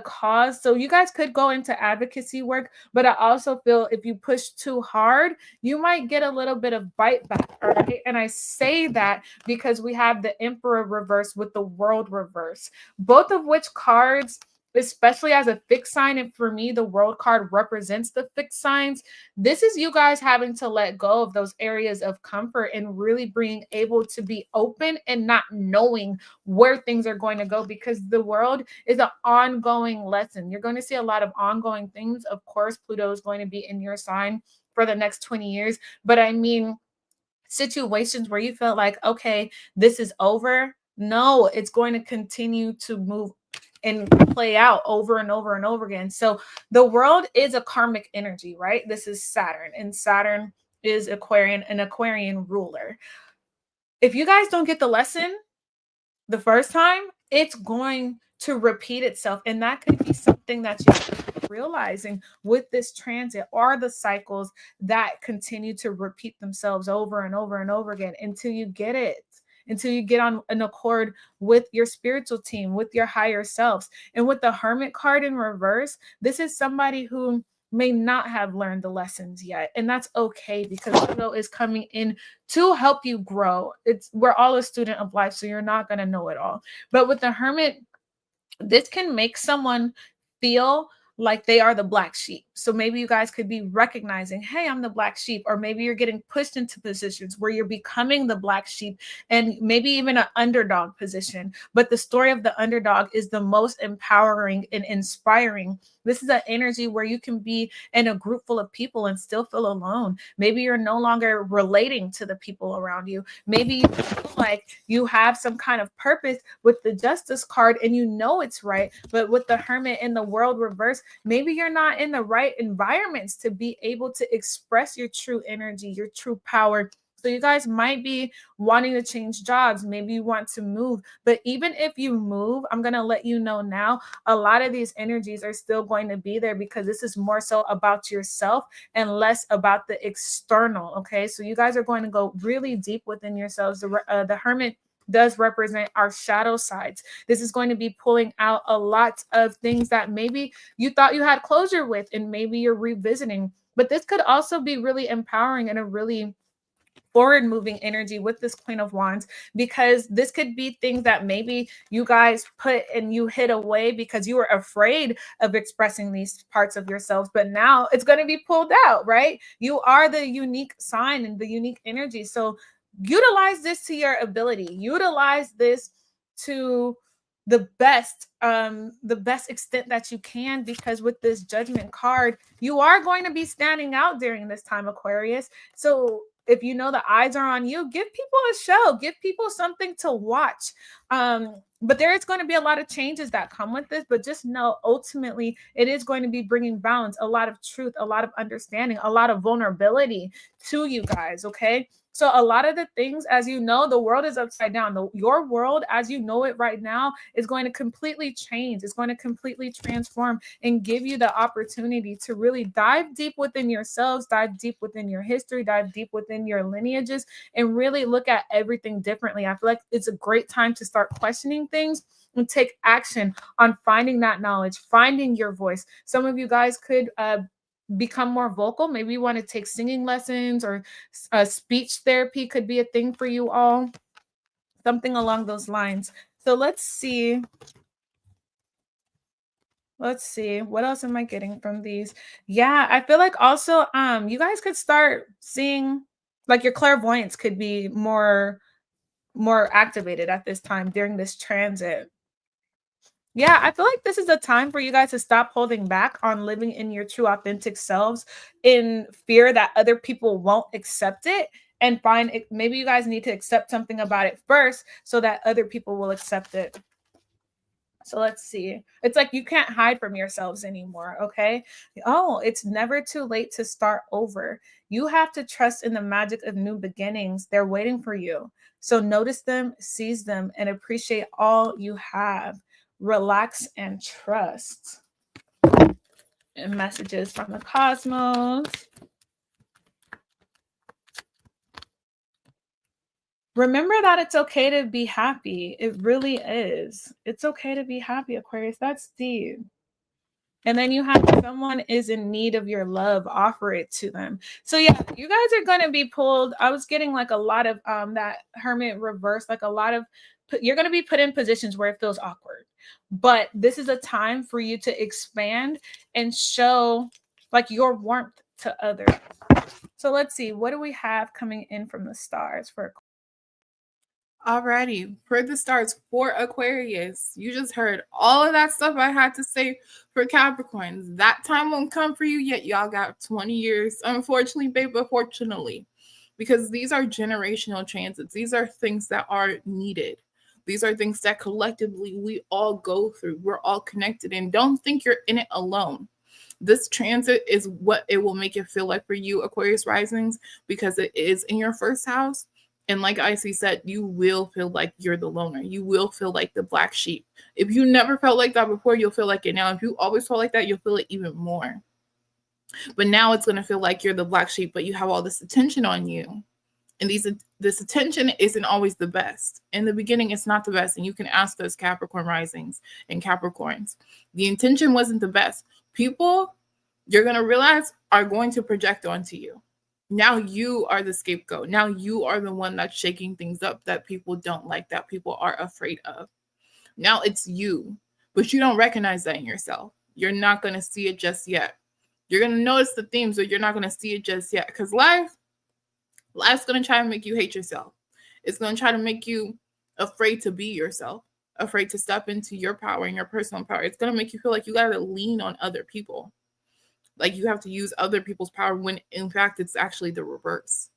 cause. So you guys could go into advocacy work, but I also feel if you push too hard, you might get a little bit of bite back. All right. And I say that because we have the Emperor reverse with the World reverse, both of which cards, especially as a fixed sign, and for me, the World card represents the fixed signs. This is you guys having to let go of those areas of comfort and really being able to be open and not knowing where things are going to go, because the World is an ongoing lesson. You're going to see a lot of ongoing things. Of course, Pluto is going to be in your sign for the next 20 years. But I mean, situations where you felt like, okay, this is over. No, it's going to continue to move and play out over and over and over again. So the World is a karmic energy, right? This is Saturn, and Saturn is Aquarian, an Aquarian ruler. If you guys don't get the lesson the first time, it's going to repeat itself. And that could be something that you're realizing with this transit, are the cycles that continue to repeat themselves over and over and over again until you get it, until you get on an accord with your spiritual team, with your higher selves. And with the Hermit card in reverse, this is somebody who may not have learned the lessons yet. And that's okay, because Pluto is coming in to help you grow. We're all a student of life, so you're not going to know it all. But with the Hermit, this can make someone feel like they are the black sheep. So maybe you guys could be recognizing, hey, I'm the black sheep. Or maybe you're getting pushed into positions where you're becoming the black sheep, and maybe even an underdog position. But the story of the underdog is the most empowering and inspiring. This is an energy where you can be in a group full of people and still feel alone. Maybe you're no longer relating to the people around you. Maybe you feel like you have some kind of purpose with the Justice card and you know it's right. But with the Hermit in the World reverse, maybe you're not in the right environments to be able to express your true energy, your true power. So you guys might be wanting to change jobs. Maybe you want to move. But even if you move, I'm going to let you know now, a lot of these energies are still going to be there, because this is more so about yourself and less about the external. Okay. So you guys are going to go really deep within yourselves. The Hermit does represent our shadow sides. This is going to be pulling out a lot of things that maybe you thought you had closure with, and maybe you're revisiting. But this could also be really empowering and a really forward moving energy with this Queen of Wands, because this could be things that maybe you guys put and you hid away because you were afraid of expressing these parts of yourselves. But now it's going to be pulled out, right? You are the unique sign and the unique energy. So utilize this to your ability. Utilize this to the best extent that you can, because with this Judgment card, you are going to be standing out during this time, Aquarius. So if you know the eyes are on you, give people a show, give people something to watch. But there is going to be a lot of changes that come with this, but just know ultimately it is going to be bringing balance, a lot of truth, a lot of understanding, a lot of vulnerability to you guys. Okay. So a lot of the things, as you know, the world is upside down. Your world, as you know it right now, is going to completely change. It's going to completely transform and give you the opportunity to really dive deep within yourselves, dive deep within your history, dive deep within your lineages, and really look at everything differently. I feel like it's a great time to start questioning things and take action on finding that knowledge, finding your voice. Some of you guys could become more vocal. Maybe you want to take singing lessons, or speech therapy could be a thing for you all, something along those lines. So let's see Let's see. What else am I getting from these? Yeah, I feel like also you guys could start seeing, like, your clairvoyance could be more activated at this time during this transit. Yeah, I feel like this is a time for you guys to stop holding back on living in your true authentic selves in fear that other people won't accept it, and find it. Maybe you guys need to accept something about it first so that other people will accept it. So let's see. It's like you can't hide from yourselves anymore, okay? Oh, it's never too late to start over. You have to trust in the magic of new beginnings. They're waiting for you. So notice them, seize them, and appreciate all you have. Relax and trust. And messages from the cosmos. Remember that it's okay to be happy. It really is. It's okay to be happy, Aquarius. That's deep. And then you have, if someone is in need of your love, offer it to them. So yeah, you guys are going to be pulled. I was getting like a lot of that Hermit reverse, like a lot of, you're going to be put in positions where it feels awkward. But this is a time for you to expand and show like your warmth to others. So let's see, what do we have coming in from the stars for Alrighty, for the stars for Aquarius, you just heard all of that stuff I had to say for Capricorns. That time won't come for you yet. Y'all got 20 years, unfortunately, babe, but fortunately, because these are generational transits. These are things that are needed. These are things that collectively we all go through. We're all connected, and don't think you're in it alone. This transit is what it will make it feel like for you, Aquarius risings, because it is in your first house. And like Icy said, you will feel like you're the loner. You will feel like the black sheep. If you never felt like that before, you'll feel like it now. If you always felt like that, you'll feel it even more. But now it's going to feel like you're the black sheep, but you have all this attention on you. And this attention isn't always the best. In the beginning, it's not the best. And you can ask those Capricorn risings and Capricorns. The intention wasn't the best. People, you're going to realize, are going to project onto you. Now you are the scapegoat. Now you are the one that's shaking things up that people don't like, that people are afraid of. Now it's you, but you don't recognize that in yourself. You're not going to see it just yet. You're going to notice the themes, but you're not going to see it just yet, because life's going to try to make you hate yourself. It's going to try to make you afraid to be yourself, afraid to step into your power and your personal power. It's going to make you feel like you got to lean on other people. Like you have to use other people's power when in fact it's actually the reverse.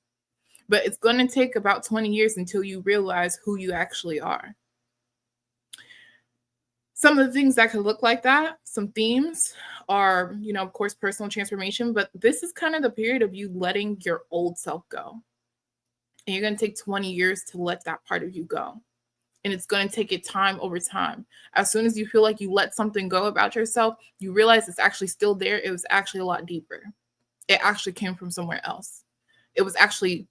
But it's going to take about 20 years until you realize who you actually are. Some of the things that could look like that, some themes are, of course, personal transformation, but this is kind of the period of you letting your old self go. And you're going to take 20 years to let that part of you go. And it's going to take it time over time. As soon as you feel like you let something go about yourself, you realize it's actually still there. It was actually a lot deeper. It actually came from somewhere else. It was actually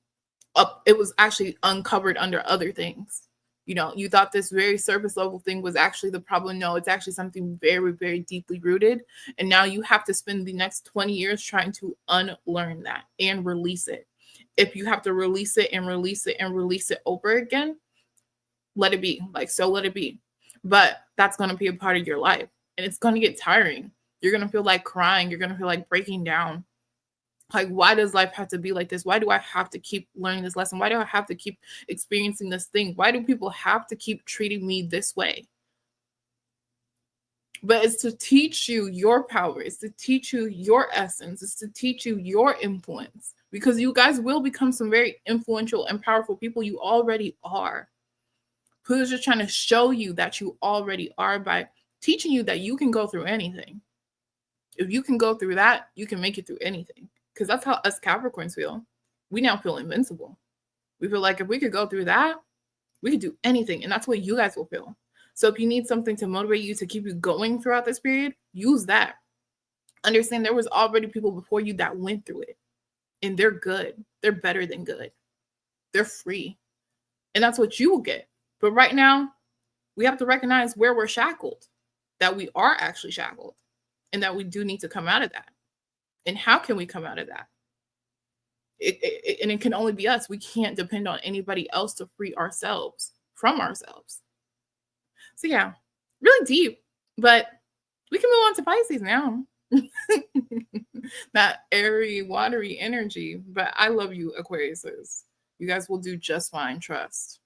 uncovered under other things. You thought this very surface level thing was actually the problem. No, it's actually something very, very deeply rooted. And now you have to spend the next 20 years trying to unlearn that and release it. If you have to release it and release it and release it over again, let it be. So let it be. But that's going to be a part of your life. And it's going to get tiring. You're going to feel like crying. You're going to feel like breaking down. Like, why does life have to be like this? Why do I have to keep learning this lesson? Why do I have to keep experiencing this thing? Why do people have to keep treating me this way? But it's to teach you your power. It's to teach you your essence. It's to teach you your influence. Because you guys will become some very influential and powerful people. You already are. Pluto's just trying to show you that you already are by teaching you that you can go through anything. If you can go through that, you can make it through anything. Because that's how us Capricorns feel. We now feel invincible. We feel like if we could go through that, we could do anything. And that's what you guys will feel. So if you need something to motivate you to keep you going throughout this period, use that. Understand there was already people before you that went through it. And they're good. They're better than good. They're free. And that's what you will get. But right now, we have to recognize where we're shackled, that we are actually shackled, and that we do need to come out of that. And how can we come out of that? And it can only be us. We can't depend on anybody else to free ourselves from ourselves. So yeah, really deep, but We can move on to Pisces now. That airy, watery energy. But I love you, Aquariuses. You guys will do just fine, trust.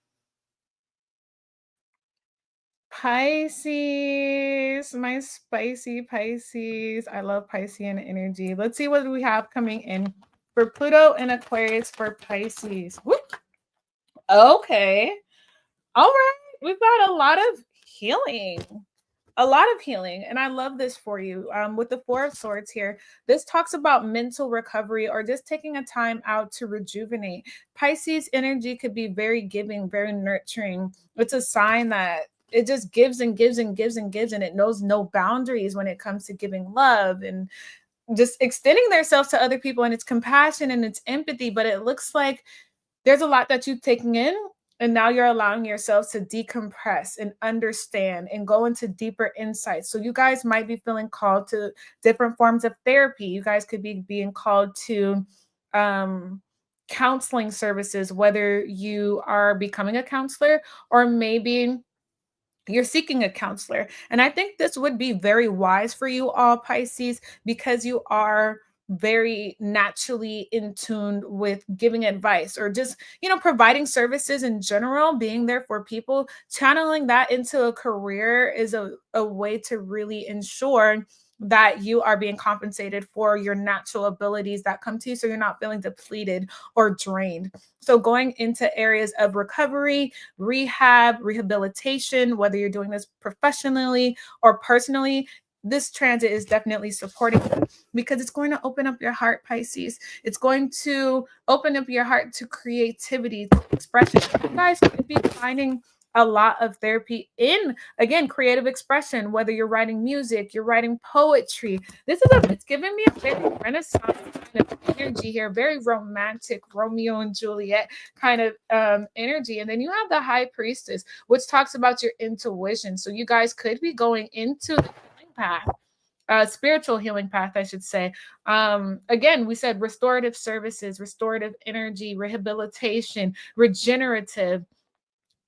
Pisces, my spicy Pisces. I love Piscean energy. Let's see what we have coming in for Pluto and Aquarius for Pisces. Whoop. Okay. All right. We've got a lot of healing. A lot of healing, and I love this for you. With the Four of Swords here, this talks about mental recovery or just taking a time out to rejuvenate. Pisces energy could be very giving, very nurturing. It's a sign that it just gives and gives and gives and gives, and it knows no boundaries when it comes to giving love and just extending themselves to other people. And it's compassion and it's empathy, but it looks like there's a lot that you've taken in, and now you're allowing yourselves to decompress and understand and go into deeper insights. So you guys might be feeling called to different forms of therapy. You guys could be being called to counseling services, whether you are becoming a counselor or maybe you're seeking a counselor. And I think this would be very wise for you all, Pisces, because you are very naturally in tune with giving advice or just, providing services in general, being there for people. Channeling that into a career is a way to really ensure that you are being compensated for your natural abilities that come to you, so you're not feeling depleted or drained. So going into areas of recovery, rehab, rehabilitation, whether you're doing this professionally or personally, this transit is definitely supporting you because it's going to open up your heart, Pisces. It's going to open up your heart to creativity, to expression. You guys could be finding a lot of therapy in, again, creative expression, whether you're writing music, you're writing poetry. It's giving me a very Renaissance kind of energy here, very romantic, Romeo and Juliet kind of energy. And then you have the High Priestess, which talks about your intuition. So you guys could be going into the healing path. Spiritual healing path, I should say. Again, we said restorative services, restorative energy, rehabilitation, regenerative.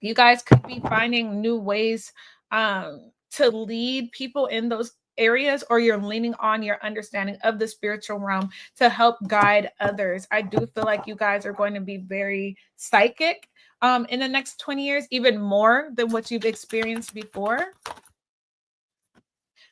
You guys could be finding new ways to lead people in those areas, or you're leaning on your understanding of the spiritual realm to help guide others. I do feel like you guys are going to be very psychic in the next 20 years, even more than what you've experienced before.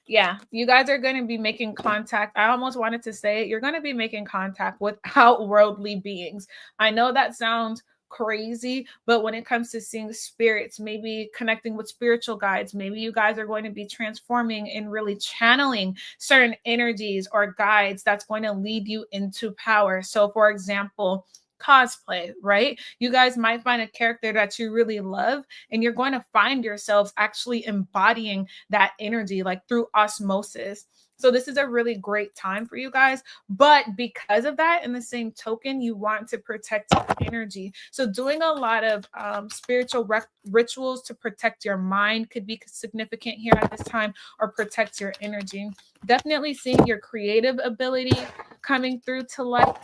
Yeah, you guys are going to be making contact. I almost wanted to say it. You're going to be making contact with outworldly beings. I know that sounds crazy, but when it comes to seeing spirits, maybe connecting with spiritual guides, maybe you guys are going to be transforming and really channeling certain energies or guides that's going to lead you into power. So, for example, cosplay, right? You guys might find a character that you really love, and you're going to find yourselves actually embodying that energy like through osmosis. So this is a really great time for you guys. But because of that, in the same token, you want to protect your energy. So doing a lot of spiritual rituals to protect your mind could be significant here at this time, or protect your energy. Definitely seeing your creative ability coming through to light.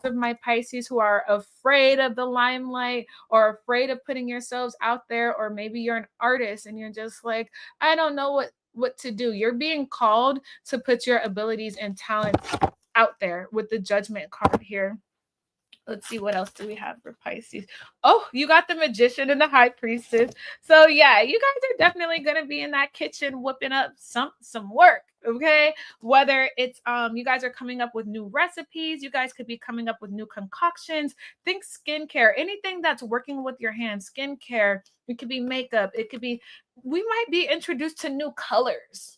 Of my Pisces who are afraid of the limelight or afraid of putting yourselves out there, or maybe you're an artist and you're just like, I don't know what to do. You're being called to put your abilities and talents out there with the Judgment card here. Let's see, what else do we have for Pisces? Oh, you got the Magician and the High Priestess. So yeah, you guys are definitely going to be in that kitchen whipping up some work, okay? Whether it's you guys are coming up with new recipes, you guys could be coming up with new concoctions. Think skincare, anything that's working with your hands, skincare. It could be makeup. It could be, we might be introduced to new colors.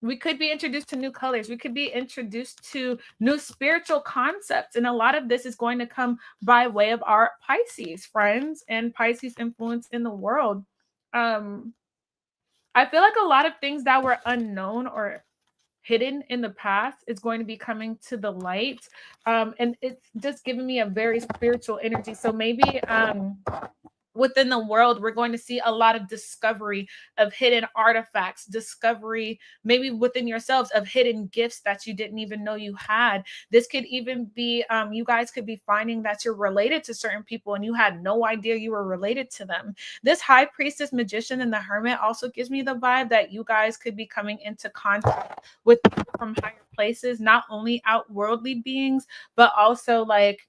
We could be introduced to new colors. We could be introduced to new spiritual concepts. And a lot of this is going to come by way of our Pisces friends and Pisces influence in the world. I feel like a lot of things that were unknown or hidden in the past is going to be coming to the light. And it's just giving me a very spiritual energy. So maybe within the world, we're going to see a lot of discovery of hidden artifacts, discovery maybe within yourselves of hidden gifts that you didn't even know you had. This could even be, you guys could be finding that you're related to certain people and you had no idea you were related to them. This high priestess, magician, and the hermit also gives me the vibe that you guys could be coming into contact with people from higher places, not only outworldly beings, but also like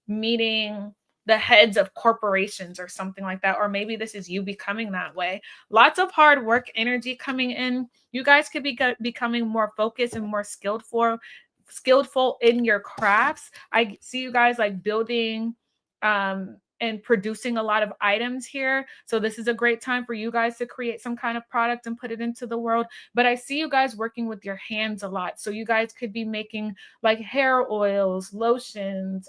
meeting the heads of corporations or something like that. Or maybe this is you becoming that way. Lots of hard work energy coming in. You guys could be becoming more focused and more skillful in your crafts. I see you guys like building and producing a lot of items here. So this is a great time for you guys to create some kind of product and put it into the world. But I see you guys working with your hands a lot. So you guys could be making like hair oils, lotions.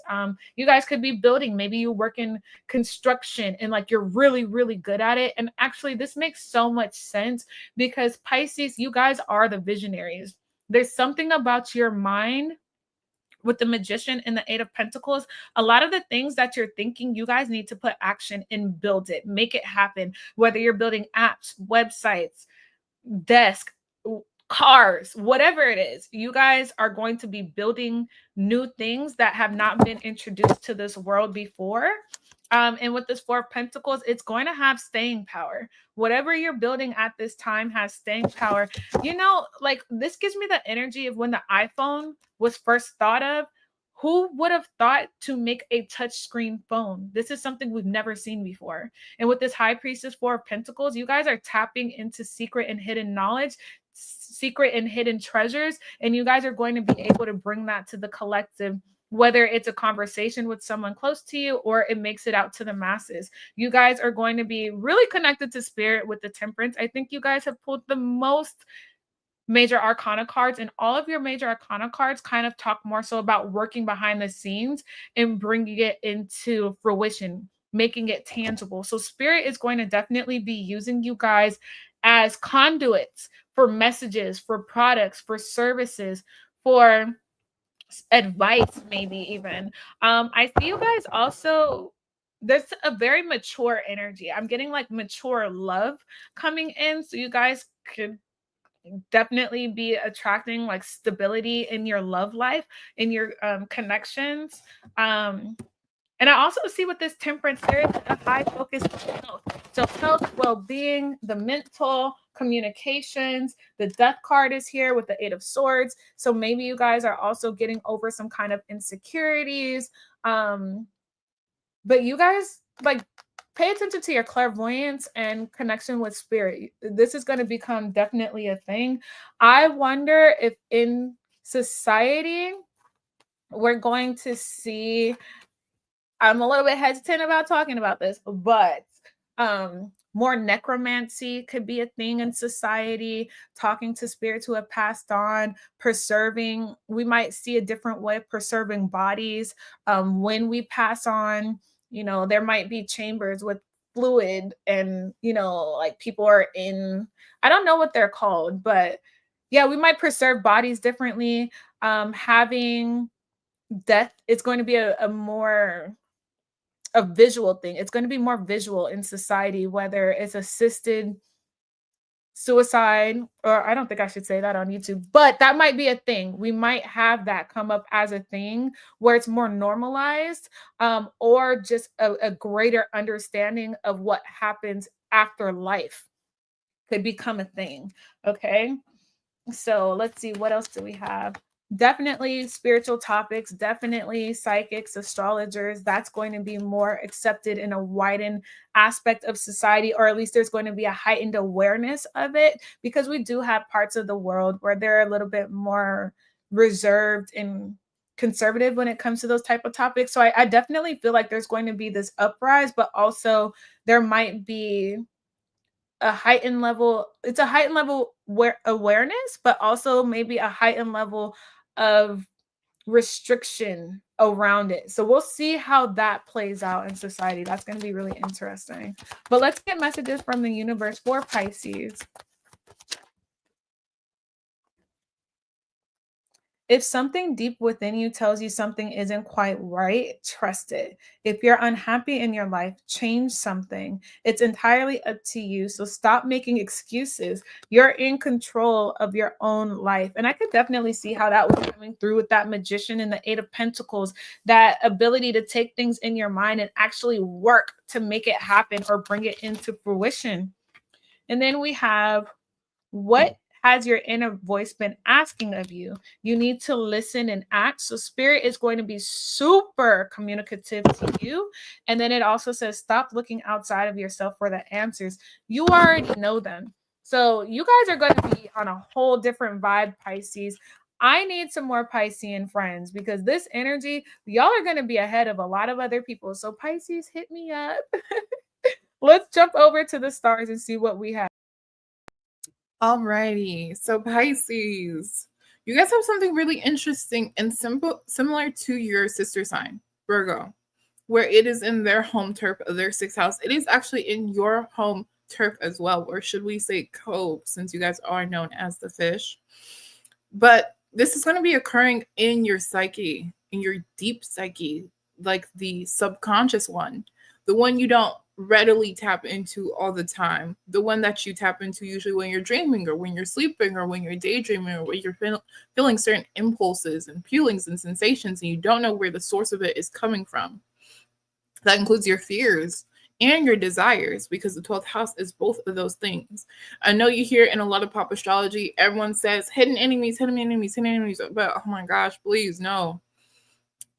You guys could be building. Maybe you work in construction and like you're really, really good at it. And actually, this makes so much sense because Pisces, you guys are the visionaries. There's something about your mind with the magician and the 8 of pentacles. A lot of the things that you're thinking, you guys need to put action and build it, make it happen. Whether you're building apps, websites, desk, cars, whatever it is, you guys are going to be building new things that have not been introduced to this world before. And with this 4 of Pentacles, it's going to have staying power. Whatever you're building at this time has staying power. You know, like this gives me the energy of when the iPhone was first thought of. Who would have thought to make a touchscreen phone? This is something we've never seen before. And with this High Priestess 4 of Pentacles, you guys are tapping into secret and hidden knowledge, secret and hidden treasures, and you guys are going to be able to bring that to the collective, whether it's a conversation with someone close to you or it makes it out to the masses. You guys are going to be really connected to spirit with the Temperance. I think you guys have pulled the most major arcana cards, and all of your major arcana cards kind of talk more so about working behind the scenes and bringing it into fruition, making it tangible. So spirit is going to definitely be using you guys as conduits for messages, for products, for services, for advice, maybe even. I see you guys also, there's a very mature energy. I'm getting like mature love coming in. So you guys could definitely be attracting like stability in your love life, in your connections. And I also see with this Temperance, there is a high focus on health. So health, well-being, the mental, communications. The Death card is here with the 8 of Swords. So maybe you guys are also getting over some kind of insecurities. But you guys like pay attention to your clairvoyance and connection with spirit. This is going to become definitely a thing. I wonder if in society we're going to see, I'm a little bit hesitant about talking about this, but more necromancy could be a thing in society, talking to spirits who have passed on, preserving. We might see a different way of preserving bodies when we pass on. You know, there might be chambers with fluid and, you know, like people are in, I don't know what they're called, but yeah, we might preserve bodies differently. Having death, it's going to be a more a visual thing. It's going to be more visual in society, whether it's assisted suicide, or I don't think I should say that on YouTube, but that might be a thing. We might have that come up as a thing where it's more normalized, or just a greater understanding of what happens after life could become a thing. Okay. So let's see, what else do we have? Definitely spiritual topics, definitely psychics, astrologers. That's going to be more accepted in a widened aspect of society, or at least there's going to be a heightened awareness of it, because we do have parts of the world where they're a little bit more reserved and conservative when it comes to those type of topics. So I definitely feel like there's going to be this uprise, but also there might be a heightened level, it's a heightened level awareness, but also maybe a heightened level of restriction around it. So we'll see how that plays out in society. That's going to be really interesting. But let's get messages from the universe for Pisces. If something deep within you tells you something isn't quite right, trust it. If you're unhappy in your life, change something. It's entirely up to you. So stop making excuses. You're in control of your own life. And I could definitely see how that was coming through with that magician and the Eight of Pentacles, that ability to take things in your mind and actually work to make it happen or bring it into fruition. And then we have, what has your inner voice been asking of you? You need to listen and act. So spirit is going to be super communicative to you. And then it also says, stop looking outside of yourself for the answers. You already know them. So you guys are going to be on a whole different vibe, Pisces. I need some more Piscean friends because this energy, y'all are going to be ahead of a lot of other people. So Pisces, hit me up. Let's jump over to the stars and see what we have. Alrighty, so Pisces, you guys have something really interesting and similar to your sister sign, Virgo, where it is in their home turf of their sixth house. It is actually in your home turf as well, or should we say cove, since you guys are known as the fish. But this is going to be occurring in your psyche, in your deep psyche, like the subconscious one, the one you don't readily tap into all the time, the one that you tap into usually when you're dreaming or when you're sleeping or when you're daydreaming or when you're feeling certain impulses and feelings and sensations and you don't know where the source of it is coming from. That includes your fears and your desires, because the 12th house is both of those things. I know you hear in a lot of pop astrology, everyone says hidden enemies, hidden enemies, hidden enemies, but oh my gosh, please, no.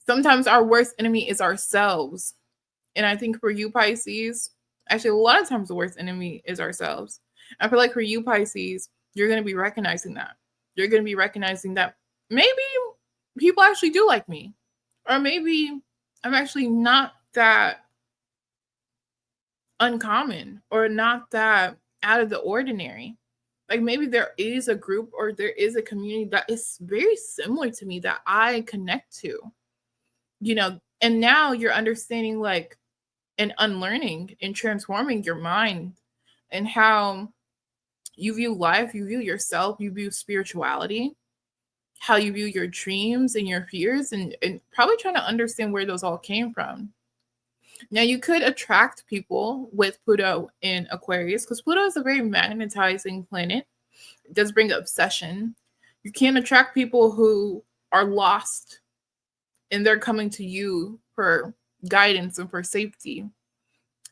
Sometimes our worst enemy is ourselves. And I think for you, Pisces, actually, a lot of times the worst enemy is ourselves. I feel like for you, Pisces, you're going to be recognizing that. You're going to be recognizing that maybe people actually do like me. Or maybe I'm actually not that uncommon or not that out of the ordinary. Like maybe there is a group or there is a community that is very similar to me that I connect to. You know, and now you're understanding like, and unlearning and transforming your mind and how you view life, you view yourself, you view spirituality, how you view your dreams and your fears, and probably trying to understand where those all came from. Now, you could attract people with Pluto in Aquarius because Pluto is a very magnetizing planet. It does bring obsession. You can attract people who are lost and they're coming to you for guidance and for safety.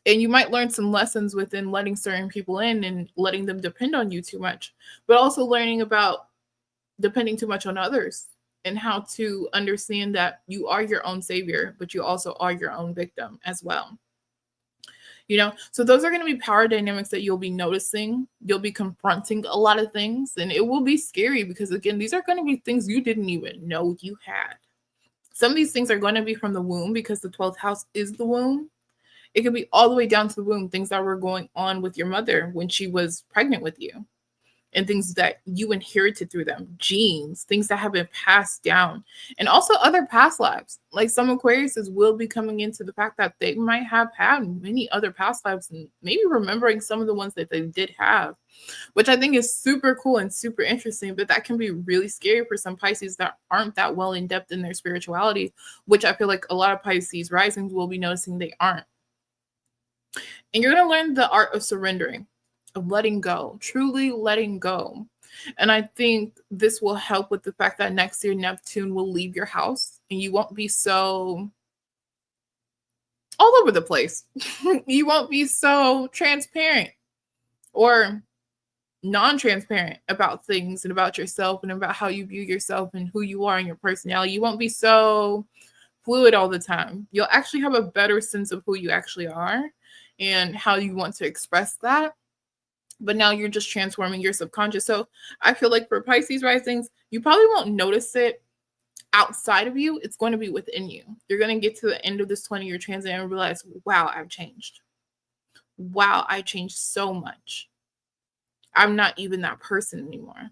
And you might learn some lessons within letting certain people in and letting them depend on you too much, but also learning about depending too much on others and how to understand that you are your own savior, but you also are your own victim as well. You know, so those are going to be power dynamics that you'll be noticing. You'll be confronting a lot of things, and it will be scary because, again, these are going to be things you didn't even know you had. Some of these things are going to be from the womb because the 12th house is the womb. It could be all the way down to the womb, things that were going on with your mother when she was pregnant with you, and things that you inherited through them, genes, things that have been passed down, and also other past lives. Like some Aquariuses will be coming into the fact that they might have had many other past lives and maybe remembering some of the ones that they did have, which I think is super cool and super interesting, but that can be really scary for some Pisces that aren't that well in depth in their spirituality, which I feel like a lot of Pisces risings will be noticing they aren't. And you're going to learn the art of surrendering, of letting go, truly letting go. And I think this will help with the fact that next year Neptune will leave your house and you won't be so all over the place. You won't be so transparent or non-transparent about things and about yourself and about how you view yourself and who you are and your personality. You won't be so fluid all the time. You'll actually have a better sense of who you actually are and how you want to express that. But now you're just transforming your subconscious. So I feel like for Pisces risings, you probably won't notice it outside of you. It's going to be within you. You're going to get to the end of this 20-year transit and realize, wow, I've changed. Wow, I changed so much. I'm not even that person anymore.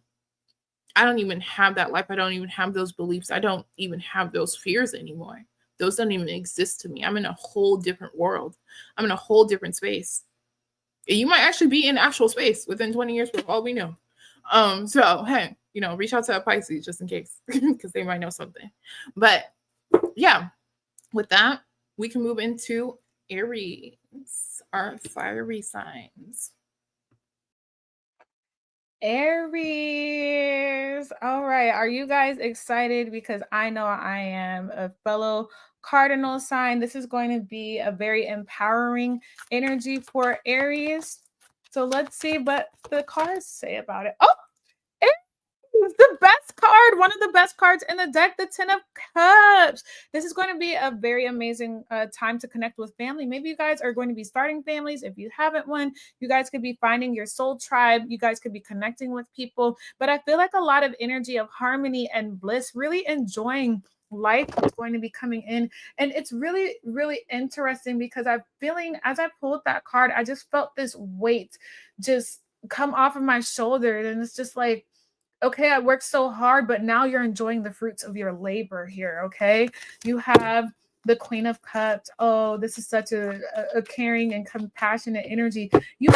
I don't even have that life. I don't even have those beliefs. I don't even have those fears anymore. Those don't even exist to me. I'm in a whole different world. I'm in a whole different space. And you might actually be in actual space within 20 years for all we know. So, hey, reach out to a Pisces just in case, because they might know something. But yeah, with that, we can move into Aries, our fiery signs. Aries. All right. Are you guys excited? Because I know I am a fellow cardinal sign. This is going to be a very empowering energy for Aries. So let's see what the cards say about it. Oh, Aries, the best card, one of the best cards in the deck, the 10 of Cups. This is going to be a very amazing time to connect with family. Maybe you guys are going to be starting families. If you haven't one, you guys could be finding your soul tribe. You guys could be connecting with people. But I feel like a lot of energy of harmony and bliss, really enjoying life is going to be coming in. And it's really, really interesting because I'm feeling, as I pulled that card, I just felt this weight just come off of my shoulders. And it's just like, okay, I worked so hard, but now you're enjoying the fruits of your labor here, okay? You have the Queen of Cups. Oh, this is such a caring and compassionate energy. You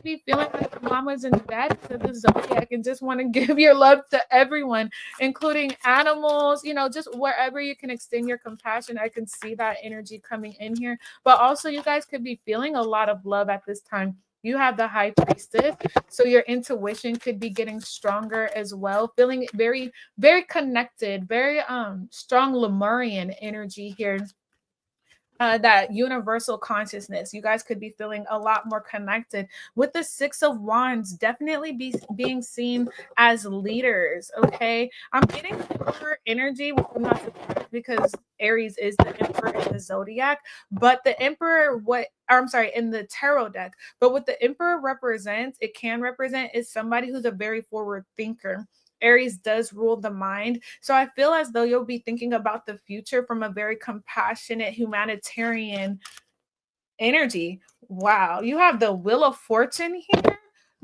be feeling like your mama's and dad to the zodiac and just want to give your love to everyone, including animals, just wherever you can extend your compassion. I can see that energy coming in here. But also, you guys could be feeling a lot of love at this time. You have the High Priestess, so your intuition could be getting stronger as well, feeling very, very connected, very strong Lemurian energy here. That universal consciousness. You guys could be feeling a lot more connected. With the Six of Wands, definitely being seen as leaders. Okay, I'm getting Emperor energy, which I'm not surprised because Aries is the Emperor in the zodiac. But the Emperor, in the tarot deck. But what the Emperor represents, it can represent is somebody who's a very forward thinker. Aries does rule the mind. So I feel as though you'll be thinking about the future from a very compassionate, humanitarian energy. Wow. You have the Wheel of Fortune here,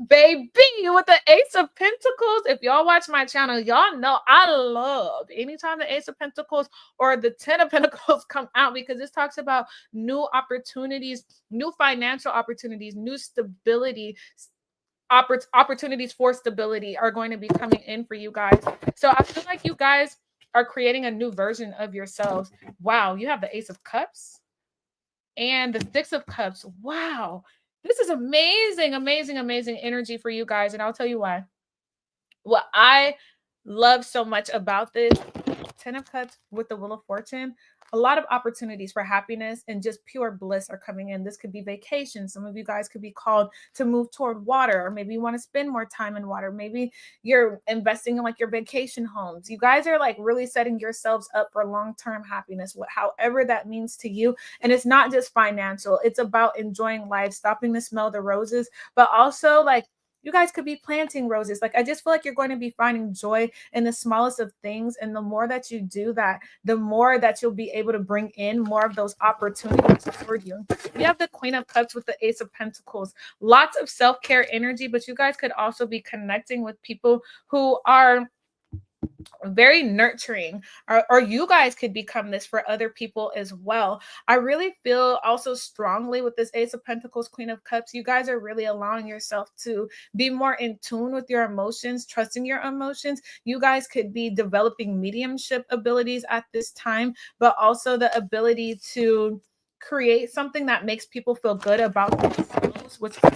baby, with the Ace of Pentacles. If y'all watch my channel, y'all know I love anytime the Ace of Pentacles or the 10 of Pentacles come out, because this talks about new opportunities, new financial opportunities, new stability. Opportunities for stability are going to be coming in for you guys. So I feel like you guys are creating a new version of yourselves. Wow, you have the Ace of Cups and the Six of Cups. Wow, this is amazing, amazing, amazing energy for you guys. And I'll tell you why. What I love so much about this 10 of Cups with the Wheel of Fortune, a lot of opportunities for happiness and just pure bliss are coming in. This could be vacation. Some of you guys could be called to move toward water, or maybe you want to spend more time in water. Maybe you're investing in like your vacation homes. You guys are like really setting yourselves up for long-term happiness, however that means to you. And it's not just financial. It's about enjoying life, stopping to smell the roses, but also like you guys could be planting roses. Like, I just feel like you're going to be finding joy in the smallest of things. And the more that you do that, the more that you'll be able to bring in more of those opportunities toward you. You have the Queen of Cups with the Ace of Pentacles. Lots of self-care energy, but you guys could also be connecting with people who are very nurturing, or you guys could become this for other people as well. I really feel also strongly with this Ace of Pentacles, Queen of Cups, you guys are really allowing yourself to be more in tune with your emotions, trusting your emotions. You guys could be developing mediumship abilities at this time, but also the ability to create something that makes people feel good about themselves, which I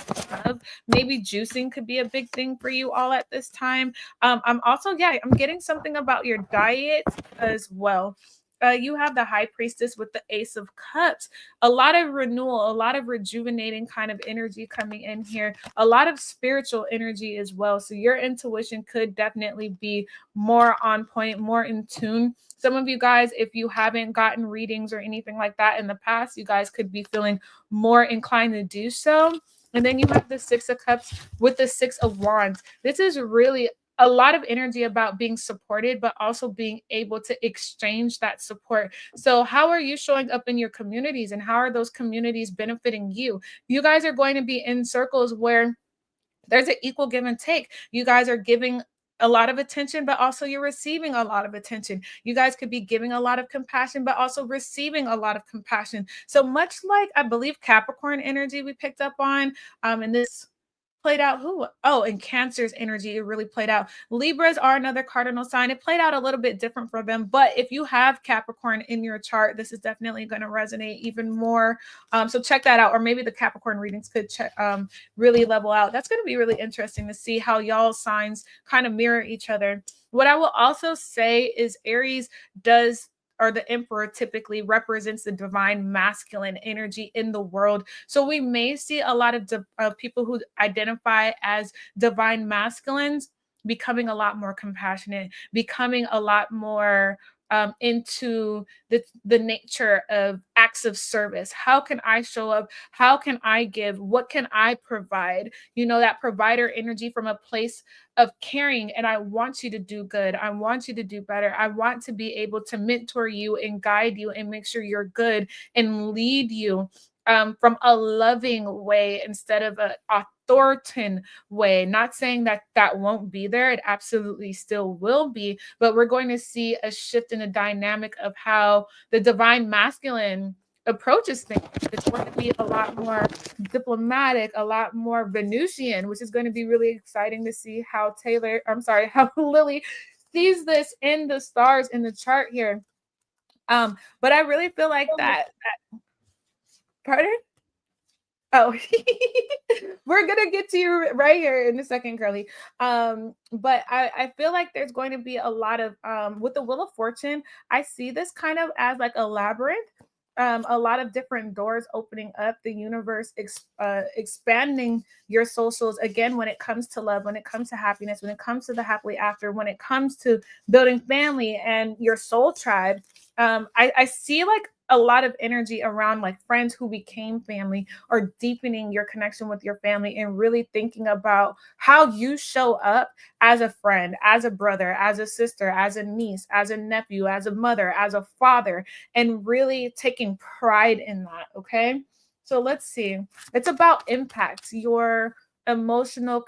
love. Maybe juicing could be a big thing for you all at this time. I'm also, I'm getting something about your diet as well. You have the High Priestess with the Ace of Cups. A lot of renewal, a lot of rejuvenating kind of energy coming in here. A lot of spiritual energy as well. So your intuition could definitely be more on point, more in tune. Some of you guys, if you haven't gotten readings or anything like that in the past, you guys could be feeling more inclined to do so. And then you have the Six of Cups with the Six of Wands. This is really a lot of energy about being supported, but also being able to exchange that support. So how are you showing up in your communities, and how are those communities benefiting you? You guys are going to be in circles where there's an equal give and take. You guys are giving a lot of attention, but also you're receiving a lot of attention. You guys could be giving a lot of compassion, but also receiving a lot of compassion. So much like, I believe, Capricorn energy we picked up on in this played out who? Oh, and Cancer's energy, it really played out. Libras are another cardinal sign. It played out a little bit different for them, but if you have Capricorn in your chart, this is definitely going to resonate even more. So check that out, or maybe the Capricorn readings could really level out. That's going to be really interesting to see how y'all's signs kind of mirror each other. What I will also say is Aries does, or the emperor typically represents the divine masculine energy in the world. So we may see a lot of people who identify as divine masculines becoming a lot more compassionate, becoming a lot more into the nature of acts of service. How can I show up? How can I give? What can I provide? You know, that provider energy from a place of caring. And I want you to do good. I want you to do better. I want to be able to mentor you and guide you and make sure you're good and lead you from a loving way instead of an authoritarian way. Not saying that that won't be there. It absolutely still will be, but we're going to see a shift in the dynamic of how the divine masculine approaches things. It's going to be a lot more diplomatic, a lot more Venusian, which is going to be really exciting to see how how Lily sees this in the stars in the chart here. But I really feel like that pardon? Oh, we're gonna get to you right here in a second, Curly. But I feel like there's going to be a lot of with the Wheel of Fortune. I see this kind of as like a labyrinth, a lot of different doors opening up, the universe expanding your socials again when it comes to love, when it comes to happiness, when it comes to the happily after, when it comes to building family and your soul tribe. I see like a lot of energy around like friends who became family, or deepening your connection with your family and really thinking about how you show up as a friend, as a brother, as a sister, as a niece, as a nephew, as a mother, as a father, and really taking pride in that. Okay. So let's see. It's about impact, your emotional,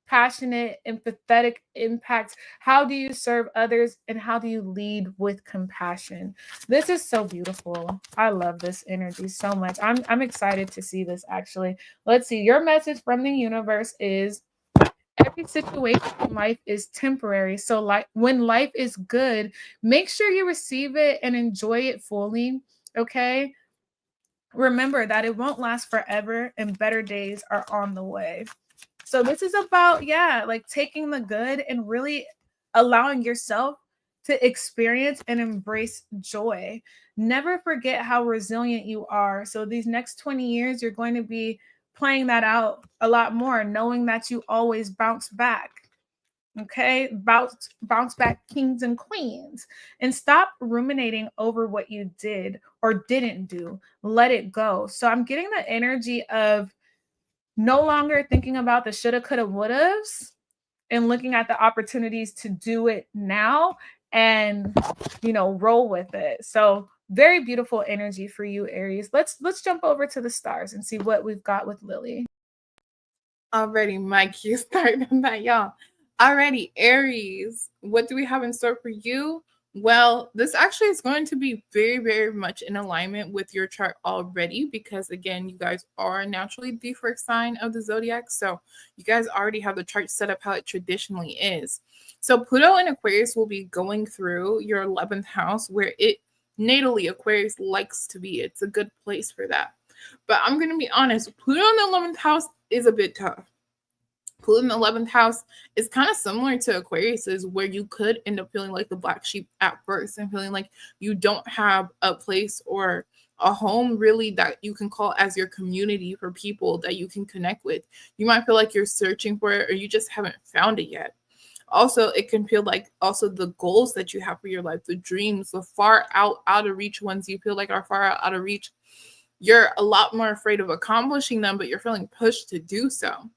passionate, empathetic impact. How do you serve others and how do you lead with compassion? This is so beautiful. I love this energy so much. I'm excited to see this actually. Let's see. Your message from the universe is every situation in life is temporary. So like when life is good, make sure you receive it and enjoy it fully. Okay? Remember that it won't last forever and better days are on the way. So this is about, yeah, like taking the good and really allowing yourself to experience and embrace joy. Never forget how resilient you are. So these next 20 years, you're going to be playing that out a lot more, knowing that you always bounce back. Okay, bounce back kings and queens, and stop ruminating over what you did or didn't do. Let it go. So I'm getting the energy of no longer thinking about the shoulda, coulda, wouldas, and looking at the opportunities to do it now and roll with it. So very beautiful energy for you, Aries. Let's jump over to the stars and see what we've got with Lily. Already, Mike, you started on that, y'all. Alrighty, Aries, what do we have in store for you? Well, this actually is going to be very, very much in alignment with your chart already, because again, you guys are naturally the first sign of the zodiac. So you guys already have the chart set up how it traditionally is. So Pluto and Aquarius will be going through your 11th house, where it natally Aquarius likes to be. It's a good place for that. But I'm going to be honest, Pluto in the 11th house is a bit tough. Pluto in the 11th house is kind of similar to Aquarius's, where you could end up feeling like the black sheep at first and feeling like you don't have a place or a home really that you can call as your community for people that you can connect with. You might feel like you're searching for it or you just haven't found it yet. Also, it can feel like also the goals that you have for your life, the dreams, the far out of reach ones you feel like are far out of reach. You're a lot more afraid of accomplishing them, but you're feeling pushed to do so.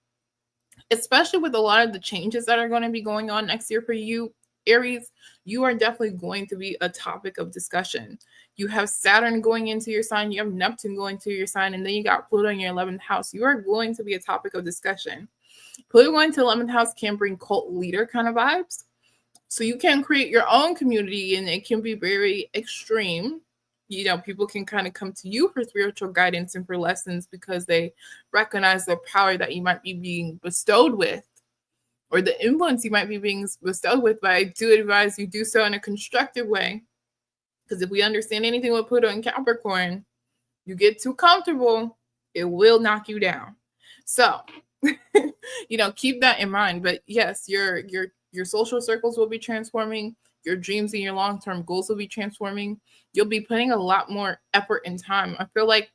Especially with a lot of the changes that are going to be going on next year for you, Aries, you are definitely going to be a topic of discussion. You have Saturn going into your sign, you have Neptune going to your sign, and then you got Pluto in your 11th house. You are going to be a topic of discussion. Pluto going to 11th house can bring cult leader kind of vibes. So you can create your own community and it can be very extreme. You know, people can kind of come to you for spiritual guidance and for lessons because they recognize the power that you might be being bestowed with, or the influence you might be being bestowed with. But I do advise you do so in a constructive way, because if we understand anything with Pluto and Capricorn, you get too comfortable, it will knock you down. So, you know, keep that in mind. But yes, your social circles will be transforming. Your dreams and your long-term goals will be transforming. You'll be putting a lot more effort and time. I feel like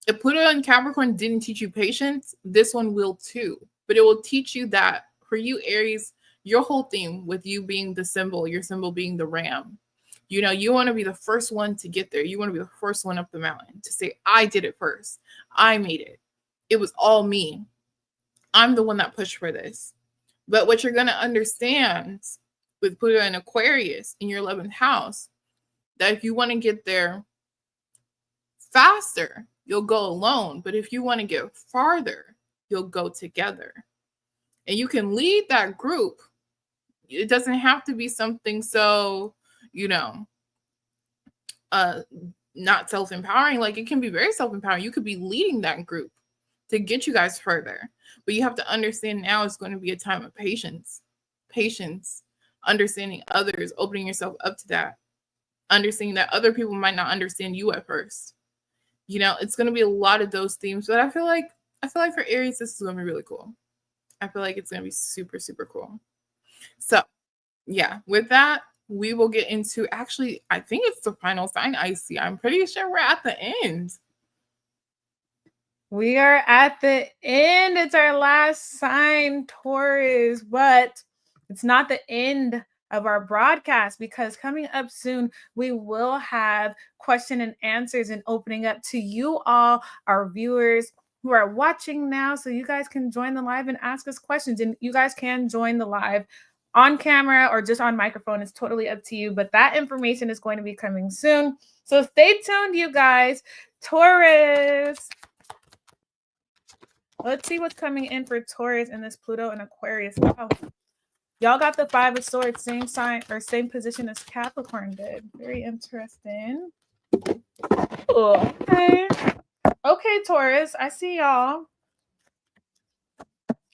if Pluto and Capricorn didn't teach you patience, this one will too. But it will teach you that for you, Aries, your whole theme with you being the symbol, your symbol being the ram, you know, you want to be the first one to get there. You want to be the first one up the mountain to say, I did it first. I made it. It was all me. I'm the one that pushed for this. But what you're going to understand with Pluto and Aquarius in your 11th house, that if you want to get there faster, you'll go alone. But if you want to get farther, you'll go together. And you can lead that group. It doesn't have to be something so, you know, not self-empowering. Like, it can be very self-empowering. You could be leading that group to get you guys further. But you have to understand now it's going to be a time of patience, understanding others, opening yourself up to that, understanding that other people might not understand you at first. You know, it's going to be a lot of those themes. But I feel like for Aries, this is going to be really cool. I feel like it's going to be super, super cool. So, yeah, with that, we will get into, actually, I think it's the final sign I see. I'm pretty sure we're at the end. We are at the end. It's our last sign, Taurus, but it's not the end of our broadcast, because coming up soon, we will have question and answers and opening up to you all, our viewers who are watching now. So you guys can join the live and ask us questions, and you guys can join the live on camera or just on microphone. It's totally up to you, but that information is going to be coming soon. So stay tuned, you guys. Taurus. Let's see what's coming in for Taurus in this Pluto and Aquarius. Oh, y'all got the 5 of Swords, same sign or same position as Capricorn did. Very interesting. Ooh, okay. Okay, Taurus, I see y'all.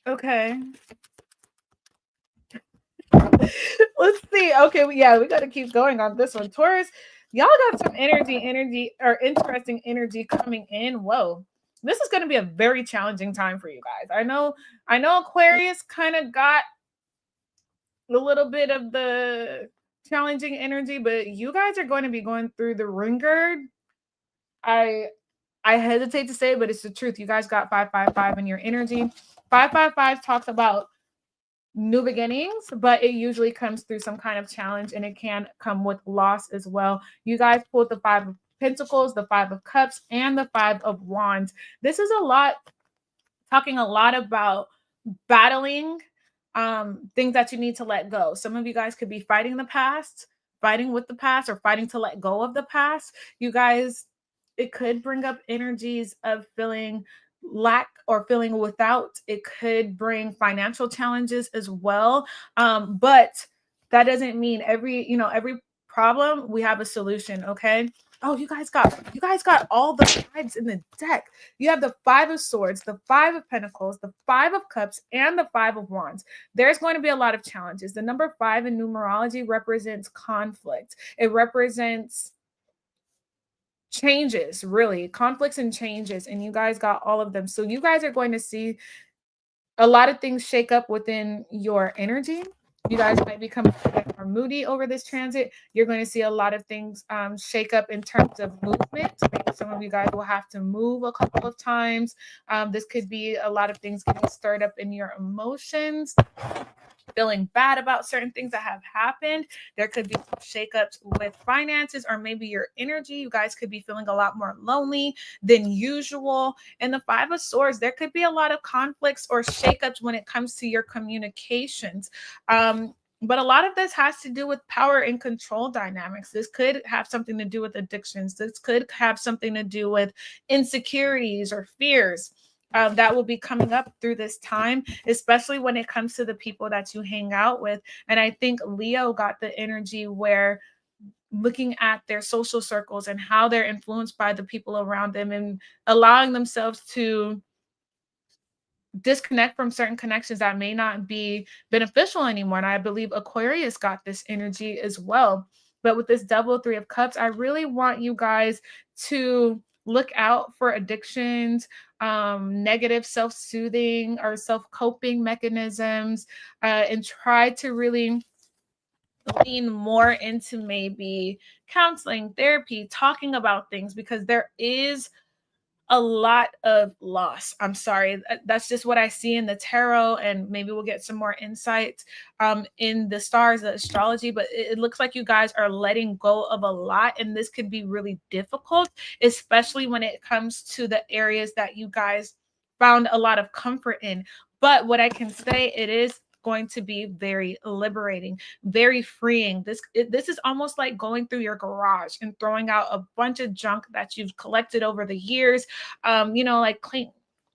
Okay. Let's see. Okay, yeah, we got to keep going on this one. Taurus, y'all got some energy or interesting energy coming in. Whoa. This is going to be a very challenging time for you guys. I know Aquarius kind of got a little bit of the challenging energy, but you guys are going to be going through the ringer. I hesitate to say it, but it's the truth. You guys got 555 in your energy. 555 talks about new beginnings, but it usually comes through some kind of challenge, and it can come with loss as well. You guys pulled the 5 of Pentacles, the 5 of Cups, and the 5 of Wands. This is talking a lot about battling things that you need to let go. Some of you guys could be fighting with the past, or fighting to let go of the past. You guys, it could bring up energies of feeling lack or feeling without. It could bring financial challenges as well. But that doesn't mean every problem we have a solution. Okay. Oh, you guys got all the sides in the deck. You have the 5 of Swords, the 5 of Pentacles, the 5 of Cups, and the 5 of Wands. There's going to be a lot of challenges. The number 5 in numerology represents conflict. It represents changes, really, conflicts and changes, and you guys got all of them. So you guys are going to see a lot of things shake up within your energy. You guys might become more moody over this transit. You're going to see a lot of things shake up in terms of movement. Maybe some of you guys will have to move a couple of times. This could be a lot of things getting stirred up in your emotions, feeling bad about certain things that have happened. There could be some shakeups with finances, or maybe your energy. You guys could be feeling a lot more lonely than usual. And the 5 of Swords, there could be a lot of conflicts or shakeups when it comes to your communications. But a lot of this has to do with power and control dynamics. This could have something to do with addictions. This could have something to do with insecurities or fears. That will be coming up through this time, especially when it comes to the people that you hang out with. And I think Leo got the energy where looking at their social circles and how they're influenced by the people around them and allowing themselves to disconnect from certain connections that may not be beneficial anymore. And I believe Aquarius got this energy as well. But with this double Three of Cups, I really want you guys to look out for addictions, negative self-soothing or self-coping mechanisms, and try to really lean more into maybe counseling, therapy, talking about things, because there is a lot of loss. I'm sorry. That's just what I see in the tarot, and maybe we'll get some more insight in the stars, the astrology, but it looks like you guys are letting go of a lot, and this could be really difficult, especially when it comes to the areas that you guys found a lot of comfort in. But what I can say, it is going to be very liberating, very freeing. This is almost like going through your garage and throwing out a bunch of junk that you've collected over the years. Like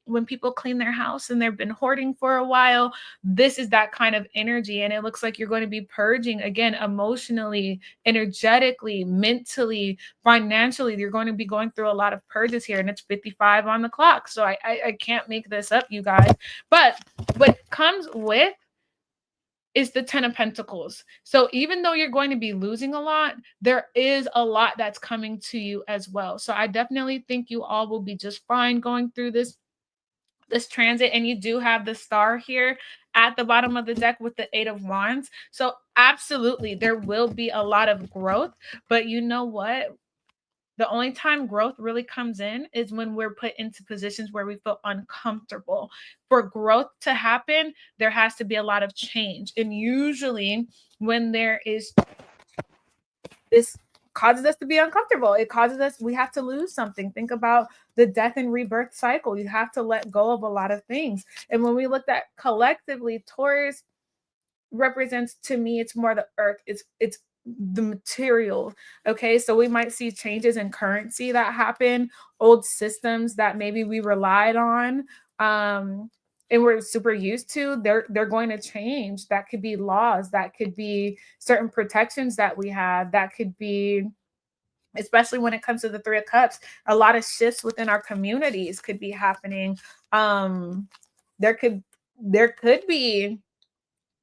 when people clean their house and they've been hoarding for a while, this is that kind of energy. And it looks like you're going to be purging again, emotionally, energetically, mentally, financially. You're going to be going through a lot of purges here, and it's 55 on the clock. So I can't make this up, you guys. But what comes with is the 10 of Pentacles. So even though you're going to be losing a lot, there is a lot that's coming to you as well. So I definitely think you all will be just fine going through this transit. And you do have the star here at the bottom of the deck with the 8 of Wands. So absolutely, there will be a lot of growth. But you know what? The only time growth really comes in is when we're put into positions where we feel uncomfortable. For growth to happen, there has to be a lot of change. And usually when there is this, causes us to be uncomfortable. It causes us, we have to lose something. Think about the death and rebirth cycle. You have to let go of a lot of things. And when we looked at collectively, Taurus represents, to me, it's more the earth. It's the material. Okay, so we might see changes in currency that happen, old systems that maybe we relied on, and we're super used to. They're going to change. That could be laws, that could be certain protections that we have, that could be, especially when it comes to the Three of Cups, a lot of shifts within our communities could be happening. There could be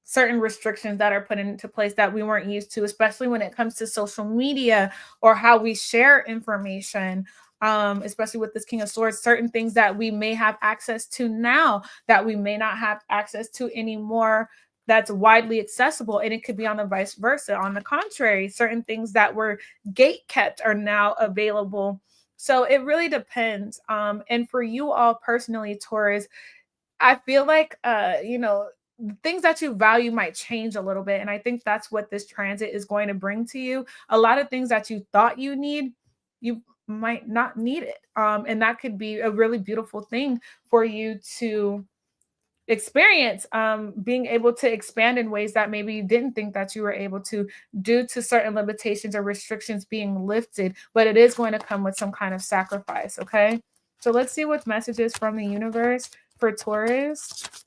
certain restrictions that are put into place that we weren't used to, especially when it comes to social media or how we share information, especially with this King of Swords, certain things that we may have access to now that we may not have access to anymore, that's widely accessible. And it could be on the vice versa. On the contrary, certain things that were gate kept are now available. So it really depends. And for you all personally, Taurus, I feel like, things that you value might change a little bit. And I think that's what this transit is going to bring to you. A lot of things that you thought you need, you might not need it. And that could be a really beautiful thing for you to experience, being able to expand in ways that maybe you didn't think that you were able to, due to certain limitations or restrictions being lifted. But it is going to come with some kind of sacrifice. Okay, so let's see what messages from the universe for Taurus.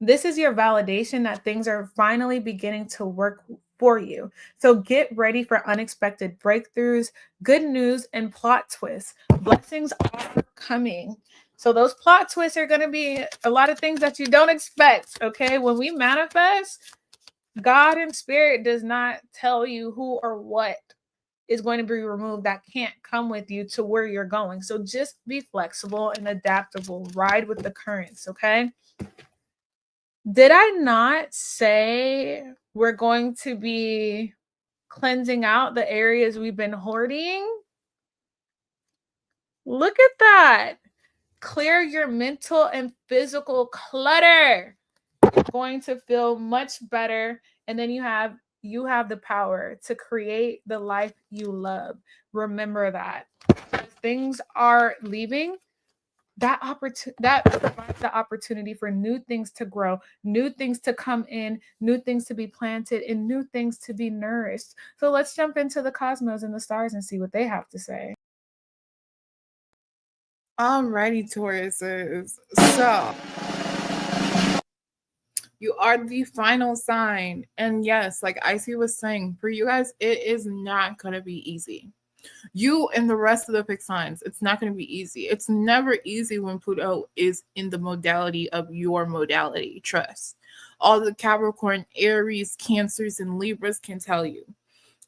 This is your validation that things are finally beginning to work for you. So get ready for unexpected breakthroughs, good news, and plot twists. Blessings are coming. So those plot twists are going to be a lot of things that you don't expect. Okay, when we manifest, God and spirit does not tell you who or what is going to be removed that can't come with you to where you're going. So just be flexible and adaptable. Ride with the currents. Okay. Did I not say we're going to be cleansing out the areas we've been hoarding? Look at that. Clear your mental and physical clutter. You're going to feel much better. And then you have the power to create the life you love. Remember that. As things are leaving, that provides the opportunity for new things to grow, new things to come in, new things to be planted, and new things to be nourished. So let's jump into the cosmos and the stars and see what they have to say. Alrighty, Tauruses. So You are the final sign. And yes, like Icy was saying, for you guys, it is not going to be easy. You and the rest of the fixed signs, it's not going to be easy. It's never easy when Pluto is in the modality of your modality. Trust. All the Capricorn, Aries, Cancers, and Libras can tell you.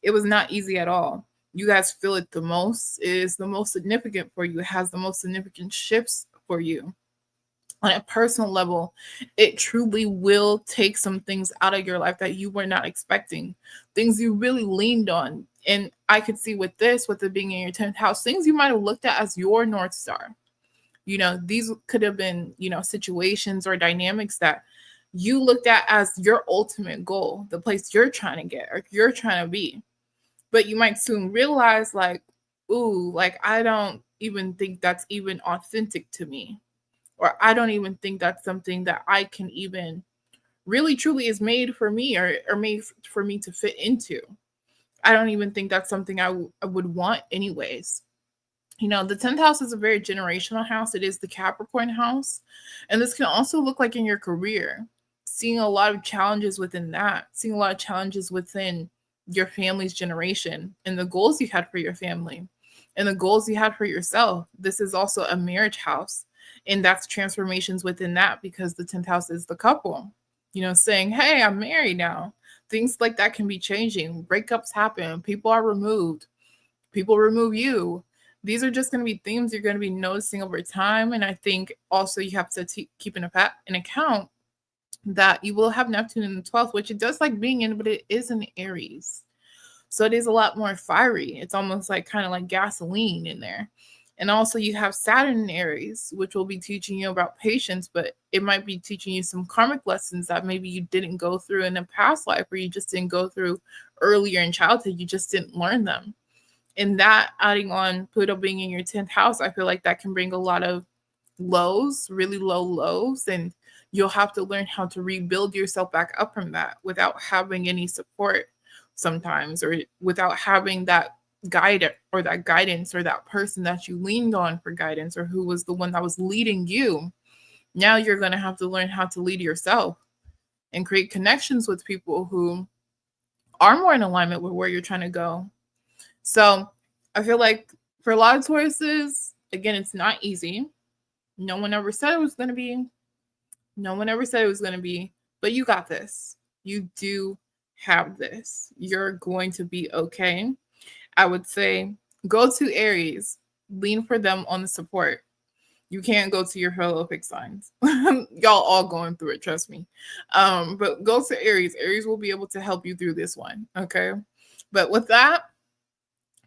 It was not easy at all. You guys feel it the most. It is the most significant for you. It has the most significant shifts for you. On a personal level, it truly will take some things out of your life that you were not expecting, things you really leaned on. And I could see with this, with it being in your 10th house, things you might have looked at as your North Star. These could have been, situations or dynamics that you looked at as your ultimate goal, the place you're trying to get or you're trying to be. But you might soon realize, like, ooh, like, I don't even think that's even authentic to me. Or I don't even think that's something that I can even really truly is made for me or made for me to fit into. I don't even think that's something I would want anyways. The 10th house is a very generational house. It is the Capricorn house. And this can also look like in your career, seeing a lot of challenges within that, seeing a lot of challenges within your family's generation and the goals you had for your family and the goals you had for yourself. This is also a marriage house. And that's transformations within that, because the 10th house is the couple, saying, hey, I'm married now. Things like that can be changing. Breakups happen. People are removed. People remove you. These are just going to be themes you're going to be noticing over time. And I think also you have to keep in account that you will have Neptune in the 12th, which it does like being in, but it is in Aries. So it is a lot more fiery. It's almost like kind of like gasoline in there. And also you have Saturn in Aries, which will be teaching you about patience, but it might be teaching you some karmic lessons that maybe you didn't go through in a past life, or you just didn't go through earlier in childhood. You just didn't learn them. And that, adding on Pluto being in your 10th house, I feel like that can bring a lot of lows, really low lows. And you'll have to learn how to rebuild yourself back up from that without having any support sometimes, or without having that guide or that guidance or that person that you leaned on for guidance, or who was the one that was leading you. Now you're going to have to learn how to lead yourself and create connections with people who are more in alignment with where you're trying to go. So I feel like for a lot of Tauruses, again, it's not easy. No one ever said it was going to be. No one ever said it was going to be, but you got this. You do have this. You're going to be okay. I would say go to Aries, lean for them on the support. You can't go to your fellow fixed signs. Y'all all going through it, trust me. But go to Aries. Aries will be able to help you through this one, okay? But with that,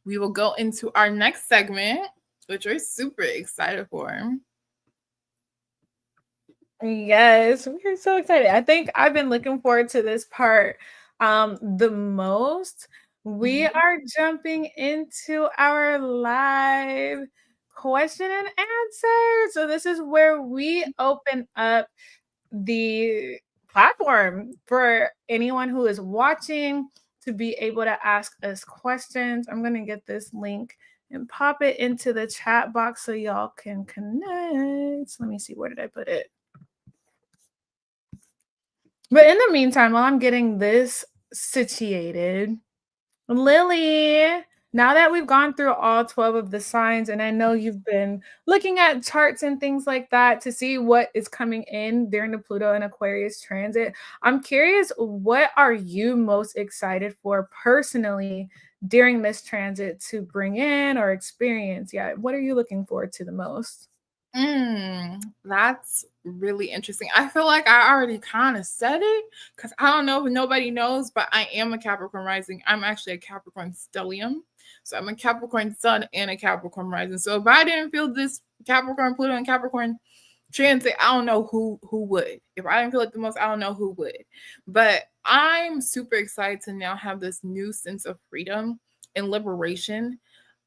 we will go into our next segment, which we're super excited for. Yes, we're so excited. I think I've been looking forward to this part the most. We are jumping into our live question and answer. So this is where we open up the platform for anyone who is watching to be able to ask us questions. I'm going to get this link and pop it into the chat box so y'all can connect. Let me see, where did I put it? But in the meantime, while I'm getting this situated, Lilly, now that we've gone through all 12 of the signs, and I know you've been looking at charts and things like that to see what is coming in during the Pluto and Aquarius transit, I'm curious, what are you most excited for personally during this transit to bring in or experience? Yeah, what are you looking forward to the most? That's really interesting. I feel like I already kind of said it, because I don't know if nobody knows, but I am a Capricorn rising. I'm actually a Capricorn stellium. So I'm a Capricorn sun and a Capricorn rising. So if I didn't feel this Capricorn, Pluto, and Capricorn transit, I don't know who would. If I didn't feel it the most, I don't know who would. But I'm super excited to now have this new sense of freedom and liberation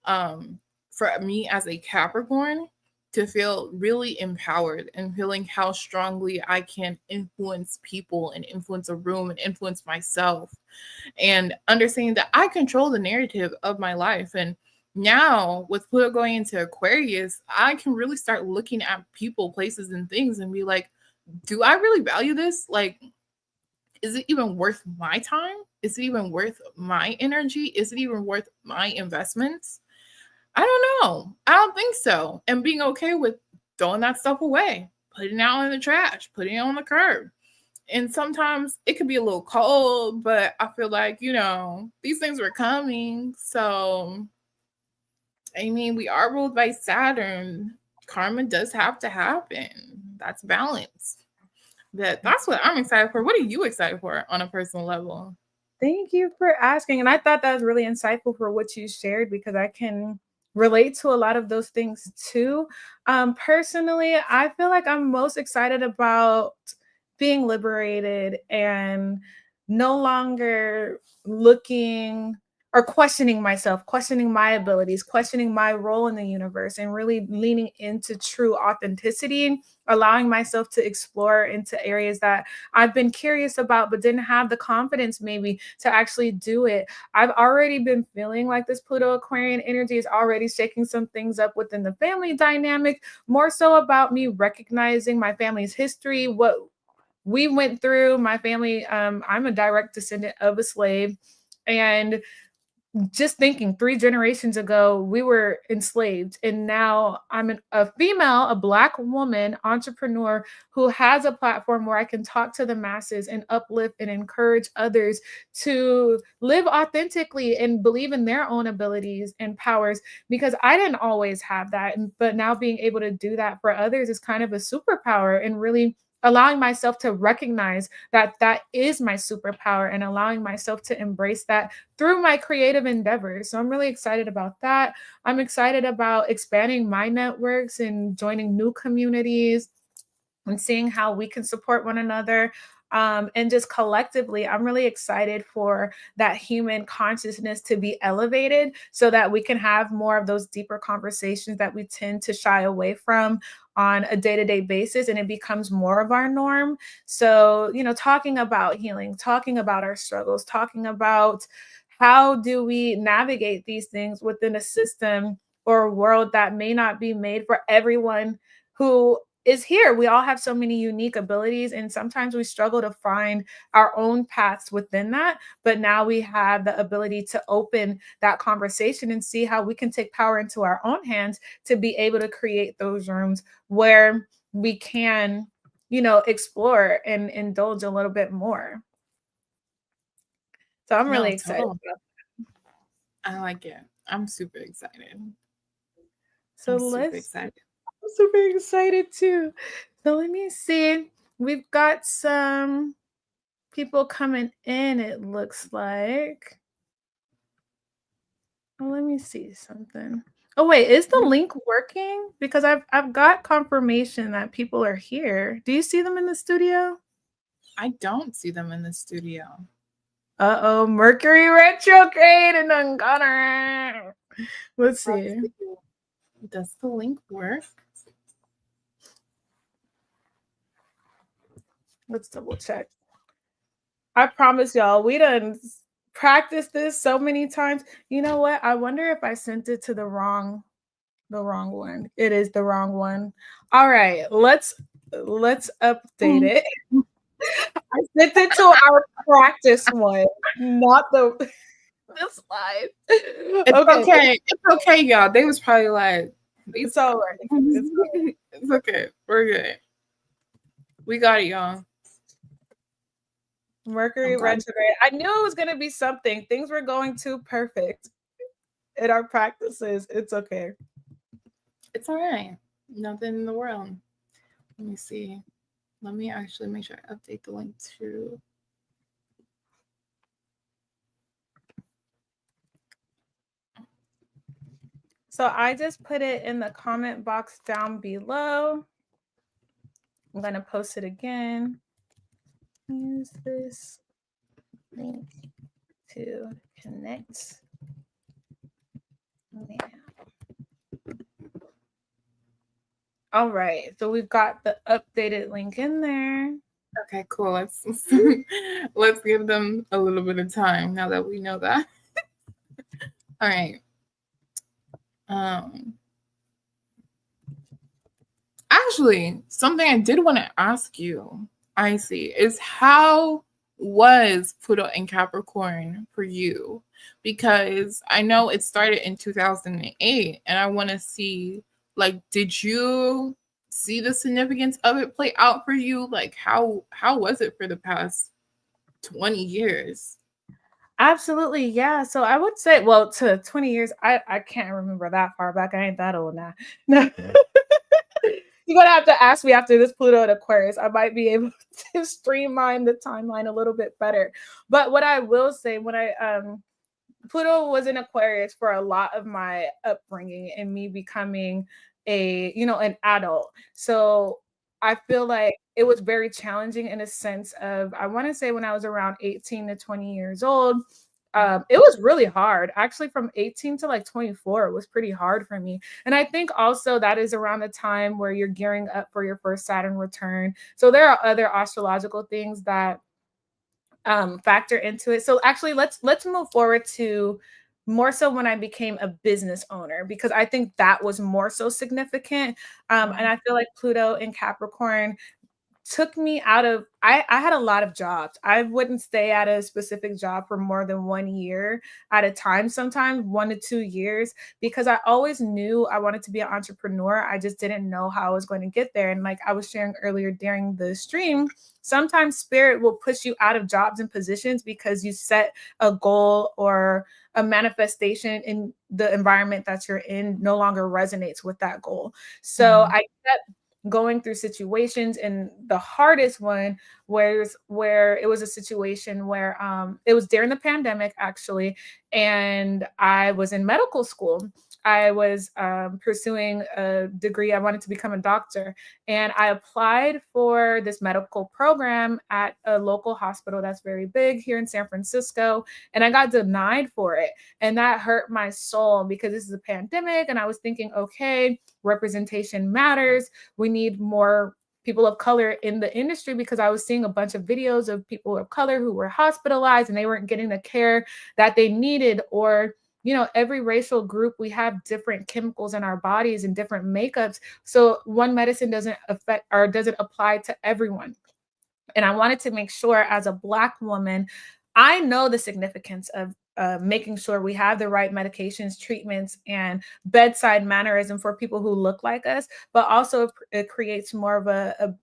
for me as a Capricorn, to feel really empowered and feeling how strongly I can influence people and influence a room and influence myself, and understanding that I control the narrative of my life. And now with Pluto going into Aquarius, I can really start looking at people, places, and things and be like, do I really value this? Like, is it even worth my time? Is it even worth my energy? Is it even worth my investments? I don't know. I don't think so. And being okay with throwing that stuff away, putting it out in the trash, putting it on the curb. And sometimes it could be a little cold, but I feel like, these things were coming. So, I mean, we are ruled by Saturn. Karma does have to happen. That's balance. That's what I'm excited for. What are you excited for on a personal level? Thank you for asking. And I thought that was really insightful for what you shared, because I can relate to a lot of those things too. Personally, I feel like I'm most excited about being liberated and no longer looking or questioning myself, questioning my abilities, questioning my role in the universe, and really leaning into true authenticity, allowing myself to explore into areas that I've been curious about, but didn't have the confidence maybe to actually do it. I've already been feeling like this Pluto Aquarian energy is already shaking some things up within the family dynamic, more so about me recognizing my family's history, what we went through. My family, I'm a direct descendant of a slave. And just thinking 3 generations ago, we were enslaved. And now I'm a female, a Black woman entrepreneur who has a platform where I can talk to the masses and uplift and encourage others to live authentically and believe in their own abilities and powers, because I didn't always have that. But now being able to do that for others is kind of a superpower, and really allowing myself to recognize that that is my superpower and allowing myself to embrace that through my creative endeavors. So I'm really excited about that. I'm excited about expanding my networks and joining new communities and seeing how we can support one another. And just collectively, I'm really excited for that human consciousness to be elevated so that we can have more of those deeper conversations that we tend to shy away from on a day-to-day basis, and it becomes more of our norm. So, talking about healing, talking about our struggles, talking about how do we navigate these things within a system or a world that may not be made for everyone who is here. We all have so many unique abilities, and sometimes we struggle to find our own paths within that. But now we have the ability to open that conversation and see how we can take power into our own hands to be able to create those rooms where we can, explore and indulge a little bit more. So I'm really excited about that. I like it. I'm super excited. So I'm super excited too. So let me see. We've got some people coming in, it looks like. Oh, let me see something. Oh wait, is the link working? Because I've got confirmation that people are here. Do you see them in the studio? I don't see them in the studio. Uh-oh, Mercury retrograde and Ungana. Let's see. Does the link work? Let's double check. I promise y'all, we done practiced this so many times. You know what? I wonder if I sent it to the wrong one. It is the wrong one. All right, let's update it. I sent it to our practice one, not the slide. It's okay, y'all. They was probably like, it's all right. It's okay. We're good. We got it, y'all. Mercury retrograde. I knew it was going to be something. Things were going too perfect in our practices. It's okay. It's all right. Nothing in the world. Let me see. Let me actually make sure I update the link too. So I just put it in the comment box down below. I'm going to post it again. Use this link to connect now. All right, so we've got the updated link in there. Okay, cool. Let's give them a little bit of time now that we know that. All right. Actually, something I did want to ask you, I see, is how was Pluto in Capricorn for you? Because I know it started in 2008, and I want to see, like, did you see the significance of it play out for you? Like, how was it for the past 20 years? Absolutely, yeah. So I would say, well, to 20 years, I can't remember that far back. I ain't that old now. No. You're gonna have to ask me after this Pluto and Aquarius. I might be able to streamline the timeline a little bit better. But what I will say, when I Pluto was in Aquarius for a lot of my upbringing and me becoming an adult. So I feel like it was very challenging in a sense of, I want to say when I was around 18 to 20 years old, it was really hard. Actually, from 18 to like 24, it was pretty hard for me. And I think also that is around the time where you're gearing up for your first Saturn return. So there are other astrological things that factor into it. So actually, let's move forward to more so when I became a business owner, because I think that was more so significant. And I feel like Pluto in Capricorn took me out of, I had a lot of jobs. I wouldn't stay at a specific job for more than 1 year at a time, sometimes 1 to 2 years, because I always knew I wanted to be an entrepreneur. I just didn't know how I was going to get there. And like I was sharing earlier during the stream, sometimes spirit will push you out of jobs and positions because you set a goal or a manifestation in the environment that you're in no longer resonates with that goal. So I kept going through situations, and the hardest one where it was a situation where it was during the pandemic actually, and I was in medical school. I was pursuing a degree. I wanted to become a doctor, and I applied for this medical program at a local hospital that's very big here in San Francisco, and I got denied for it. And that hurt my soul because this is a pandemic, and I was thinking, okay, representation matters. We need more people of color in the industry, because I was seeing a bunch of videos of people of color who were hospitalized and they weren't getting the care that they needed. Or every racial group, we have different chemicals in our bodies and different makeups, so one medicine doesn't affect or doesn't apply to everyone. And I wanted to make sure, as a Black woman, I know the significance of making sure we have the right medications, treatments, and bedside mannerism for people who look like us, but also it creates more of a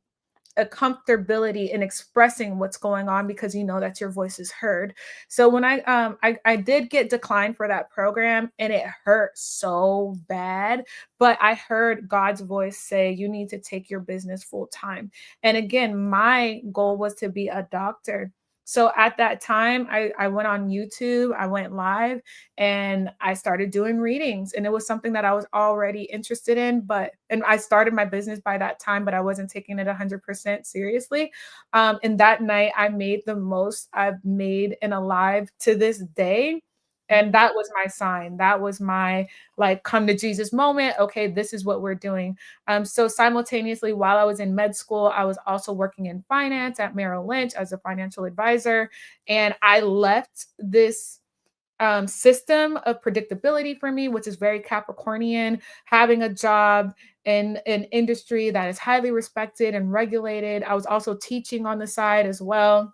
comfortability in expressing what's going on, because you know that your voice is heard. So when I did get declined for that program, and it hurt so bad, but I heard God's voice say, you need to take your business full time. And again, my goal was to be a doctor. So at that time, I went on YouTube, I went live, and I started doing readings. And it was something that I was already interested in, and I started my business by that time, but I wasn't taking it 100% seriously. And that night, I made the most I've made in a live to this day. And that was my sign. That was my like come to Jesus moment. Okay, this is what we're doing. So simultaneously, while I was in med school, I was also working in finance at Merrill Lynch as a financial advisor. And I left this system of predictability for me, which is very Capricornian, having a job in an industry that is highly respected and regulated. I was also teaching on the side as well.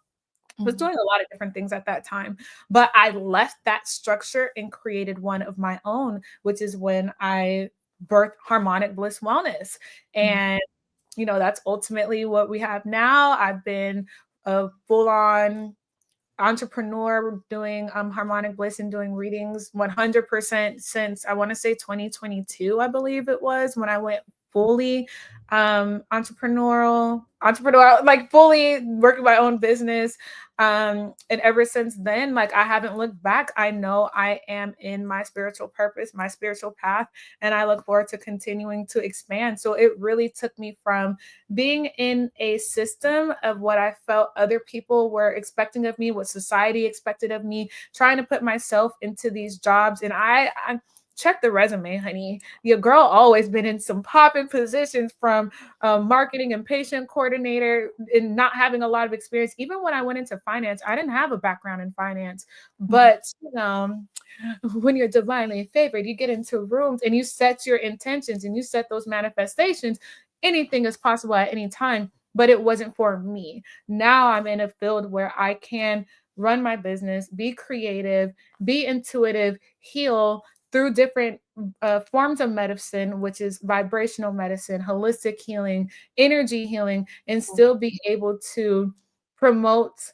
I was doing a lot of different things at that time, but I left that structure and created one of my own, which is when I birthed Harmonic Bliss Wellness. And, that's ultimately what we have now. I've been a full on entrepreneur doing harmonic bliss and doing readings 100% since I want to say 2022, I believe it was when I went fully entrepreneurial, like fully working my own business. And ever since then, like I haven't looked back. I know I am in my spiritual purpose, my spiritual path, and I look forward to continuing to expand. So it really took me from being in a system of what I felt other people were expecting of me, what society expected of me, trying to put myself into these jobs. And I check the resume, honey. Your girl always been in some popping positions, from marketing and patient coordinator, and not having a lot of experience. Even when I went into finance, I didn't have a background in finance. But when you're divinely favored, you get into rooms and you set your intentions and you set those manifestations. Anything is possible at any time. but it wasn't for me. Now I'm in a field where I can run my business, be creative, be intuitive, heal through different forms of medicine, which is vibrational medicine, holistic healing, energy healing, and still be able to promote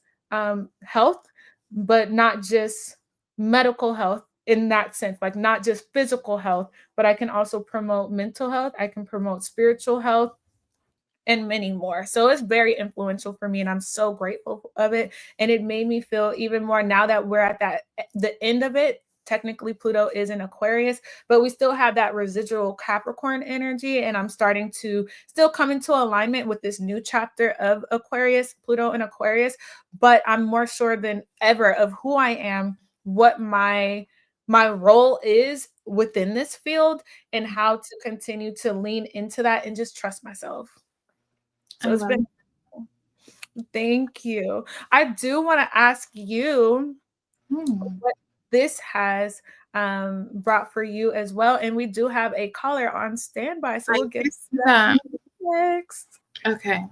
health, but not just medical health in that sense, like not just physical health, but I can also promote mental health. I can promote spiritual health and many more. So it's very influential for me, and I'm so grateful of it. And it made me feel even more now that we're at the end of it. Technically, Pluto is in Aquarius, but we still have that residual Capricorn energy. And I'm starting to still come into alignment with this new chapter of Aquarius, Pluto and Aquarius. But I'm more sure than ever of who I am, what my role is within this field, and how to continue to lean into that and just trust myself. So it's been, thank you. I do want to ask you what this has brought for you as well. And we do have a caller on standby. So we'll get to that next. Okay.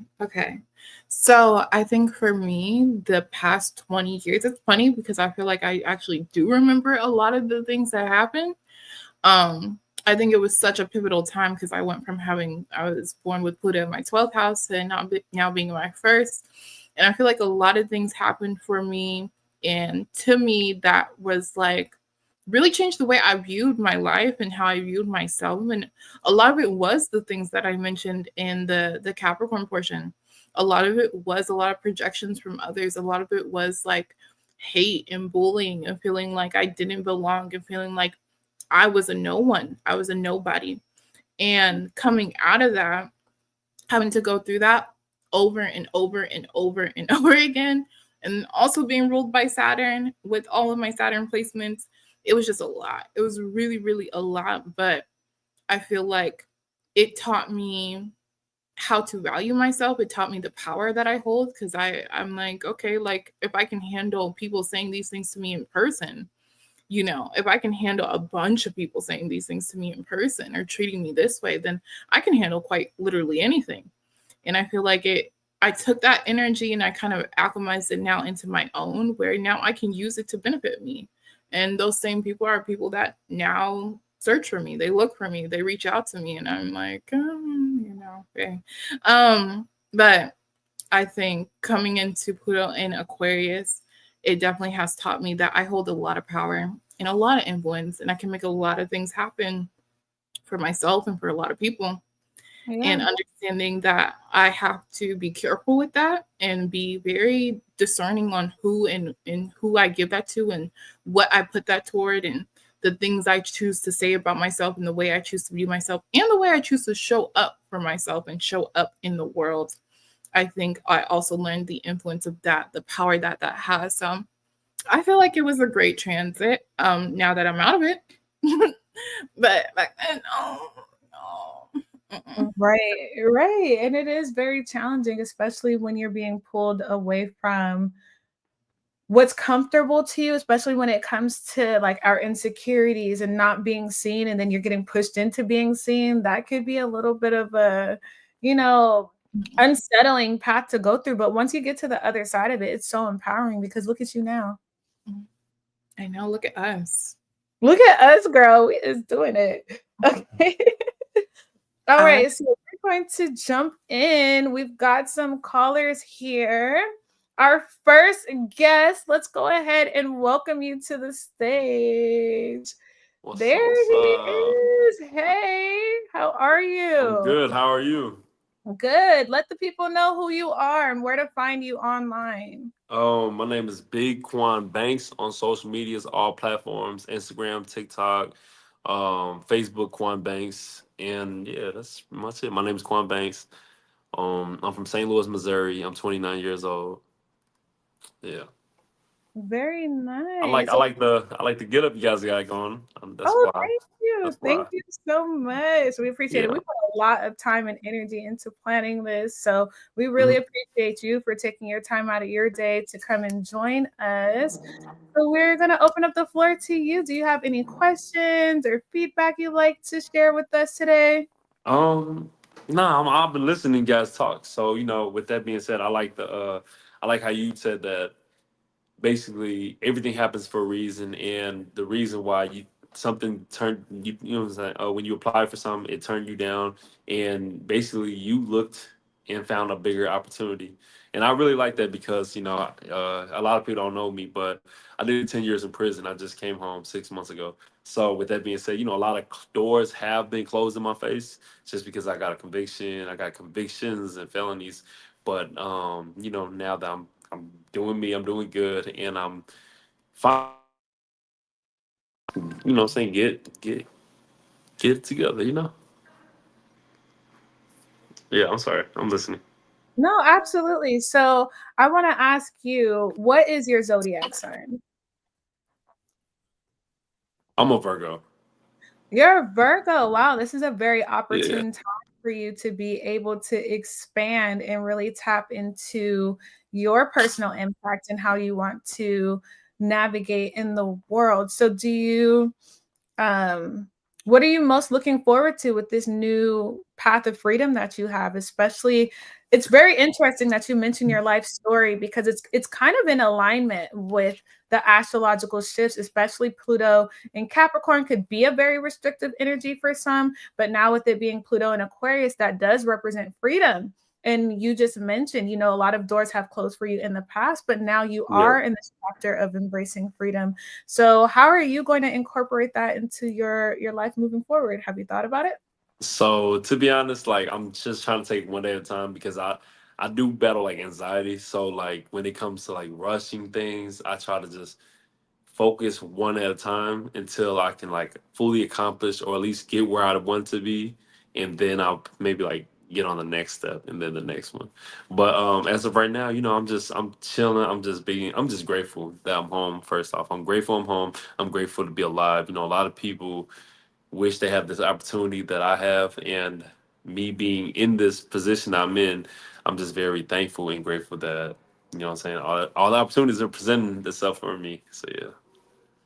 So I think for me, the past 20 years, it's funny because I feel like I actually do remember a lot of the things that happened. I think it was such a pivotal time because I went from I was born with Pluto in my 12th house and now being in my first. And I feel like a lot of things happened for me. And to me, that was like really changed the way I viewed my life and how I viewed myself. And a lot of it was the things that I mentioned in the Capricorn portion. A lot of it was a lot of projections from others. A lot of it was like hate and bullying and feeling like I didn't belong and feeling like I was a no one. I was a nobody. And coming out of that, having to go through that over and over and over and over again, and also being ruled by Saturn with all of my Saturn placements, it was just a lot. It was really, really a lot. But I feel like it taught me how to value myself. It taught me the power that I hold because I'm like, okay, like if I can handle people saying these things to me in person, if I can handle a bunch of people saying these things to me in person or treating me this way, then I can handle quite literally anything. And I feel like I took that energy and I kind of alchemized it now into my own, where now I can use it to benefit me. And those same people are people that now search for me. They look for me. They reach out to me. And I'm like, okay. But I think coming into Pluto in Aquarius, it definitely has taught me that I hold a lot of power and a lot of influence, and I can make a lot of things happen for myself and for a lot of people. Yeah. And understanding that I have to be careful with that and be very discerning on who and who I give that to and what I put that toward and the things I choose to say about myself and the way I choose to view myself and the way I choose to show up for myself and show up in the world. I think I also learned the influence of that, the power that has. So I feel like it was a great transit now that I'm out of it. But back then, no. Right. And it is very challenging, especially when you're being pulled away from what's comfortable to you, especially when it comes to like our insecurities and not being seen, and then you're getting pushed into being seen. That could be a little bit of a, unsettling path to go through. But once you get to the other side of it, it's so empowering because look at you now. I know. Look at us. Look at us, girl. We is doing it. Okay. All right. So we're going to jump in. We've got some callers here. Our first guest, let's go ahead and welcome you to the stage. There he is. Hey, how are you? I'm good. How are you? Good. Let the people know who you are and where to find you online. My name is Big Quan Banks on social medias, all platforms, Instagram, TikTok, Facebook, Quan Banks. And yeah, that's pretty much it. My name is Quan Banks. I'm from St. Louis, Missouri. I'm 29 years old. Yeah. Very nice. I like the get up you guys got going. That's why. Thank you. Thank you so much. We appreciate it. We put a lot of time and energy into planning this. So we really appreciate you for taking your time out of your day to come and join us. So we're going to open up the floor to you. Do you have any questions or feedback you'd like to share with us today? Nah, I've been listening to you guys talk. So with that being said, I like how you said that basically everything happens for a reason, and the reason why something turned you know what I'm saying, when you apply for something, it turned you down, and basically you looked and found a bigger opportunity. And I really like that because a lot of people don't know me, but I did 10 years in prison. I just came home 6 months ago. So with that being said, a lot of doors have been closed in my face just because I got a conviction. I got convictions and felonies. But now that I'm doing me, I'm doing good, and I'm fine. What I'm saying, get it together. Yeah, I'm sorry, I'm listening. No, absolutely. So I want to ask you, what is your zodiac sign? I'm a Virgo. You're a Virgo. Wow, this is a very Yeah, opportune time for you to be able to expand and really tap into your personal impact and how you want to navigate in the world. So do you um what are you most looking forward to with this new path of freedom that you have? Especially, it's very interesting that you mentioned your life story because it's kind of in alignment with the astrological shifts, especially Pluto and Capricorn could be a very restrictive energy for some, but now with it being Pluto and Aquarius, that does represent freedom. And you just mentioned, a lot of doors have closed for you in the past, but now you yeah. are in this chapter of embracing freedom. So how are you going to incorporate that into your life moving forward? Have you thought about it? So to be honest, like I'm just trying to take one day at a time because I do battle like anxiety. So like when it comes to like rushing things, I try to just focus one at a time until I can like fully accomplish or at least get where I want to be, and then I'll maybe like get on the next step and then the next one. But as of right now, I'm chilling. I'm just grateful that I'm home. First off, I'm grateful I'm home. I'm grateful to be alive. A lot of people wish they have this opportunity that I have, and me being in this position I'm in, I'm just very thankful and grateful that what I'm saying, all the opportunities are presenting themselves for me. So yeah.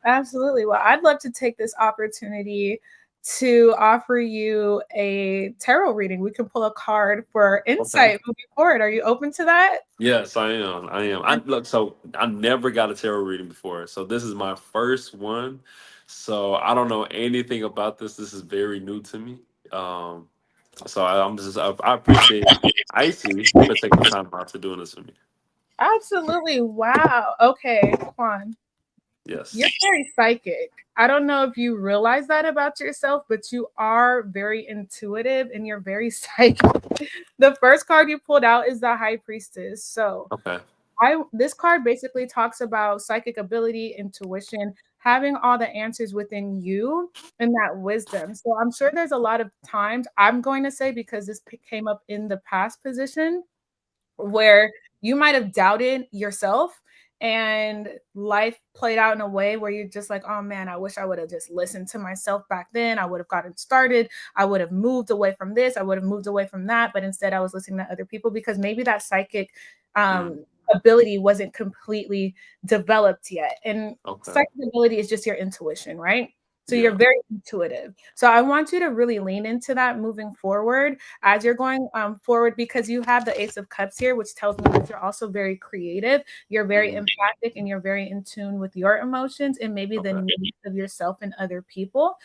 Absolutely. Well, I'd love to take this opportunity to offer you a tarot reading. We can pull a card for Okay. insight moving forward. Are you open to that? Yes, I am. I am. I look. So I never got a tarot reading before, so this is my first one. So I don't know anything about this. This is very new to me. Um, so I appreciate Icy for taking the time out to doing this for me. Absolutely. Wow. Okay, Juan. You're Yes. very psychic. I don't know if you realize that about yourself, but you are very intuitive and you're very psychic. The first card you pulled out is the High Priestess. So, Okay. I this card basically talks about psychic ability, intuition, having all the answers within you and that wisdom. So, I'm sure there's a lot of times I'm going to say because this came up in the past position where you might have doubted yourself and life played out in a way where you're just like, oh man, I wish I would have just listened to myself back then. I would have gotten started. I would have moved away from this. I would have moved away from that. But instead, I was listening to other people because maybe that psychic Mm, ability wasn't completely developed yet. And okay. psychic ability is just your intuition, right? So you're Yeah. very intuitive. So I want you to really lean into that moving forward as you're going forward because you have the Ace of Cups here, which tells me that you're also very creative, you're very Hmm. empathic, and you're very in tune with your emotions and maybe the Okay. needs of yourself and other people.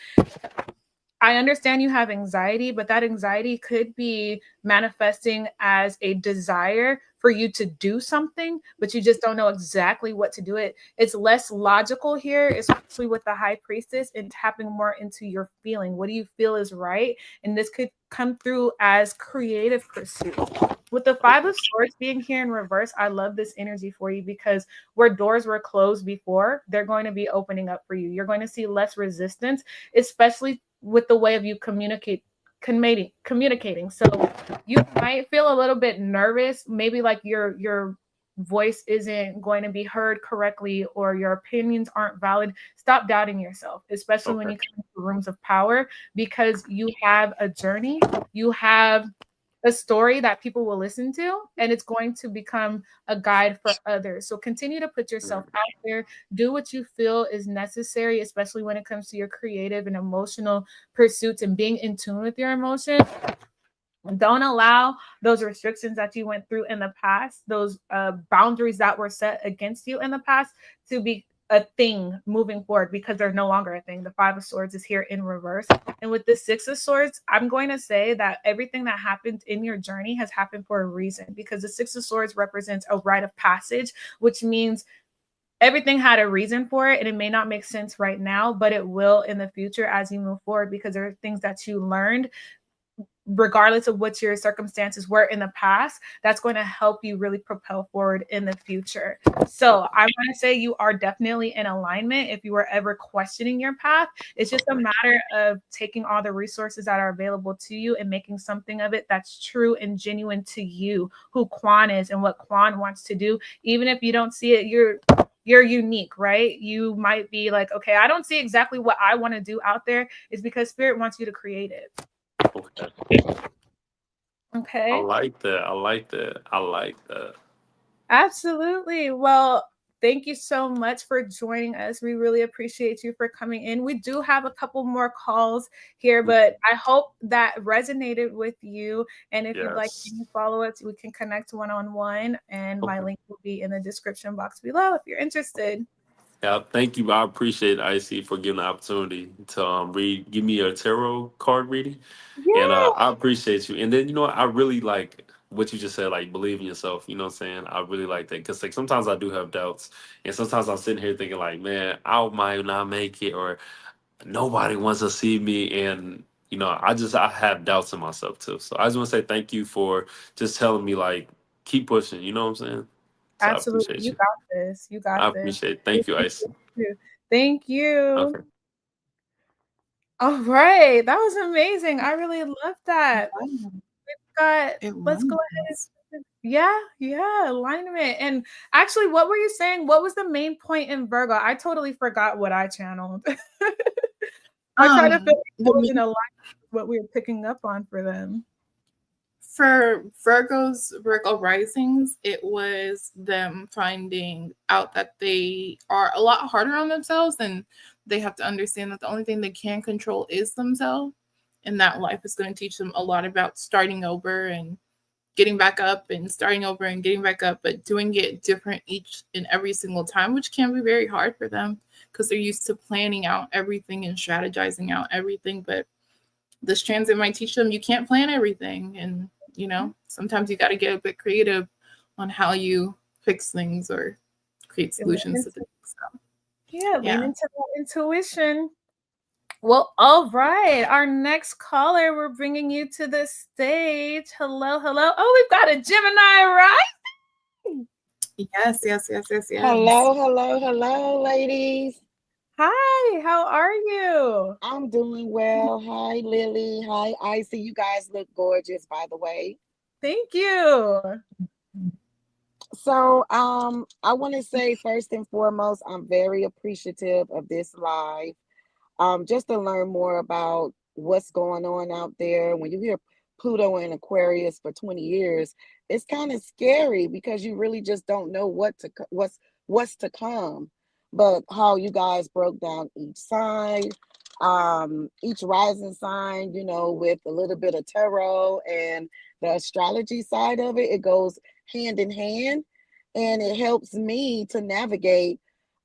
I understand you have anxiety, but that anxiety could be manifesting as a desire for you to do something, but you just don't know exactly what to do it. It's less logical here, especially with the High Priestess and tapping more into your feeling. What do you feel is right? And this could come through as creative pursuit. With the Five Okay. of Swords being here in reverse, I love this energy for you because where doors were closed before, they're going to be opening up for you. You're going to see less resistance, especially with the way of you communicating. So you might feel a little bit nervous, maybe like your voice isn't going to be heard correctly or your opinions aren't valid. Stop doubting yourself, especially when Okay. you come to rooms of power, because you have a journey, you have a story that people will listen to, and it's going to become a guide for others. So continue to put yourself Mm, out there, do what you feel is necessary, especially when it comes to your creative and emotional pursuits and being in tune with your emotions. Don't allow those restrictions that you went through in the past, those boundaries that were set against you in the past, to be a thing moving forward, because they're no longer a thing. The Five of Swords is here in reverse. And with the Six of Swords, I'm going to say that everything that happened in your journey has happened for a reason, because the Six of Swords represents a rite of passage, which means everything had a reason for it, and it may not make sense right now, but it will in the future as you move forward, because there are things that you learned regardless of what your circumstances were in the past, that's going to help you really propel forward in the future. So I want to say you are definitely in alignment. If you were ever questioning your path, it's just a matter of taking all the resources that are available to you and making something of it that's true and genuine to you, who Quan is and what Quan wants to do. Even if you don't see it, you're unique, right? You might be like, okay, I don't see exactly what I want to do out there. Is because Spirit wants you to create it. Okay. Okay. I like that. I like that. I like that. Absolutely. Well, thank you so much for joining us. We really appreciate you for coming in. We do have a couple more calls here, but I hope that resonated with you. And if you'd like to follow us, we can connect one-on-one, and my link will be in the description box below if you're interested. Yeah, thank you. I appreciate Icy for giving the opportunity to give me a tarot card reading. Yeah. And I appreciate you. And then, I really like what you just said, like believe in yourself. You know what I'm saying? I really like that, because like sometimes I do have doubts, and sometimes I'm sitting here thinking like, man, I might not make it, or nobody wants to see me, and I have doubts in myself too. So I just want to say thank you for just telling me like keep pushing. You know what I'm saying? So I Absolutely. appreciate You you. got this. You got I this. appreciate it. Thank you, Ice. Thank you. Okay. All right. That was amazing. I really love that. Let's go ahead. Yeah, alignment. And actually, what were you saying? What was the main point in Virgo? I totally forgot what I channeled. I tried to figure out in alignment with what we were picking up on for them. For Virgo risings, it was them finding out that they are a lot harder on themselves, and they have to understand that the only thing they can control is themselves, and that life is going to teach them a lot about starting over and getting back up and starting over and getting back up, but doing it different each and every single time, which can be very hard for them because they're used to planning out everything and strategizing out everything. But this transit might teach them you can't plan everything, and sometimes you got to get a bit creative on how you fix things or create solutions to things. So, lean into that intuition. Well, all right. Our next caller, we're bringing you to the stage. Hello. Oh, we've got a Gemini rising. Yes. Hello, ladies. Hi, how are you? I'm doing well. Hi, Lily. Hi, Icy. You guys look gorgeous, by the way. Thank you. So, I want to say first and foremost, I'm very appreciative of this live. Just to learn more about what's going on out there. When you hear Pluto and Aquarius for 20 years, it's kind of scary because you really just don't know what's to come. But how you guys broke down each sign, each rising sign, with a little bit of tarot and the astrology side of it, it goes hand in hand, and it helps me to navigate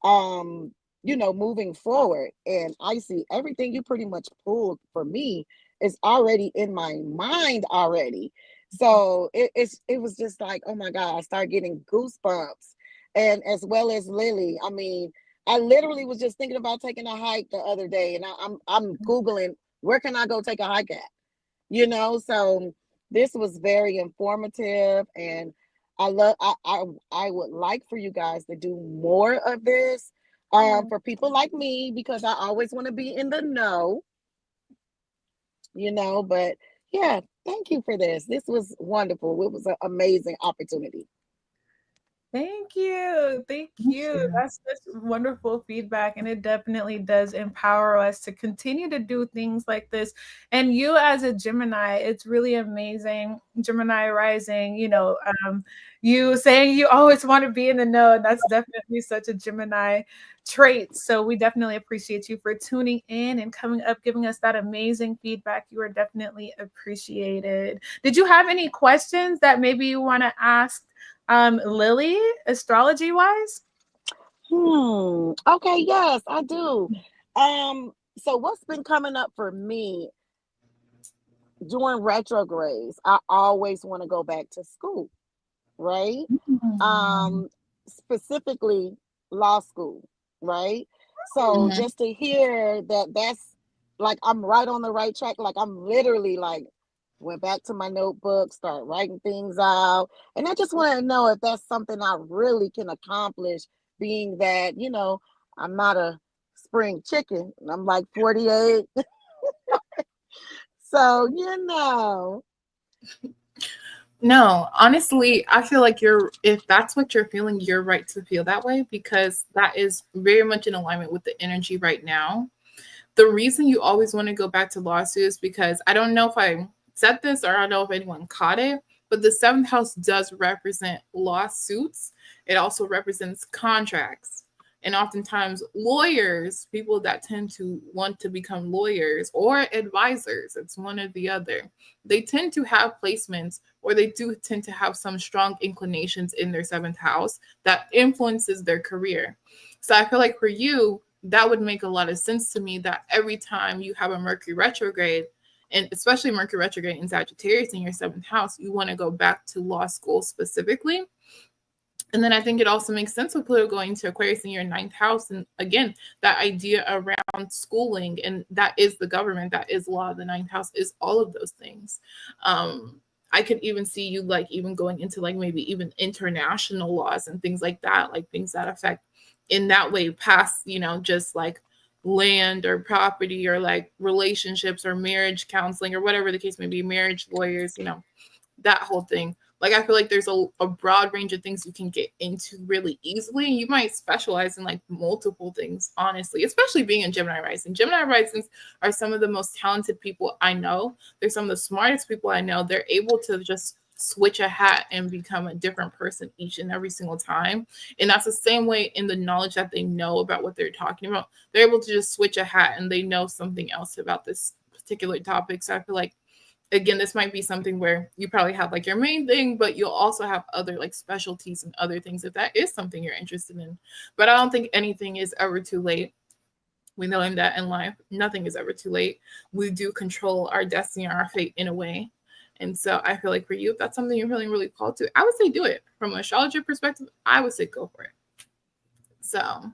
moving forward. And I see everything you pretty much pulled for me is already in my mind already. So it was just like, oh my God, I started getting goosebumps. And as well as Lily, I mean, I literally was just thinking about taking a hike the other day, and I'm Googling where can I go take a hike at, so this was very informative, and I would like for you guys to do more of this for people like me, because I always want to be in the know, but yeah, thank you for this. This was wonderful. It was an amazing opportunity. Thank you. Thank you. That's such wonderful feedback. And it definitely does empower us to continue to do things like this. And you, as a Gemini, it's really amazing. Gemini rising, you saying you always want to be in the know. And that's definitely such a Gemini trait. So we definitely appreciate you for tuning in and coming up, giving us that amazing feedback. You are definitely appreciated. Did you have any questions that maybe you want to ask Lilly, astrology wise? Okay, yes, I do. So what's been coming up for me during retrogrades? I always want to go back to school, right? Specifically law school, right? So just to hear that that's like I'm right on the right track, like I'm literally like went back to my notebook, start writing things out. And I just want to know if that's something I really can accomplish, being that, I'm not a spring chicken. I'm like 48. So, No, honestly, I feel like if that's what you're feeling, you're right to feel that way, because that is very much in alignment with the energy right now. The reason you always want to go back to lawsuits is because I don't know if I said this or I don't know if anyone caught it, but the seventh house does represent lawsuits. It also represents contracts. And oftentimes lawyers, people that tend to want to become lawyers or advisors, it's one or the other, they tend to have placements, or they do tend to have some strong inclinations in their seventh house that influences their career. So I feel like for you, that would make a lot of sense to me, that every time you have a Mercury retrograde, and especially Mercury retrograde in Sagittarius in your seventh house, you want to go back to law school specifically. And then I think it also makes sense with Pluto going to Aquarius in your ninth house. And again, that idea around schooling, and that is the government, that is law. The ninth house is all of those things. I could even see you like even going into like maybe even international laws and things like that, like things that affect in that way past, just like land or property or like relationships or marriage counseling or whatever the case may be, marriage lawyers, that whole thing. Like, I feel like there's a broad range of things you can get into really easily. You might specialize in like multiple things, honestly, especially being in Gemini rising. Gemini risings are some of the most talented people I know. They're some of the smartest people I know. They're able to just switch a hat and become a different person each and every single time. And that's the same way in the knowledge that they know about what they're talking about. They're able to just switch a hat and they know something else about this particular topic. So I feel like, again, this might be something where you probably have like your main thing, but you'll also have other like specialties and other things if that is something you're interested in. But I don't think anything is ever too late. We know that in life, nothing is ever too late. We do control our destiny or our fate in a way. And so I feel like for you, if that's something you're feeling really called to, I would say do it. From an astrologer perspective, I would say go for it. So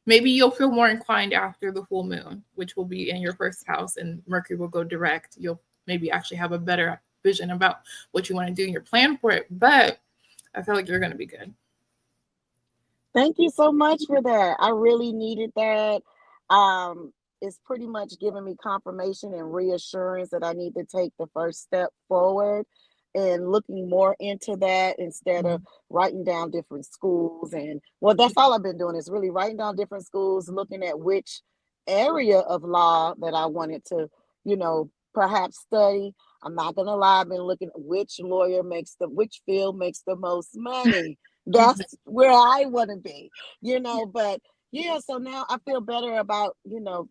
maybe you'll feel more inclined after the full moon, which will be in your first house, and Mercury will go direct. You'll maybe actually have a better vision about what you want to do in your plan for it. But I feel like you're going to be good. Thank you so much for that. I really needed that. It's pretty much giving me confirmation and reassurance that I need to take the first step forward and looking more into that instead of writing down different schools. And well, that's all I've been doing, is really writing down different schools, looking at which area of law that I wanted to, perhaps study. I'm not gonna lie, I've been looking at which which field makes the most money. That's where I want to be, but yeah, so now I feel better about,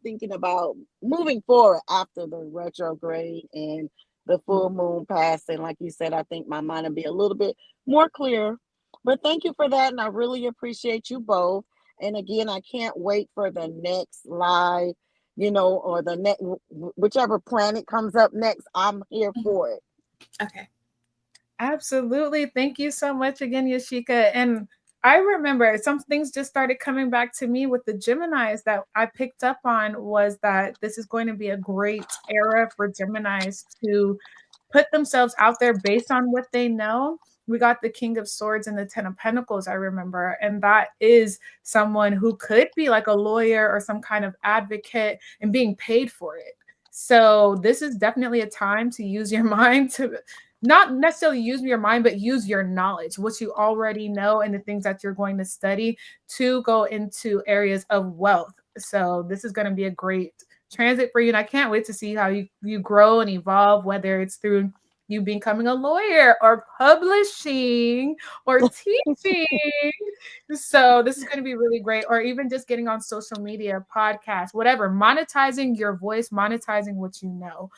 thinking about moving forward after the retrograde and the full moon passing. Like you said, I think my mind will be a little bit more clear. But thank you for that, and I really appreciate you both. And again, I can't wait for the next live, or the next, whichever planet comes up next. I'm here for it. Okay. Absolutely. Thank you so much again, Yashika. And I remember some things just started coming back to me with the Geminis that I picked up on, was that this is going to be a great era for Geminis to put themselves out there based on what they know. We got the King of Swords and the Ten of Pentacles, I remember. And that is someone who could be like a lawyer or some kind of advocate and being paid for it. So this is definitely a time to use your mind to not necessarily use your mind, but use your knowledge, what you already know and the things that you're going to study to go into areas of wealth. So this is going to be a great transit for you. And I can't wait to see how you grow and evolve, whether it's through you becoming a lawyer or publishing or teaching. So this is going to be really great. Or even just getting on social media, podcasts, whatever, monetizing your voice, monetizing what you know,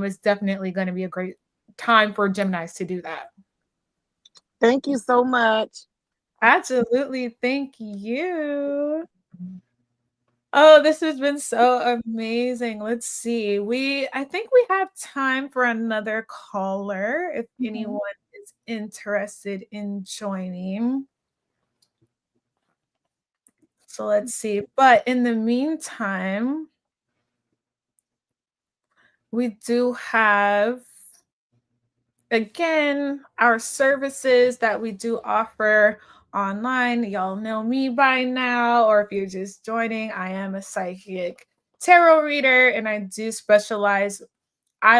is definitely going to be a great time for Geminis to do that. Thank you so much. Absolutely. Thank you. Oh, this has been so amazing. Let's see. I think we have time for another caller if anyone is interested in joining. So let's see. But in the meantime, we do have, again, our services that we do offer online. Y'all know me by now, or if you're just joining, I am a psychic tarot reader, and I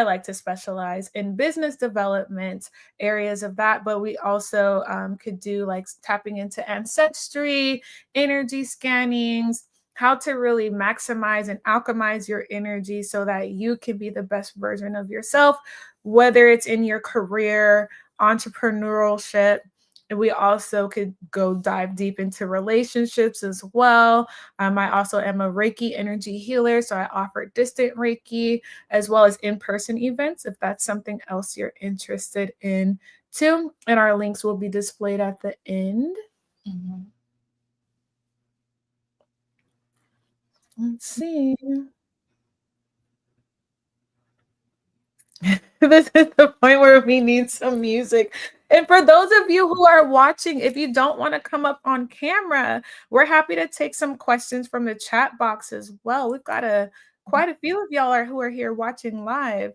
like to specialize in business development areas of that, but we also could do like tapping into ancestry, energy scannings, how to really maximize and alchemize your energy so that you can be the best version of yourself, whether it's in your career, entrepreneurship. And we also could go dive deep into relationships as well. I also am a Reiki energy healer, so I offer distant Reiki as well as in-person events if that's something else you're interested in too. And our links will be displayed at the end. Mm-hmm. Let's see. This is the point where we need some music. And for those of you who are watching, if you don't want to come up on camera, we're happy to take some questions from the chat box as well. We've got quite a few of y'all who are here watching live.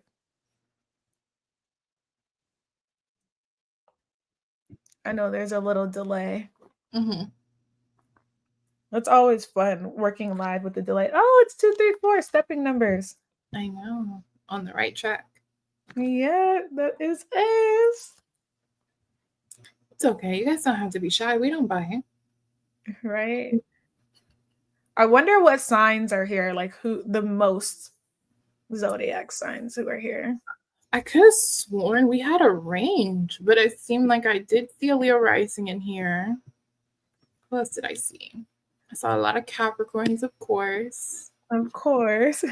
I know there's a little delay. Mm-hmm. It's always fun working live with the delay. Oh, it's 2, 3, 4 stepping numbers. I know. On the right track. Yeah, that is. It's okay. You guys don't have to be shy. We don't bite. Right. I wonder what signs are here, like who the most zodiac signs who are here. I could have sworn we had a range, but it seemed like I did see a Leo rising in here. Who else did I see? I saw a lot of Capricorns, of course. Of course.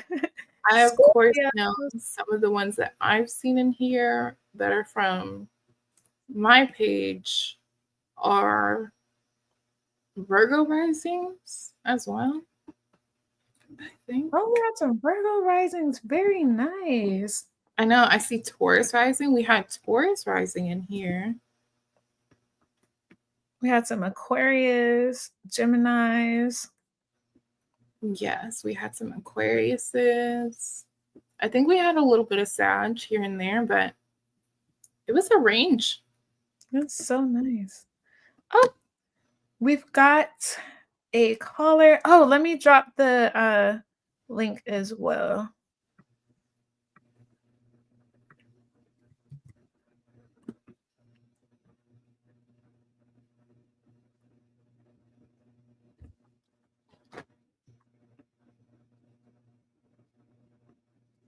I, of course, know some of the ones that I've seen in here that are from my page are Virgo risings as well, I think. Oh, we had some Virgo risings. Very nice. I know. I see Taurus rising. We had Taurus rising in here. We had some Aquarius, Geminis. Yes, we had some Aquariuses. I think we had a little bit of Sag here and there, but it was a range. That's so nice. Oh, we've got a caller. Oh, let me drop the link as well.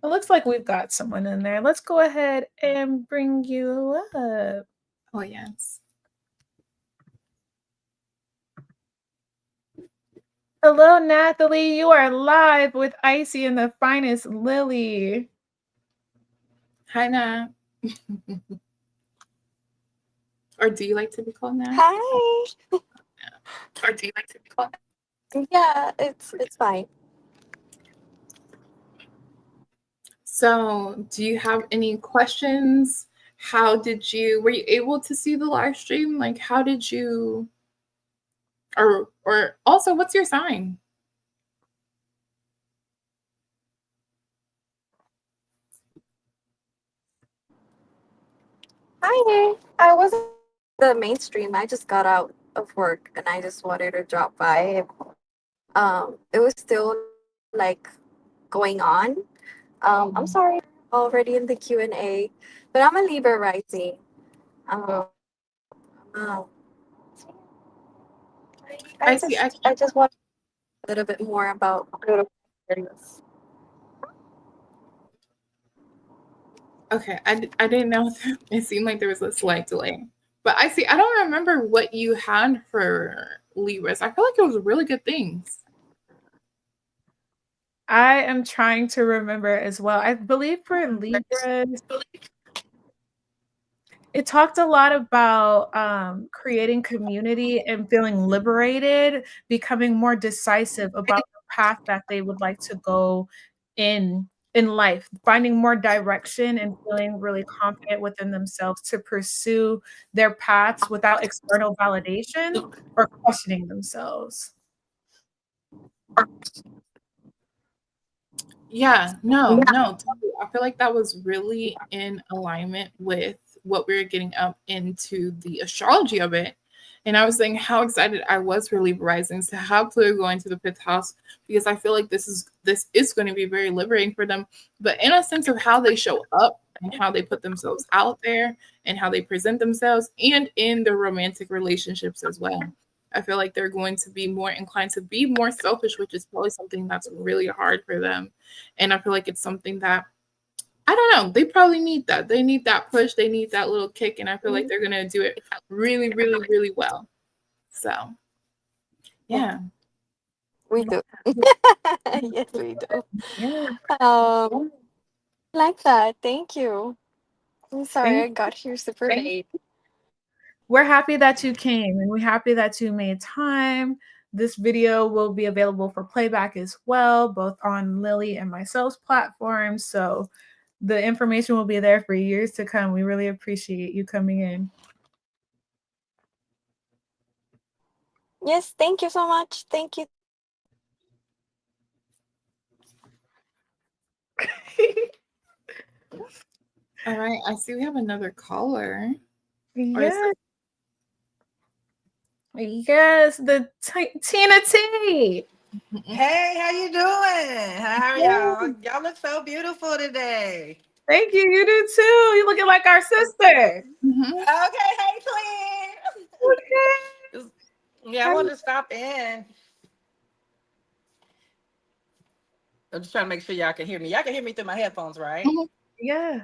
It looks like we've got someone in there. Let's go ahead and bring you up. Oh, yes. Hello, Nathalie. You are live with Icy and the finest Lily. Hi, Nat. Or do you like to be called Nat? Hi. Or do you like to be called Nat? Yeah, it's fine. So, do you have any questions? Were you able to see the live stream? Like, how did you, or also, what's your sign? Hi. I wasn't the mainstream. I just got out of work and I just wanted to drop by. It was still like going on. I'm sorry already in the Q&A, but I'm a Libra rising. Um, um, I see. I just want a little bit more about Pluto. Okay, I didn't know. It seemed like there was a slight delay, but I see. I don't remember what you had for Libras. I feel like it was really good things. I am trying to remember as well. I believe for Libras, it talked a lot about creating community and feeling liberated, becoming more decisive about the path that they would like to go in life, finding more direction and feeling really confident within themselves to pursue their paths without external validation or questioning themselves. Yeah, no. Totally. I feel like that was really in alignment with what we were getting up into the astrology of it. And I was saying how excited I was for Libra risings to have Pluto go into the fifth house, because I feel like this is going to be very liberating for them, but in a sense of how they show up and how they put themselves out there and how they present themselves, and in their romantic relationships as well. I feel like they're going to be more inclined to be more selfish, which is probably something that's really hard for them. And I feel like it's something that, I don't know, they probably need that. They need that push. They need that little kick. And I feel like they're going to do it really, really, really well. So, yeah. We do. Yes, we do. Yeah. Like that. Thank you. I'm sorry I Thank got here super late. We're happy that you came and we're happy that you made time. This video will be available for playback as well, both on Lilly and myself's platforms. So the information will be there for years to come. We really appreciate you coming in. Yes, thank you so much. Thank you. All right. I see we have another caller. Yes. Yes, the Tina T. Hey, how you doing? How are y'all? Y'all look so beautiful today. Thank you. You do too. You're looking like our sister. Okay, hey, twin. Okay. Yeah, I wanted to stop in. I'm just trying to make sure y'all can hear me. Y'all can hear me through my headphones, right? Yeah.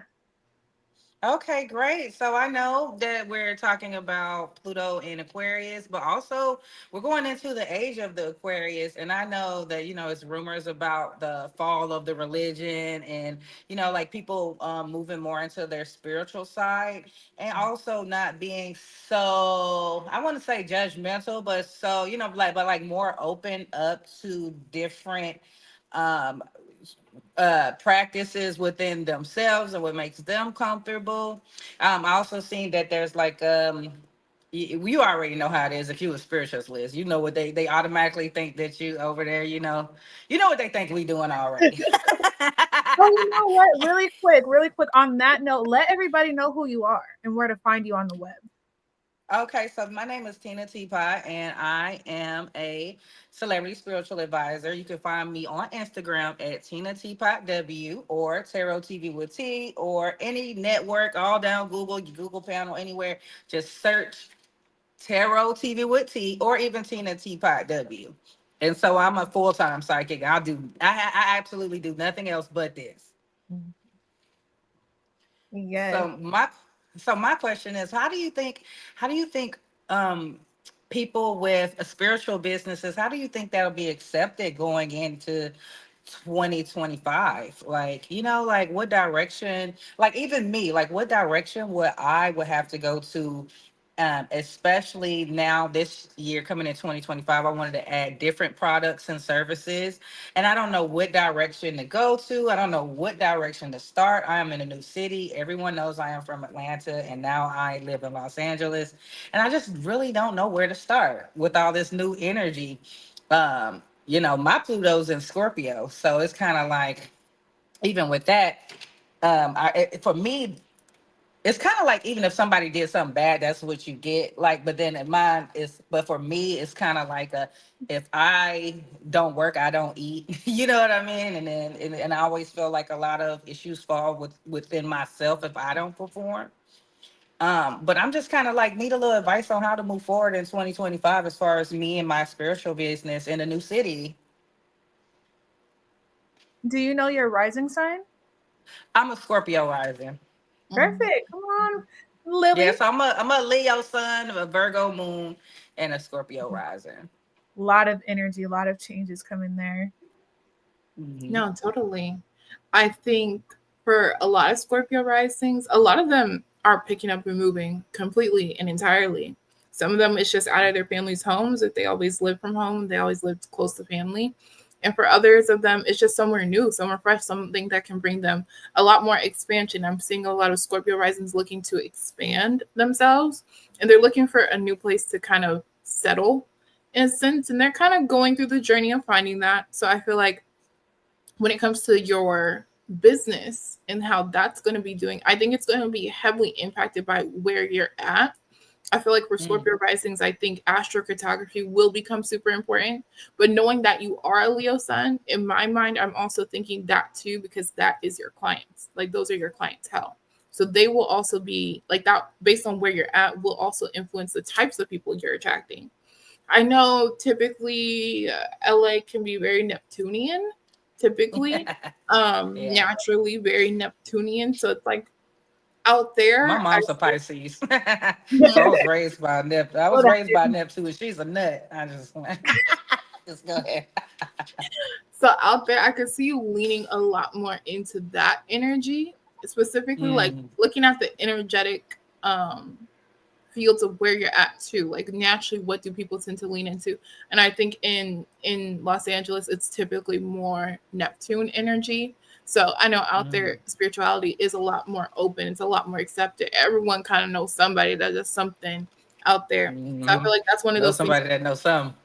Okay, great. So I know that we're talking about Pluto in Aquarius, but also we're going into the age of the Aquarius. And I know that, it's rumors about the fall of the religion and, like people moving more into their spiritual side and also not being so, I want to say judgmental, but so, but more open up to different um practices within themselves and what makes them comfortable. I also seen that there's like you already know how it is if you a spiritualist. You know what they automatically think that you over there, you know what they think we doing already. Oh, you know what? Really quick on that note, let everybody know who you are and where to find you on the web. Okay, so my name is Tina Teapot, and I am a celebrity spiritual advisor. You can find me on Instagram at Tina Teapot W or Tarot TV with T or any network, all down Google, your Google panel, anywhere. Just search Tarot TV with T or even Tina Teapot W. And so I'm a full-time psychic. I absolutely do nothing else but this. Yes. So my question is, how do you think um people with spiritual businesses, how do you think that'll be accepted going into 2025? Like, like what direction, like even me, like what direction would have to go to, especially now this year coming in 2025, I wanted to add different products and services. And I don't know what direction to go to. I don't know what direction to start. I am in a new city. Everyone knows I am from Atlanta and now I live in Los Angeles. And I just really don't know where to start with all this new energy. My Pluto's in Scorpio. So it's kind of like, even with that, for me, it's kind of like even if somebody did something bad, that's what you get. Like, but then in mine is, but for me, it's kind of like a, if I don't work, I don't eat. You know what I mean? And then and I always feel like a lot of issues fall within myself if I don't perform. But I'm just kind of like need a little advice on how to move forward in 2025 as far as me and my spiritual business in a new city. Do you know your rising sign? I'm a Scorpio rising. Perfect. Come on, Lily. Yes, I'm a Leo sun, a Virgo moon, and a Scorpio rising. A lot of energy, a lot of changes coming there. Mhm. No, totally. I think for a lot of Scorpio risings, a lot of them are picking up and moving completely and entirely. Some of them it's just out of their family's homes. If they always lived from home, they always lived close to family. And for others of them, it's just somewhere new, somewhere fresh, something that can bring them a lot more expansion. I'm seeing a lot of Scorpio risings looking to expand themselves, and they're looking for a new place to kind of settle in a sense. And they're kind of going through the journey of finding that. So I feel like when it comes to your business and how that's going to be doing, I think it's going to be heavily impacted by where you're at. I feel like for Mm. Scorpio risings, I think astrocartography will become super important. But knowing that you are a Leo sun, in my mind, I'm also thinking that too, because that is your clients. Like those are your clientele. So they will also be like that based on where you're at, will also influence the types of people you're attracting. I know typically LA can be very Neptunian, typically, Yeah. naturally very Neptunian. So it's like out My there, I mom's a Pisces. So I see. was raised by I Oh, was that raised by Neptune, and she's a nut. I just just go ahead. So out there, I could see you leaning a lot more into that energy, specifically like Mm. looking at the energetic fields of where you're at too. Like naturally, what do people tend to lean into? And I think in Los Angeles, it's typically more Neptune energy. So I know out Mm. there, spirituality is a lot more open. It's a lot more accepted. Everyone kind of knows somebody that does something out there. So I Hmm. feel like that's one of Know those things. somebody that knows something.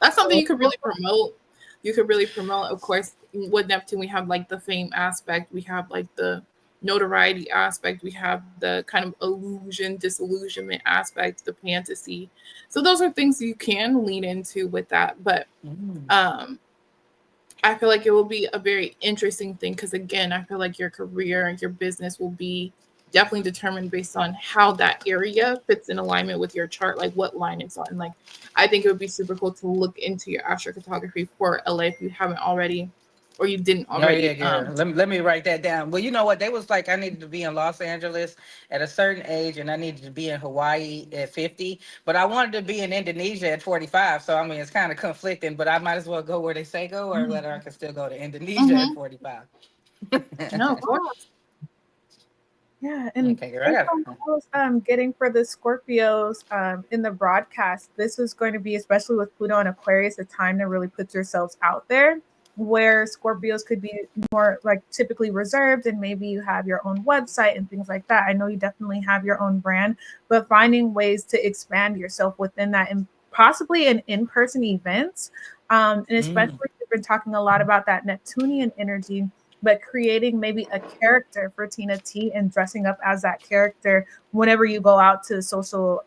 That's something you could really promote. You could really promote, of course, with Neptune. We have like the fame aspect, we have like the notoriety aspect, we have the kind of illusion, disillusionment aspect, the fantasy. So those are things you can lean into with that. But Mm. um I feel like it will be a very interesting thing because again, I feel like your career and your business will be definitely determined based on how that area fits in alignment with your chart, like what line it's on. Like I think it would be super cool to look into your astrocartography for LA if you haven't already or you didn't Oh yeah, already. girl. Let me write that down. Well, you know what? They was like I needed to be in Los Angeles at a certain age, and I needed to be in Hawaii at 50. But I wanted to be in Indonesia at 45. So I mean, it's kind of conflicting. But I might as well go where they say go, or whether I can still go to Indonesia at Mm-hmm. 45. No, of course. yeah, and Okay, girl. I based got. on what I was getting for the Scorpios in the broadcast, this was going to be, especially with Pluto and Aquarius, a time to really put yourselves out there. Where Scorpios could be more like typically reserved, and maybe you have your own website and things like that. I know you definitely have your own brand, but finding ways to expand yourself within that, and possibly in in-person events. And Mm. especially, we've been talking a lot about that Neptunian energy, but creating maybe a character for Tina T and dressing up as that character whenever you go out to social,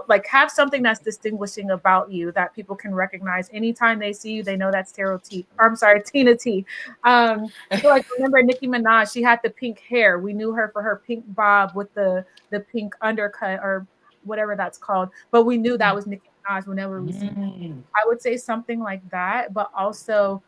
like have something that's distinguishing about you that people can recognize. Anytime they see you, they know that's Tarot T. Or I'm sorry, Tina T. So like remember Nicki Minaj, she had the pink hair. We knew her for her pink bob with the pink undercut or whatever that's called. But we knew that was Nicki Minaj whenever we see. Mm. I would say something like that, but also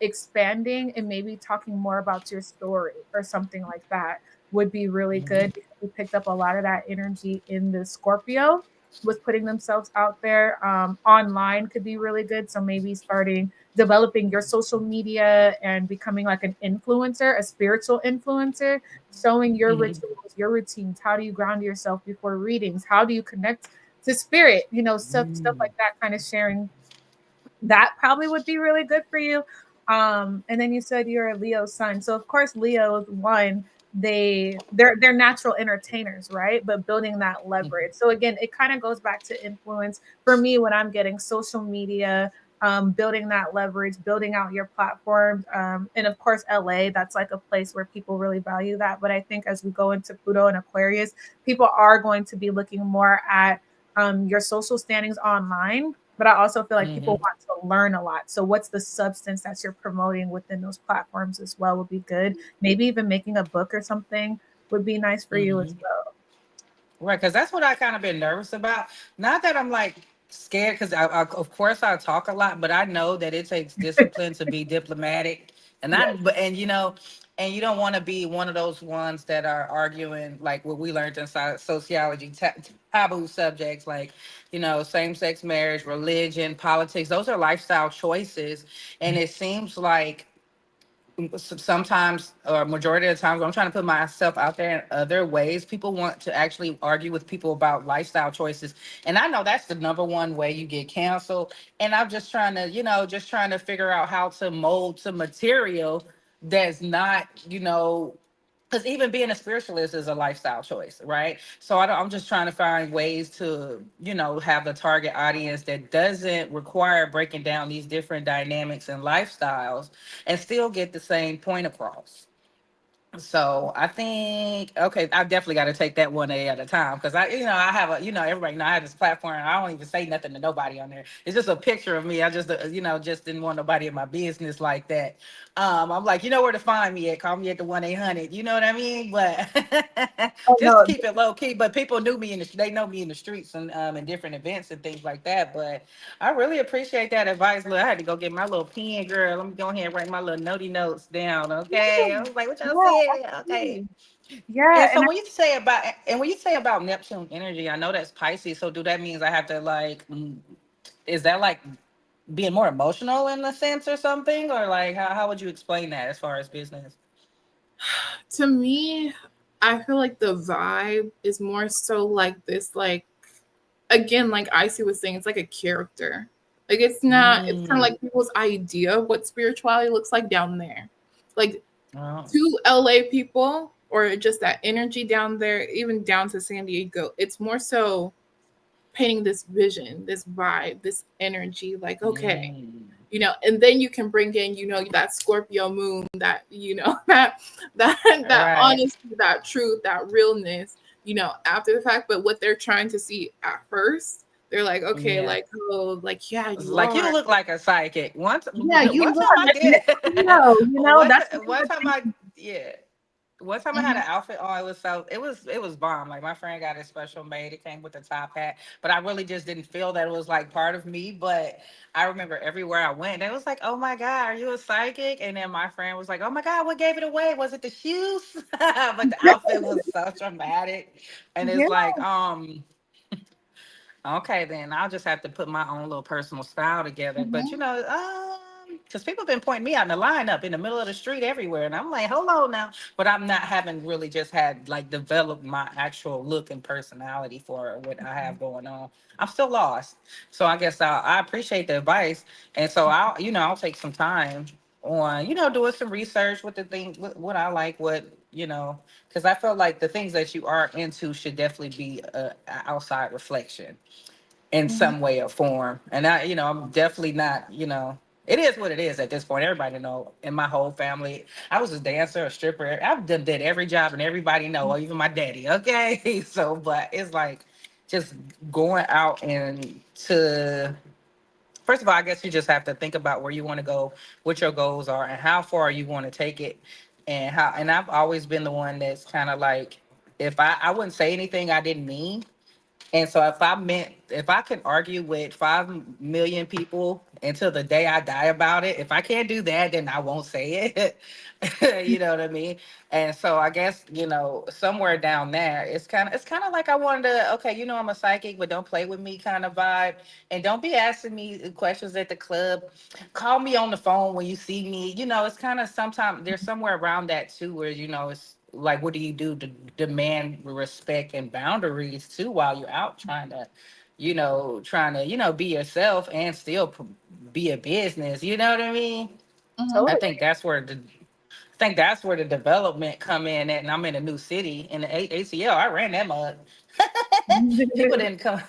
expanding and maybe talking more about your story or something like that would be really Mhm. good because we picked up a lot of that energy in the Scorpio with putting themselves out there. Online could be really good. So maybe starting developing your social media and becoming like an influencer, a spiritual influencer, showing your Mhm. rituals, your routines. How do you ground yourself before readings? How do you connect to spirit? Stuff Mm. like that, kind of sharing that probably would be really good for you. And then you said you're a Leo sun. So of course Leo's one, they're natural entertainers, right? But building that leverage. So again, it kind of goes back to influence for me when I'm getting social media, building that leverage, building out your platforms. And of course, LA, that's like a place where people really value that. But I think as we go into Pluto and Aquarius, people are going to be looking more at your social standings online. But I also feel like people want to learn a lot. So what's the substance that you're promoting within those platforms as well would be good. Maybe even making a book or something would be nice for you as well. Right, because that's what I kind of been nervous about. Not that I'm like scared, because of course I talk a lot, but I know that it takes discipline to be diplomatic, and Yes. and and you don't want to be one of those ones that are arguing like what we learned in sociology, taboo subjects like same-sex marriage, religion, politics. Those are lifestyle choices, and it seems like sometimes or majority of the times I'm trying to put myself out there in other ways. People want to actually argue with people about lifestyle choices. And I know that's the number one way you get canceled. And I'm just trying to, just trying to figure out how to mold some material that's not, because even being a spiritualist is a lifestyle choice, right? So I'm just trying to find ways to, have a target audience that doesn't require breaking down these different dynamics and lifestyles and still get the same point across. So I think, okay, I've definitely got to take that one day at a time, because I have a, everybody know I have this platform and I don't even say nothing to nobody on there. It's just a picture of me. I just, just didn't want nobody in my business like that. I'm like, you know where to find me at. Call me at the 1-800. You know what I mean? But Oh just to no, keep it low key. But people knew me they know me in the streets and in different events and things like that. But I really appreciate that advice. Look, I had to go get my little pen, girl. Let me go ahead and write my little notey notes down. Okay. I was like, what y'all yeah, said? Okay. absolutely. Yeah, And so and when you say about Neptune energy, I know that's Pisces. So do that means I have to like, is that like being more emotional in a sense or something? Or like, how would you explain that as far as business? To me, I feel like the vibe is more so like this, like, again, like Icy was saying, it's like a character. Like it's not, it's kind of Mm. like people's idea of what spirituality looks like down there. Like Oh. to LA people or just that energy down there, even down to San Diego, it's more so painting this vision, this vibe, this energy, like, okay, Mm. and then you can bring in, that Scorpio moon, that, that Right. honesty, that truth, that realness, after the fact. But what they're trying to see at first, they're like, okay, Yeah. like, oh, like, yeah, It's you like you are. look like a psychic. yeah, you One time are. I And did. that's the thing One with time things. yeah. One time I had Mhm. an outfit on. It was bomb. Like my friend got it special made. It came with a top hat, but I really just didn't feel that it was like part of me. But I remember everywhere I went, they was like, "Oh my God, are you a psychic?" And then my friend was like, "Oh my God, what gave it away? Was it the shoes?" But the outfit was so dramatic, and it's Yeah. like, okay, then I'll just have to put my own little personal style together. But Mhm. because people have been pointing me out in the lineup in the middle of the street everywhere, and I'm like, hold on now. But I'm not having really just had like developed my actual look and personality for what I have going on. I'm still lost. So I guess I appreciate the advice, and so I'll take some time on doing some research with the thing what I like because I feel like the things that you are into should definitely be a outside reflection in Mhm. some way or form. And I'm definitely not, it is what it is at this point. Everybody know in my whole family, I was a dancer, a stripper. I've did every job and everybody know, even my daddy. Okay. So, but it's like just going out and to, first of all, I guess you just have to think about where you want to go, what your goals are and how far you want to take it. And I've always been the one that's kind of like, if I wouldn't say anything I didn't mean, and so if I can argue with 5 million people until the day I die about it, if I can't do that, then I won't say it. You know what I mean? And so I guess, somewhere down there, it's kind of like I wanted to, okay, I'm a psychic, but don't play with me kind of vibe. And don't be asking me questions at the club. Call me on the phone when you see me. It's kind of sometimes there's somewhere around that too, where, it's like, what do you do to demand respect and boundaries too while you're out trying to be yourself and still be a business. You know what I mean? Mhm. I Totally. think that's where the development come in at, and I'm in a new city in the ACL. I ran that mug. People didn't come,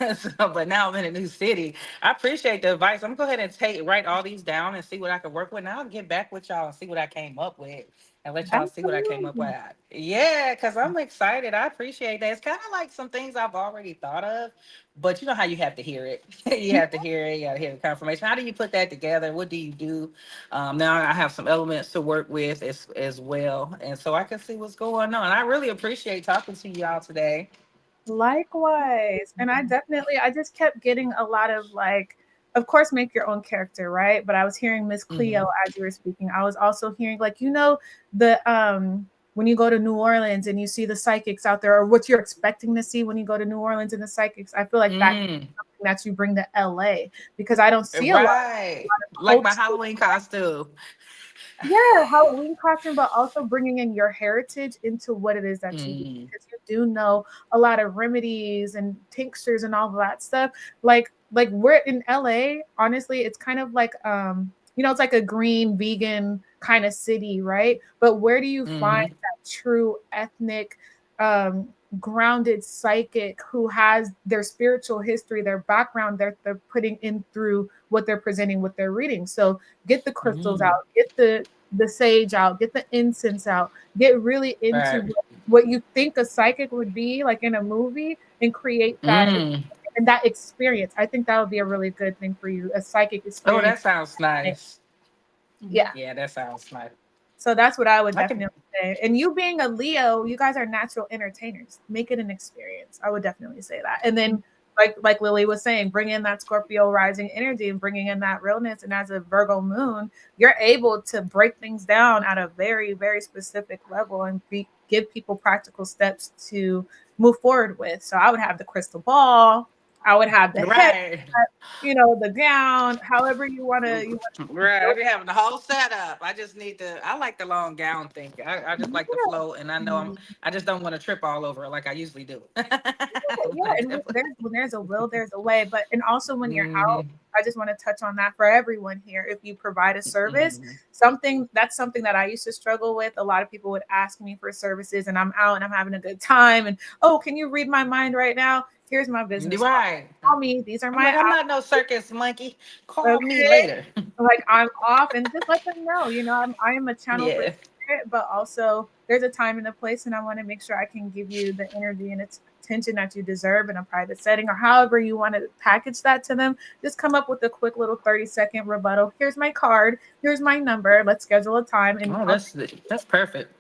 but now I'm in a new city. I appreciate the advice. I'm gonna go ahead and write all these down and see what I can work with. Now I'll get back with y'all and see what I came up with and let y'all see what I came up Absolutely. with. Yeah, because I'm excited. I appreciate that. It's kind of like some things I've already thought of, but you know how you have to hear it. You have to hear it. You got to hear the confirmation. How do you put that together? What do you do? Now I have some elements to work with as well, and so I can see what's going on. I really appreciate talking to y'all today. Likewise. And I just kept getting a lot of like, of course, make your own character, right? But I was hearing Miss Cleo Hmm. as you were speaking. I was also hearing like, the when you go to New Orleans and you see the psychics out there, or what you're expecting to see when you go to New Orleans and the psychics, I feel like that Mm. that you bring to LA because I don't see a Right. lot of Like my culture. Halloween costume. Yeah, Halloween costume, but also bringing in your heritage into what it is that you do Mm. because you do know a lot of remedies and tinctures and all of that stuff. Like we're in LA, honestly, it's kind of like it's like a green vegan kind of city, right? But where do you find Hmm. that true ethnic um grounded psychic who has their spiritual history, their background they're putting in through what they're presenting with their reading. So get the crystals Mm. out, get the sage out, get the incense out, get really into Right. what you think a psychic would be like in a movie and create that Mm. and that experience. I think that would be a really good thing for you, a psychic Oh, experience. that sounds nice. Yeah. Yeah, that sounds nice. So that's what I would I can. definitely say. And you being a Leo, you guys are natural entertainers. Make it an experience. I would definitely say that. And then like Lily was saying, bring in that Scorpio rising energy and bringing in that realness. And as a Virgo moon, you're able to break things down at a very, very specific level and give people practical steps to move forward with. So I would have the crystal ball. I would have the head, Right. the gown, however you want to Right. do I it. be having the whole setup. I just need to. I like the long gown thing. I just like the flow, and I know I just don't want to trip all over it like I usually do. Yeah, Like and definitely. when there's a will, there's a way. But and also when you're out, Hmm. I just want to touch on that for everyone here. If you provide a service, Hmm. something that I used to struggle with. A lot of people would ask me for services, and I'm out and I'm having a good time. And oh, can you read my mind right now? Here's my business card. Right. Call me. These are I'm my like, I'm not no circus monkey. Call me okay. later. Like I'm off and just let them know, I am a channel for Yeah. spirit, but also there's a time and a place, and I want to make sure I can give you the energy and attention that you deserve in a private setting or however you want to package that to them. Just come up with a quick little 30-second rebuttal. Here's my card. Here's my number. Let's schedule a time, and Oh, I'll. that's perfect.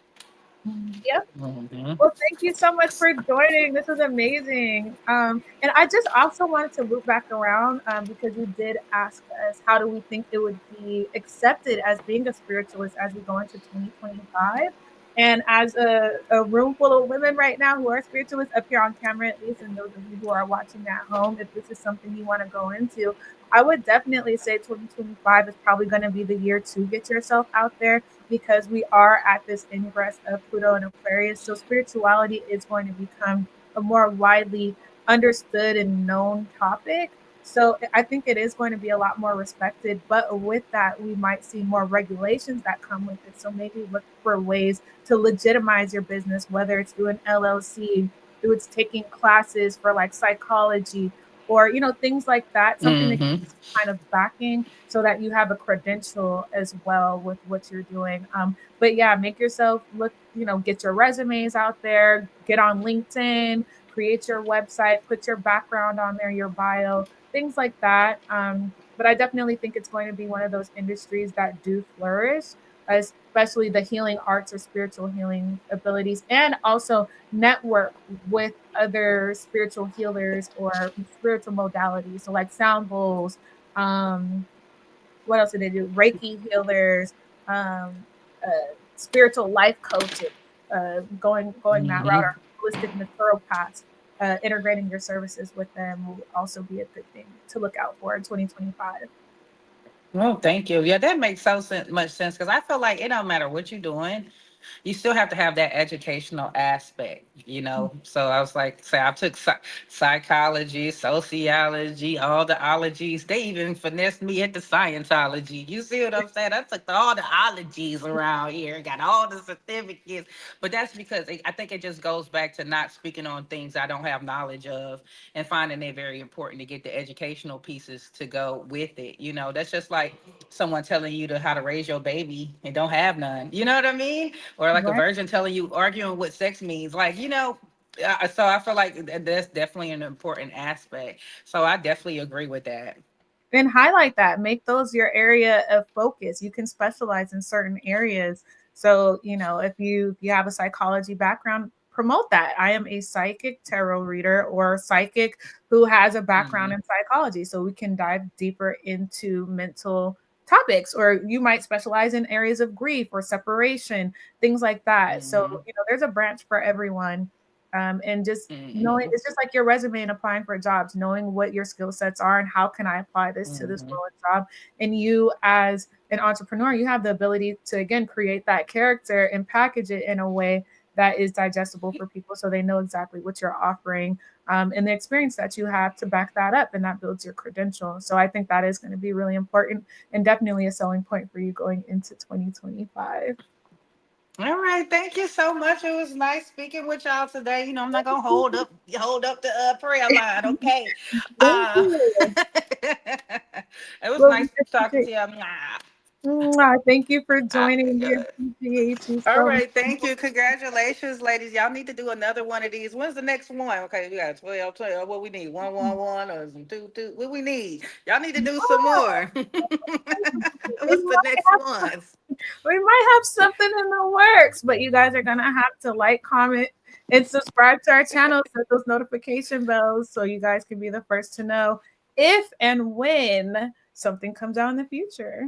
Yep. Hmm. Well, thank you so much for joining. This was amazing. And I just also wanted to loop back around because you did ask us how do we think it would be accepted as being a spiritualist as we go into 2025. And as a room full of women right now who are spiritualists up here on camera, at least, and those of you who are watching at home, if this is something you want to go into, I would definitely say 2025 is probably going to be the year to get yourself out there because we are at this ingress of Pluto and Aquarius. So spirituality is going to become a more widely understood and known topic. So I think it is going to be a lot more respected, but with that, we might see more regulations that come with it. So maybe look for ways to legitimize your business, whether it's through an LLC, through it's taking classes for like psychology, or things like that. Something that Hmm. kind of backing so that you have a credential as well with what you're doing. But yeah, make yourself look, get your resumes out there, get on LinkedIn, create your website, put your background on there, your bio, things like that. But I definitely think it's going to be one of those industries that do flourish, especially the healing arts or spiritual healing abilities, and also network with other spiritual healers or spiritual modalities. So like sound bowls, um, what else do they do? Reiki healers, um, spiritual life coaches, going that route, Hmm. or holistic naturopaths. Integrating your services with them will also be a good thing to look out for in 2025. Oh, thank you. Yeah, that makes much sense because I feel like it don't matter what you're doing. you still have to have that educational aspect, you know. So I was like, say I took psychology, sociology, all the ologies. They even finessed me into Scientology. You see what I'm saying? I took all the ologies around here, got all the certificates. But that's because I think it just goes back to not speaking on things I don't have knowledge of, and finding it very important to get the educational pieces to go with it. You know, that's just like someone telling you to how to raise your baby and don't have none. You know what I mean? Or like a Right. virgin telling you arguing what sex means. Like, you know, so I feel like that's definitely an important aspect. So I definitely agree with that. And highlight that, make those your area of focus. You can specialize in certain areas. So, you know, if you have a psychology background, promote that. I am a psychic tarot reader or psychic who has a background Hmm. in psychology, so we can dive deeper into mental topics. Or you might specialize in areas of grief or separation, things like that. So, Hmm. you know, there's a branch for everyone. And just knowing, Hmm. it's just like your resume and applying for jobs, knowing what your skill sets are and how can I apply this to this Hmm. role and job. And you, as an entrepreneur, you have the ability to again create that character and package it in a way that is digestible for people, so they know exactly what you're offering, and the experience that you have to back that up, and that builds your credential. So I think that is going to be really important and definitely a selling point for you going into 2025. All right, thank you so much. It was nice speaking with y'all today. You know, I'm not gonna hold up the prayer line, okay? Thank Uh, you. it was Well, nice talking to y'all. thank you for Uh, joining. We appreciate you all so much. right, thank you. Congratulations, ladies. Y'all need to do another one of these. When's the next one? Okay, we got 12, 12. What we need? 1, 1, 1, or some 2, 2. What we need? Y'all need to do some more. We What's the might next have ones? we might have something in the works, but you guys are gonna have to like, comment, and subscribe to our channel, set those notification bells so you guys can be the first to know if and when something comes out in the future.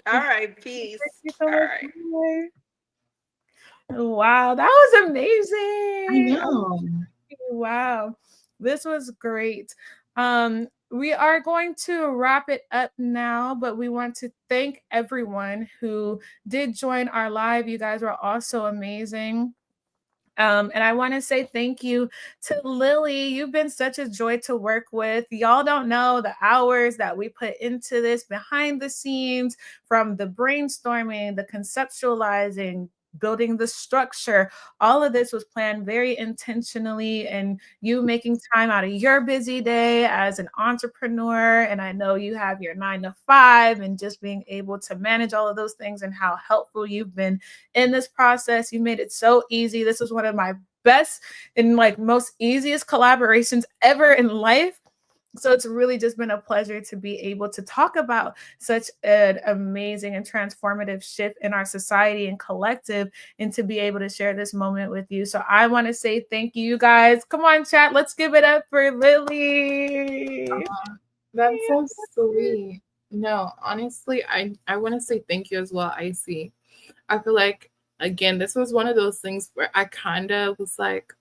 All right, Thank peace. you so All much. right. Bye. Wow, that was I amazing. know. Wow, this was great. We are going to wrap it up now, but we want to thank everyone who did join our live. You guys were also amazing. And I want to say thank you to Lilly. You've been such a joy to work with. Y'all don't know the hours that we put into this behind the scenes, from the brainstorming, the conceptualizing, building the structure. All of this was planned very intentionally, and you making time out of your busy day as an entrepreneur. And I know you have your 9 to 5, and just being able to manage all of those things, and how helpful you've been in this process. You made it so easy. This was one of my best and like most easiest collaborations ever in life. So it's really just been a pleasure to be able to talk about such an amazing and transformative shift in our society and collective, and to be able to share this moment with you. So I want to say thank you guys. Come on, chat. Let's give it up for Lilly. That's so sweet. No, honestly, I want to say thank you as well, Icy. I feel like, again, this was one of those things where I kind of was like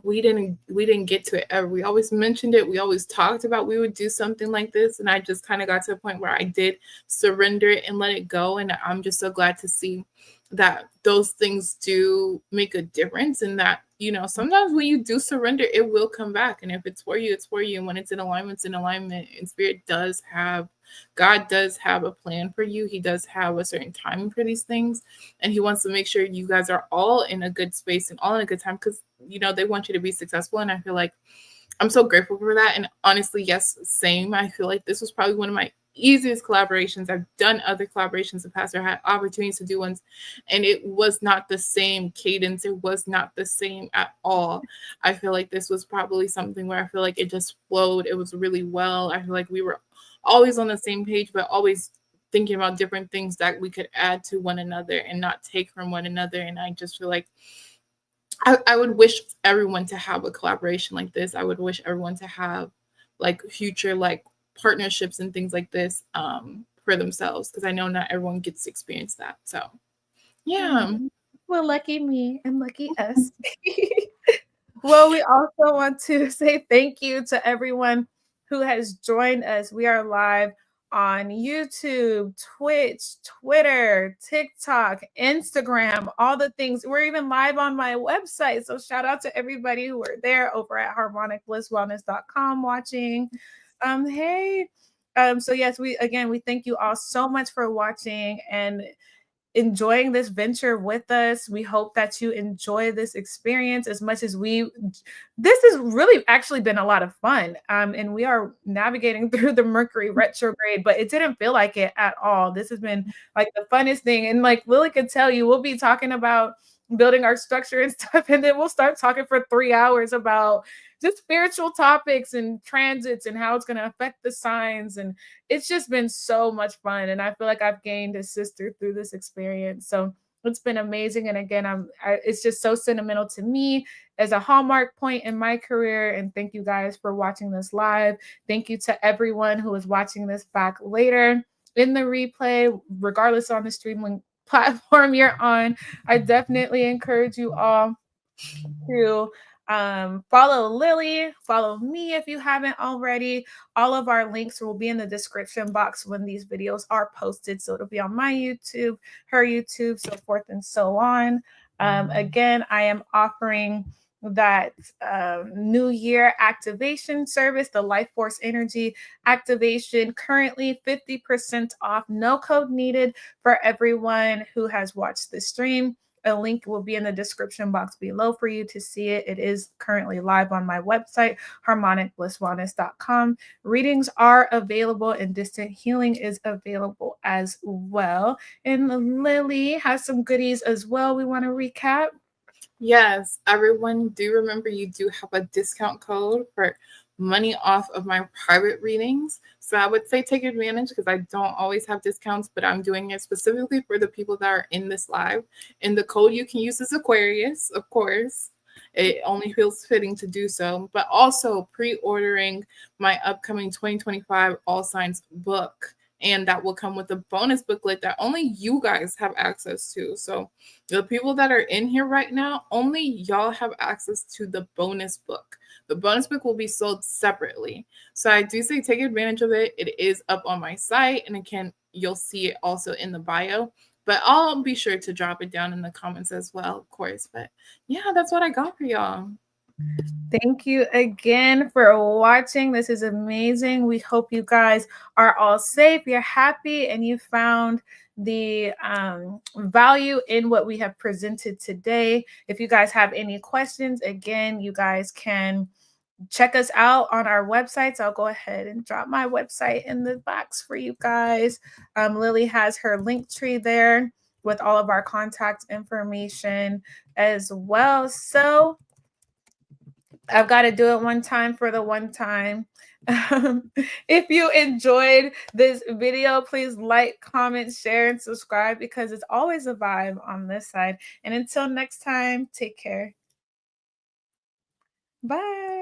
we didn't get to it ever. We always mentioned it. We always talked about we would do something like this, and I just kind of got to a point where I did surrender it and let it go. And I'm just so glad to see that those things do make a difference, and that, you know, sometimes when you do surrender, it will come back. And if it's for you, it's for you. And when it's in alignment, it's in alignment. And God does have a plan for you. He does have a certain timing for these things, and he wants to make sure you guys are all in a good space and all in a good time, because, you know, they want you to be successful. And I feel like I'm so grateful for that. And honestly, yes, same. I feel like this was probably one of my easiest collaborations. I've done other collaborations in the past, or had opportunities to do ones, and it was not the same cadence. It was not the same at all. I feel like this was probably something where I feel like it just flowed. It was really well. I feel like we were always on the same page, but always thinking about different things that we could add to one another and not take from one another. And I just feel like I would wish everyone to have a collaboration like this. I would wish everyone to have like future like partnerships and things like this for themselves, because I know not everyone gets to experience that. So yeah. Well, lucky me and lucky us. Well, we also want to say thank you to everyone who has joined us. We are live on YouTube, Twitch, Twitter, TikTok, Instagram, all the things. We're even live on my website. So shout out to everybody who are there over at harmonicblisswellness.com watching. Hey. So yes, we thank you all so much for watching and enjoying this venture with us. We hope that you enjoy this experience as much as we. This has really actually been a lot of fun. And we are navigating through the Mercury retrograde, but it didn't feel like it at all. This has been like the funnest thing. And like Lily could tell you, we'll be talking about building our structure and stuff, and then we'll start talking for 3 hours about just spiritual topics and transits and how it's going to affect the signs. And it's just been so much fun. And I feel like I've gained a sister through this experience. So it's been amazing. And again, it's just so sentimental to me as a hallmark point in my career. And thank you guys for watching this live. Thank you to everyone who is watching this back later in the replay, regardless on the streaming platform you're on. I definitely encourage you all to follow Lily, follow me if you haven't already. All of our links will be in the description box when these videos are posted. So it'll be on my YouTube, her YouTube, so forth and so on. Again, I am offering that New Year activation service, the Life Force Energy activation, currently 50% off, no code needed for everyone who has watched the stream. A link will be in the description box below for you to see it. It is currently live on my website, harmonicblisswellness.com. Readings are available and distant healing is available as well. And Lily has some goodies as well. We want to recap. Yes, everyone, do remember you do have a discount code for money off of my private readings. So I would say take advantage because I don't always have discounts, but I'm doing it specifically for the people that are in this live. And the code you can use is Aquarius, of course. It only feels fitting to do so, but also pre-ordering my upcoming 2025 All Signs book. And that will come with a bonus booklet that only you guys have access to. So the people that are in here right now, only y'all have access to the bonus book. The bonus book will be sold separately. So I do say take advantage of it. It is up on my site, and you'll see it also in the bio. But I'll be sure to drop it down in the comments as well, of course. But yeah, that's what I got for y'all. Thank you again for watching. This is amazing. We hope you guys are all safe, you're happy, and you found the value in what we have presented today. If you guys have any questions, again, you guys can check us out on our websites. I'll go ahead and drop my website in the box for you guys. Lily has her link tree there with all of our contact information as well. So I've got to do it one time for the one time. If you enjoyed this video, please like, comment, share, and subscribe because it's always a vibe on this side. And until next time, take care. Bye.